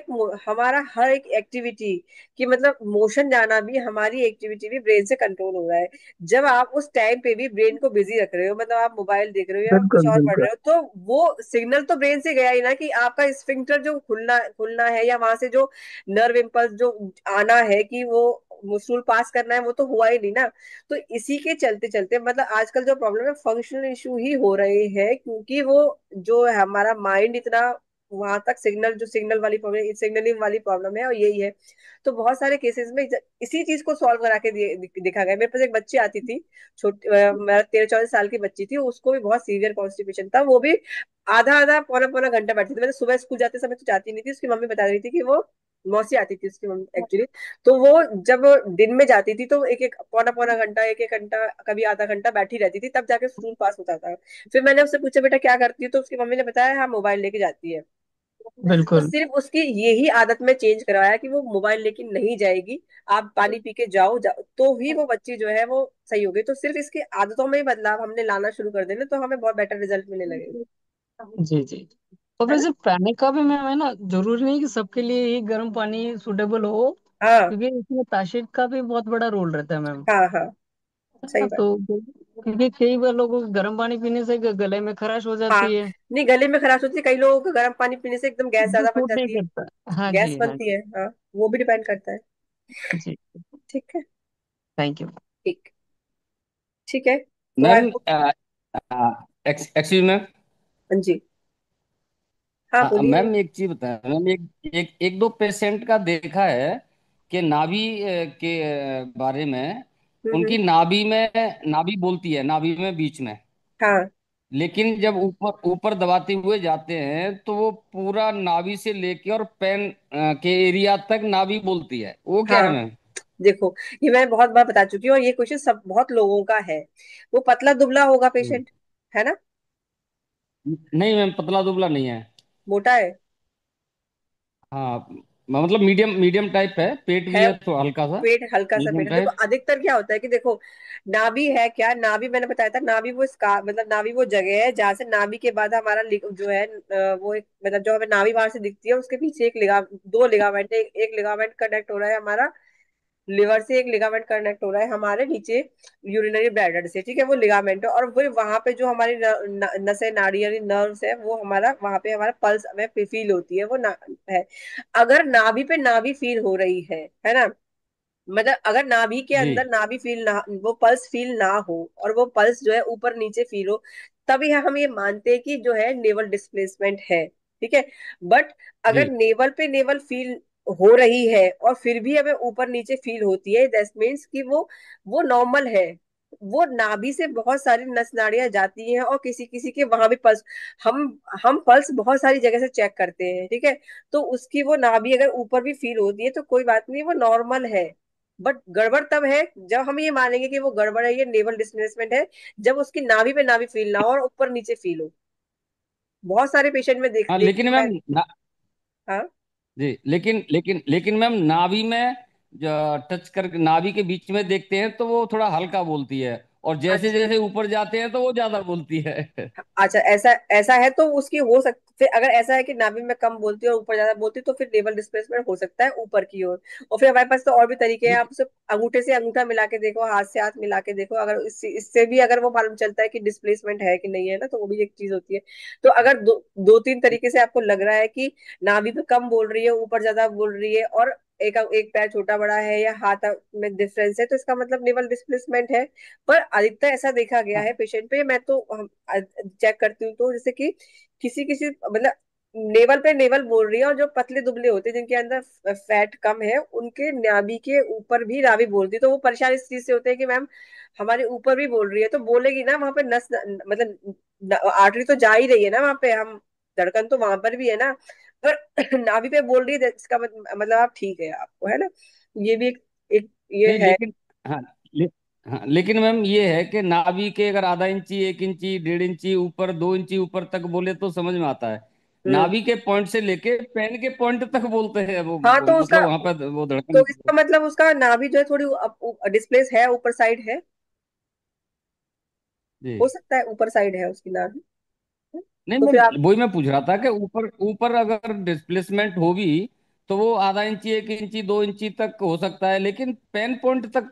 एक एक्टिविटी की, मतलब मोशन जाना भी, हमारी एक्टिविटी भी ब्रेन से कंट्रोल हो रहा है। जब आप उस टाइम पे भी ब्रेन को बिजी रख रहे हो, मतलब आप मोबाइल देख रहे हो या कुछ बिल्कुल और पढ़ बिल्कुल। रहे हो, तो वो सिग्नल तो ब्रेन से गया ही ना कि आपका स्फिंक्टर जो खुलना खुलना है, या वहां से जो नर्व इम्पल्स जो आना है कि वो स्टूल पास करना है, वो तो हुआ ही नहीं ना। तो इसी के चलते चलते, मतलब आजकल जो प्रॉब्लम है, फंक्शनल इशू ही हो रहे हैं, क्योंकि वो जो है हमारा माइंड इतना वहां तक सिग्नल वाली प्रॉब्लम, सिग्नलिंग वाली प्रॉब्लम है, और यही है। तो बहुत सारे केसेस में इसी चीज को सॉल्व करा के देखा गया। मेरे पास एक बच्ची आती थी, छोटी, मेरा 13-14 साल की बच्ची थी, उसको भी बहुत सीवियर कॉन्स्टिपेशन था, वो भी आधा आधा पौना पौना घंटा बैठती थी, मतलब सुबह स्कूल जाते समय तो जाती नहीं थी, उसकी मम्मी बता रही थी कि वो, मौसी आती थी उसकी मम्मी एक्चुअली, तो वो जब दिन में जाती थी तो एक एक पौना पौना घंटा, एक एक घंटा, कभी आधा घंटा बैठी रहती थी, तब जाके स्कूल पास होता था। फिर मैंने उससे पूछा, बेटा क्या करती है, तो उसकी मम्मी ने बताया, हाँ मोबाइल लेके जाती है। तो बिल्कुल सिर्फ उसकी यही आदत में चेंज करवाया कि वो मोबाइल लेके नहीं जाएगी, आप पानी पी के जाओ तो ही वो बच्ची जो है वो सही हो गई। तो सिर्फ इसकी आदतों में ही बदलाव हमने लाना शुरू कर देना, तो हमें बहुत बेटर रिजल्ट मिलने लगे। जी जी। और है ना? वैसे पहनने का भी मैम है ना, जरूरी नहीं कि सबके लिए ही गर्म पानी सूटेबल हो, हाँ क्योंकि इसमें तासीर का भी बहुत बड़ा रोल रहता है मैम। हाँ हाँ, है सही ना? बात। तो क्योंकि कई बार लोगों को गर्म पानी पीने से गले में खराश हो हाँ, जाती है, नहीं गले में खराश होती है, कई लोगों को गर्म पानी पीने से एकदम गैस जो ज्यादा बन सूट नहीं जाती है, करता। हाँ गैस जी हाँ बनती है, हाँ, वो भी डिपेंड करता है। जी। ठीक है, थैंक यू। ठीक, ठीक है, तो आई मैम होप। Excuse ma'am. हाँ जी, हाँ बोलिए। मैम एक चीज बताएं मैम, एक एक एक दो पेशेंट का देखा है के नाभि के बारे में। हम्म। उनकी नाभि में, नाभि बोलती है नाभि में बीच में, हाँ लेकिन जब ऊपर ऊपर दबाते हुए जाते हैं तो वो पूरा नाभि से लेके और पैन के एरिया तक नाभि बोलती है। वो क्या है हाँ। मैम? देखो, ये मैं बहुत बार बता चुकी हूँ और ये क्वेश्चन सब बहुत लोगों का है। वो पतला दुबला होगा पेशेंट, है ना? नहीं मैम, पतला दुबला नहीं है। मोटा है? हाँ, मतलब मीडियम मीडियम टाइप है, पेट भी है। है तो हल्का सा पेट हल्का सा मीडियम पेट है। देखो टाइप। अधिकतर क्या होता है कि देखो, नाभि है क्या, नाभि मैंने बताया था, नाभि वो स्कार मतलब नाभि वो जगह है जहाँ से नाभि के बाद हमारा जो है वो एक मतलब जो हमें नाभि बाहर से दिखती है उसके पीछे एक लिगा दो लिगामेंट है। एक लिगामेंट कनेक्ट हो रहा है हमारा लिवर से, एक लिगामेंट कनेक्ट हो रहा है हमारे नीचे यूरिनरी ब्लैडर से, ठीक है, वो लिगामेंट है। और फिर वहां पे जो हमारी नसें नाड़ी यानी नर्व्स है वो हमारा वहां पे हमारा पल्स हमें फील होती है, वो है। अगर नाभि पे नाभि फील हो रही है ना, मतलब अगर नाभि के जी अंदर नाभि फील ना, वो पल्स फील ना हो और वो पल्स जो है ऊपर नीचे फील हो, तभी हम ये मानते हैं कि जो है नेवल डिस्प्लेसमेंट है, ठीक है। बट अगर जी नेवल पे नेवल फील हो रही है और फिर भी हमें ऊपर नीचे फील होती है, दैट मीन्स कि वो नॉर्मल है। वो नाभि से बहुत सारी नस नाड़ियां जाती हैं और किसी किसी के वहां भी पल्स, हम हम पल्स बहुत सारी जगह से चेक करते हैं, ठीक है। तो उसकी वो नाभि अगर ऊपर भी फील होती है तो कोई बात नहीं, वो नॉर्मल है। बट गड़बड़ तब है जब हम ये मानेंगे कि वो गड़बड़ है, ये नेवल डिस्प्लेसमेंट है, जब उसकी नाभि पे नाभि फील ना हो और ऊपर नीचे फील हो। बहुत सारे पेशेंट में हाँ, लेकिन देखा है। मैम हाँ। जी, लेकिन मैम नाभि में जो टच कर नाभि के बीच में देखते हैं तो वो थोड़ा हल्का बोलती है, और जैसे अच्छा। जैसे ऊपर जाते हैं तो वो ज्यादा बोलती है। अच्छा, ऐसा ऐसा है तो उसकी हो सकती, फिर अगर ऐसा है कि नाभि में कम बोलती है और ऊपर ज्यादा बोलती है तो फिर नेवल डिस्प्लेसमेंट हो सकता है ऊपर की ओर। और फिर हमारे पास तो और भी तरीके हैं, आप उसे अंगूठे से अंगूठा मिला के देखो, हाथ से हाथ मिला के देखो, अगर इससे भी अगर वो मालूम चलता है कि डिस्प्लेसमेंट है कि नहीं है ना, तो वो भी एक चीज होती है। तो अगर दो तीन तरीके से आपको लग रहा है कि नाभि पे कम बोल रही है, ऊपर ज्यादा बोल रही है, और एक एक पैर छोटा बड़ा है या हाथ में डिफरेंस है, तो इसका मतलब नेवल डिस्प्लेसमेंट है। पर अधिकतर ऐसा देखा गया हाँ है पेशेंट पे, मैं तो चेक करती हूँ तो जैसे कि किसी किसी मतलब नेवल पे नेवल बोल रही है, और जो पतले दुबले होते हैं जिनके अंदर फैट कम है, उनके नाभि के ऊपर भी नाभि बोलती है, तो वो परेशान इस चीज से होते हैं कि मैम हमारे ऊपर भी बोल रही है, तो बोलेगी ना वहां पे नस मतलब आर्टरी तो जा ही रही है ना वहां पे, हम धड़कन तो वहां पर भी है ना, पर नाभि पे बोल रही है, इसका मतलब आप ठीक है आपको, है ना। ये भी एक ये नहीं, है। लेकिन हाँ हाँ, लेकिन मैम ये है कि नाभि के अगर आधा इंची, 1 इंची, 1.5 इंची ऊपर, 2 इंची ऊपर तक बोले तो समझ में आता है। हम्म। नाभि के पॉइंट से लेके पैन के पॉइंट तक बोलते हैं वो, हाँ तो उसका, मतलब वहां पर वो तो धड़कन। इसका मतलब उसका नाभि जो है थोड़ी डिस्प्लेस है, ऊपर साइड है, जी हो सकता है ऊपर साइड है उसकी नाभि। नहीं तो मैम, फिर आप, वही मैं पूछ रहा था कि ऊपर ऊपर अगर डिस्प्लेसमेंट हो भी तो वो आधा इंची, 1 इंची, 2 इंची तक हो सकता है, लेकिन पेन पॉइंट तक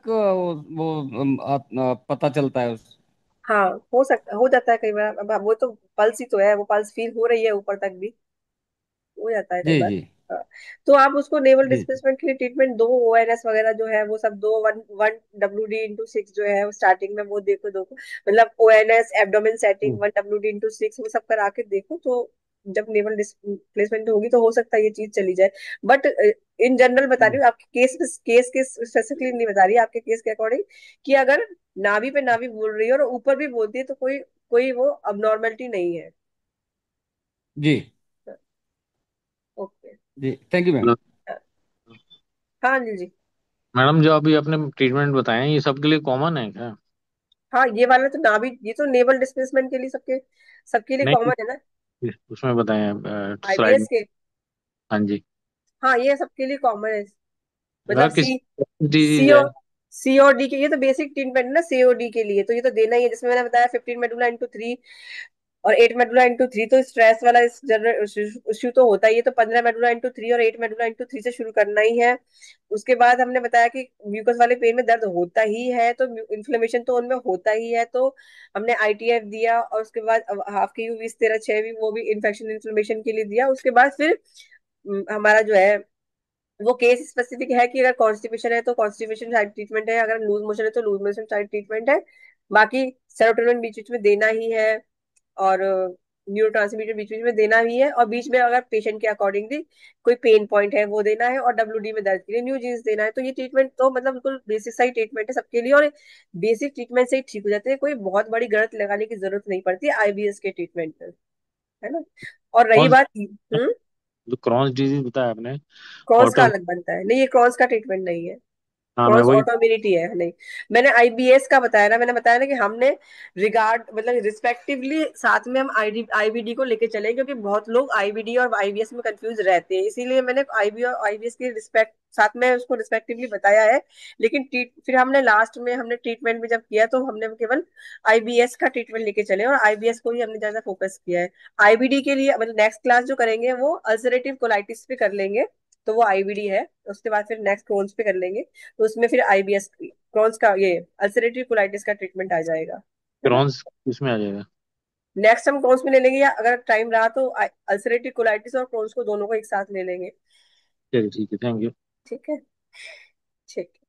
पता चलता है उस। हाँ हो सकता, हो जाता है कई बार। अब वो तो पल्स ही तो है, वो पल्स फील हो रही है ऊपर तक भी, हो जाता है कई जी बार। जी हाँ। तो आप उसको नेवल जी डिस्प्लेसमेंट के लिए ट्रीटमेंट दो, ओएनएस वगैरह जो है वो सब दो, 1 WD/6 जो है वो स्टार्टिंग में वो देखो देखो, मतलब ओएनएस एब्डोमेन सेटिंग 1 WD/6 वो सब करा के देखो, तो जब नेवल डिस्प्लेसमेंट होगी तो हो सकता है ये चीज चली जाए। बट इन जनरल बता रही हूँ, आपके केस के स्पेसिफिकली नहीं बता रही, आपके केस के अकॉर्डिंग, कि अगर नाभि पे नाभि बोल रही है और ऊपर भी बोलती है तो कोई कोई वो अबनॉर्मलिटी नहीं है। जी ओके। जी, थैंक यू मैम। हाँ जी जी। मैडम, जो अभी आपने ट्रीटमेंट बताए हैं ये सबके लिए कॉमन है क्या? हाँ ये वाला तो नाभि, ये तो नेवल डिस्प्लेसमेंट के लिए सबके सबके लिए नहीं, कॉमन है ना, उसमें बताएं स्लाइड आईबीएस में। के। हाँ जी। हाँ ये सबके लिए कॉमन है, मतलब अगर किसी डिजीज सीओ है। सीओडी के, ये तो बेसिक ट्रीटमेंट है ना सीओडी के लिए, तो ये तो देना ही है, जिसमें मैंने बताया 15 मेडुला/3 और 8 मेडुला/3, तो स्ट्रेस वाला इस जनरल इश्यू तो होता ही है, तो 15 मेडुला/3 और 8 मेडुला/3 से शुरू करना ही है। उसके बाद हमने बताया कि म्यूकस वाले पेन में दर्द होता ही है, तो इन्फ्लेमेशन तो उनमें होता ही है, तो हमने आईटीएफ दिया, और उसके बाद हाफ के यू 20 13 6 भी वो भी इन्फेक्शन इन्फ्लेमेशन के लिए दिया। उसके बाद फिर हमारा जो है वो केस स्पेसिफिक है कि अगर कॉन्स्टिपेशन है तो कॉन्स्टिपेशन साइड ट्रीटमेंट है, अगर लूज मोशन है तो लूज मोशन साइड ट्रीटमेंट है, बाकी सेरोटोनिन बीच बीच में देना ही है। और न्यूरोट्रांसमीटर बीच बीच में देना ही है, और बीच में अगर पेशेंट के अकॉर्डिंगली कोई पेन पॉइंट है वो देना है, और डब्ल्यूडी में दर्द के लिए न्यू जीन्स देना है। तो ये ट्रीटमेंट तो मतलब बिल्कुल बेसिक सा ही ट्रीटमेंट है सबके लिए, और बेसिक ट्रीटमेंट से ही ठीक हो जाते हैं, कोई बहुत बड़ी गलत लगाने की जरूरत नहीं पड़ती आईबीएस के ट्रीटमेंट में, है ना। और रही क्रॉन्स, बात जो क्रॉन्स डिजीज बताया आपने, क्रॉन्स का ऑटो, अलग बनता है, नहीं ये क्रॉन्स का ट्रीटमेंट नहीं है। हाँ मैं क्रॉस वही, ऑटोइम्यूनिटी है नहीं। मैंने आईबीएस का बताया ना, मैंने बताया ना कि हमने रिगार्ड मतलब रिस्पेक्टिवली साथ में हम आईबीडी को लेके चले, क्योंकि बहुत लोग आईबीडी और आईबीएस में कंफ्यूज रहते हैं, इसीलिए मैंने आईबी और आईबीएस की रिस्पेक्ट साथ में उसको रिस्पेक्टिवली बताया है। लेकिन फिर हमने लास्ट में हमने ट्रीटमेंट में जब किया तो हमने केवल आईबीएस का ट्रीटमेंट लेके चले, और आईबीएस को ही हमने ज्यादा फोकस किया है। आईबीडी के लिए मतलब नेक्स्ट क्लास जो करेंगे वो अल्सरेटिव कोलाइटिस पे कर लेंगे, तो वो आईबीडी है। उसके बाद फिर नेक्स्ट क्रोन्स पे कर लेंगे, तो उसमें फिर आईबीएस क्रॉन्स का ये अल्सरेटिव कोलाइटिस का ट्रीटमेंट आ जाएगा, है ना। क्रॉन्स इसमें आ जाएगा। नेक्स्ट हम क्रॉन्स में ले लेंगे, या अगर टाइम रहा तो अल्सरेटिव कोलाइटिस और क्रॉन्स को दोनों को एक साथ ले लेंगे। चलिए ठीक है, थैंक यू। ठीक है, ठीक है।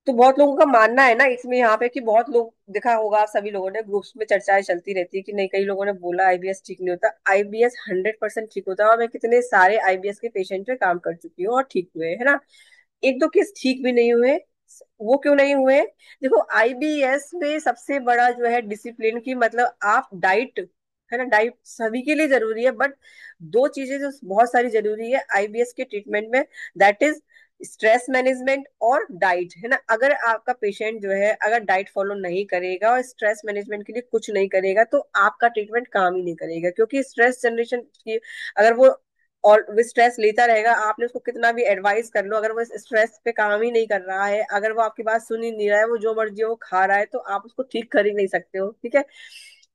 तो बहुत लोगों का मानना है ना इसमें यहाँ पे कि बहुत लोग देखा होगा, आप सभी लोगों ने ग्रुप्स में चर्चाएं चलती रहती है कि नहीं, कई लोगों ने बोला आईबीएस ठीक नहीं होता। आईबीएस 100% ठीक होता है, और मैं कितने सारे आईबीएस के पेशेंट पे काम कर चुकी हूँ और ठीक हुए, है ना। एक दो केस ठीक भी नहीं हुए। वो क्यों नहीं हुए? देखो आईबीएस में सबसे बड़ा जो है डिसिप्लिन की, मतलब आप डाइट, है ना, डाइट सभी के लिए जरूरी है, बट दो चीजें जो बहुत सारी जरूरी है आईबीएस के ट्रीटमेंट में, दैट इज स्ट्रेस मैनेजमेंट और डाइट, है ना। अगर आपका पेशेंट जो है अगर डाइट फॉलो नहीं करेगा और स्ट्रेस मैनेजमेंट के लिए कुछ नहीं करेगा, तो आपका ट्रीटमेंट काम ही नहीं करेगा, क्योंकि स्ट्रेस जनरेशन की अगर वो और वो स्ट्रेस लेता रहेगा, आपने उसको कितना भी एडवाइस कर लो, अगर वो स्ट्रेस पे काम ही नहीं कर रहा है, अगर वो आपकी बात सुन ही नहीं रहा है, वो जो मर्जी हो वो खा रहा है, तो आप उसको ठीक कर ही नहीं सकते हो, ठीक है।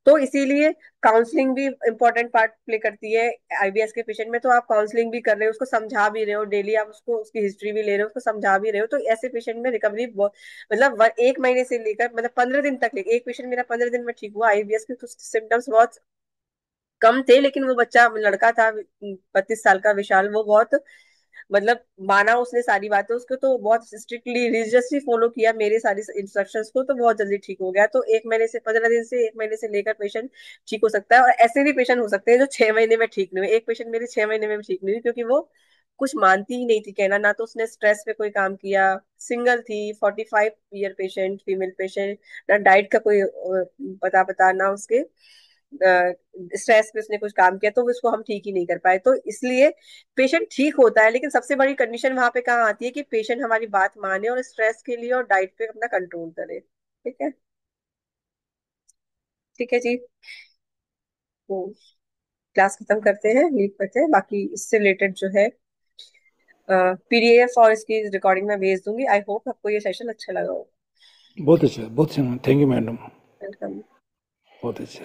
तो इसीलिए काउंसलिंग भी इंपॉर्टेंट पार्ट प्ले करती है आईबीएस के पेशेंट में। तो आप काउंसलिंग भी कर रहे हो, उसको समझा भी रहे हो डेली, आप उसको उसकी हिस्ट्री भी ले रहे हो, उसको समझा भी रहे हो, तो ऐसे पेशेंट में रिकवरी मतलब 1 महीने से लेकर मतलब 15 दिन तक ले। एक पेशेंट मेरा 15 दिन में ठीक हुआ आईबीएस के, कुछ सिम्टम्स बहुत कम थे, लेकिन वो बच्चा लड़का था 32 साल का विशाल, वो बहुत मतलब माना उसने सारी बातें, उसको तो बहुत स्ट्रिक्टली रिलीजियसली फॉलो किया मेरे सारी इंस्ट्रक्शंस को, तो बहुत जल्दी ठीक हो गया। तो 1 महीने से 15 दिन से 1 महीने से लेकर पेशेंट ठीक हो सकता है। और ऐसे भी पेशेंट हो सकते हैं जो 6 महीने में ठीक नहीं हुए। एक पेशेंट मेरी 6 महीने में भी ठीक नहीं हुई, क्योंकि वो कुछ मानती ही नहीं थी कहना, ना तो उसने स्ट्रेस पे कोई काम किया, सिंगल थी, 45 ईयर पेशेंट, फीमेल पेशेंट, ना डाइट का कोई पता पता, ना उसके स्ट्रेस पे उसने कुछ काम किया, तो उसको हम ठीक ही नहीं कर पाए। तो इसलिए पेशेंट ठीक होता है, लेकिन सबसे बड़ी कंडीशन वहां पे कहाँ आती है कि पेशेंट हमारी बात माने और स्ट्रेस के लिए और डाइट पे अपना कंट्रोल करे। ठीक है, ठीक है जी। तो क्लास खत्म करते हैं, लीव करते हैं, बाकी इससे रिलेटेड जो है पीडीएफ और इसकी रिकॉर्डिंग में भेज दूंगी। आई होप आपको ये सेशन अच्छा लगा हो। बहुत अच्छा, बहुत अच्छा, थैंक यू मैडम, वेलकम। बहुत अच्छा।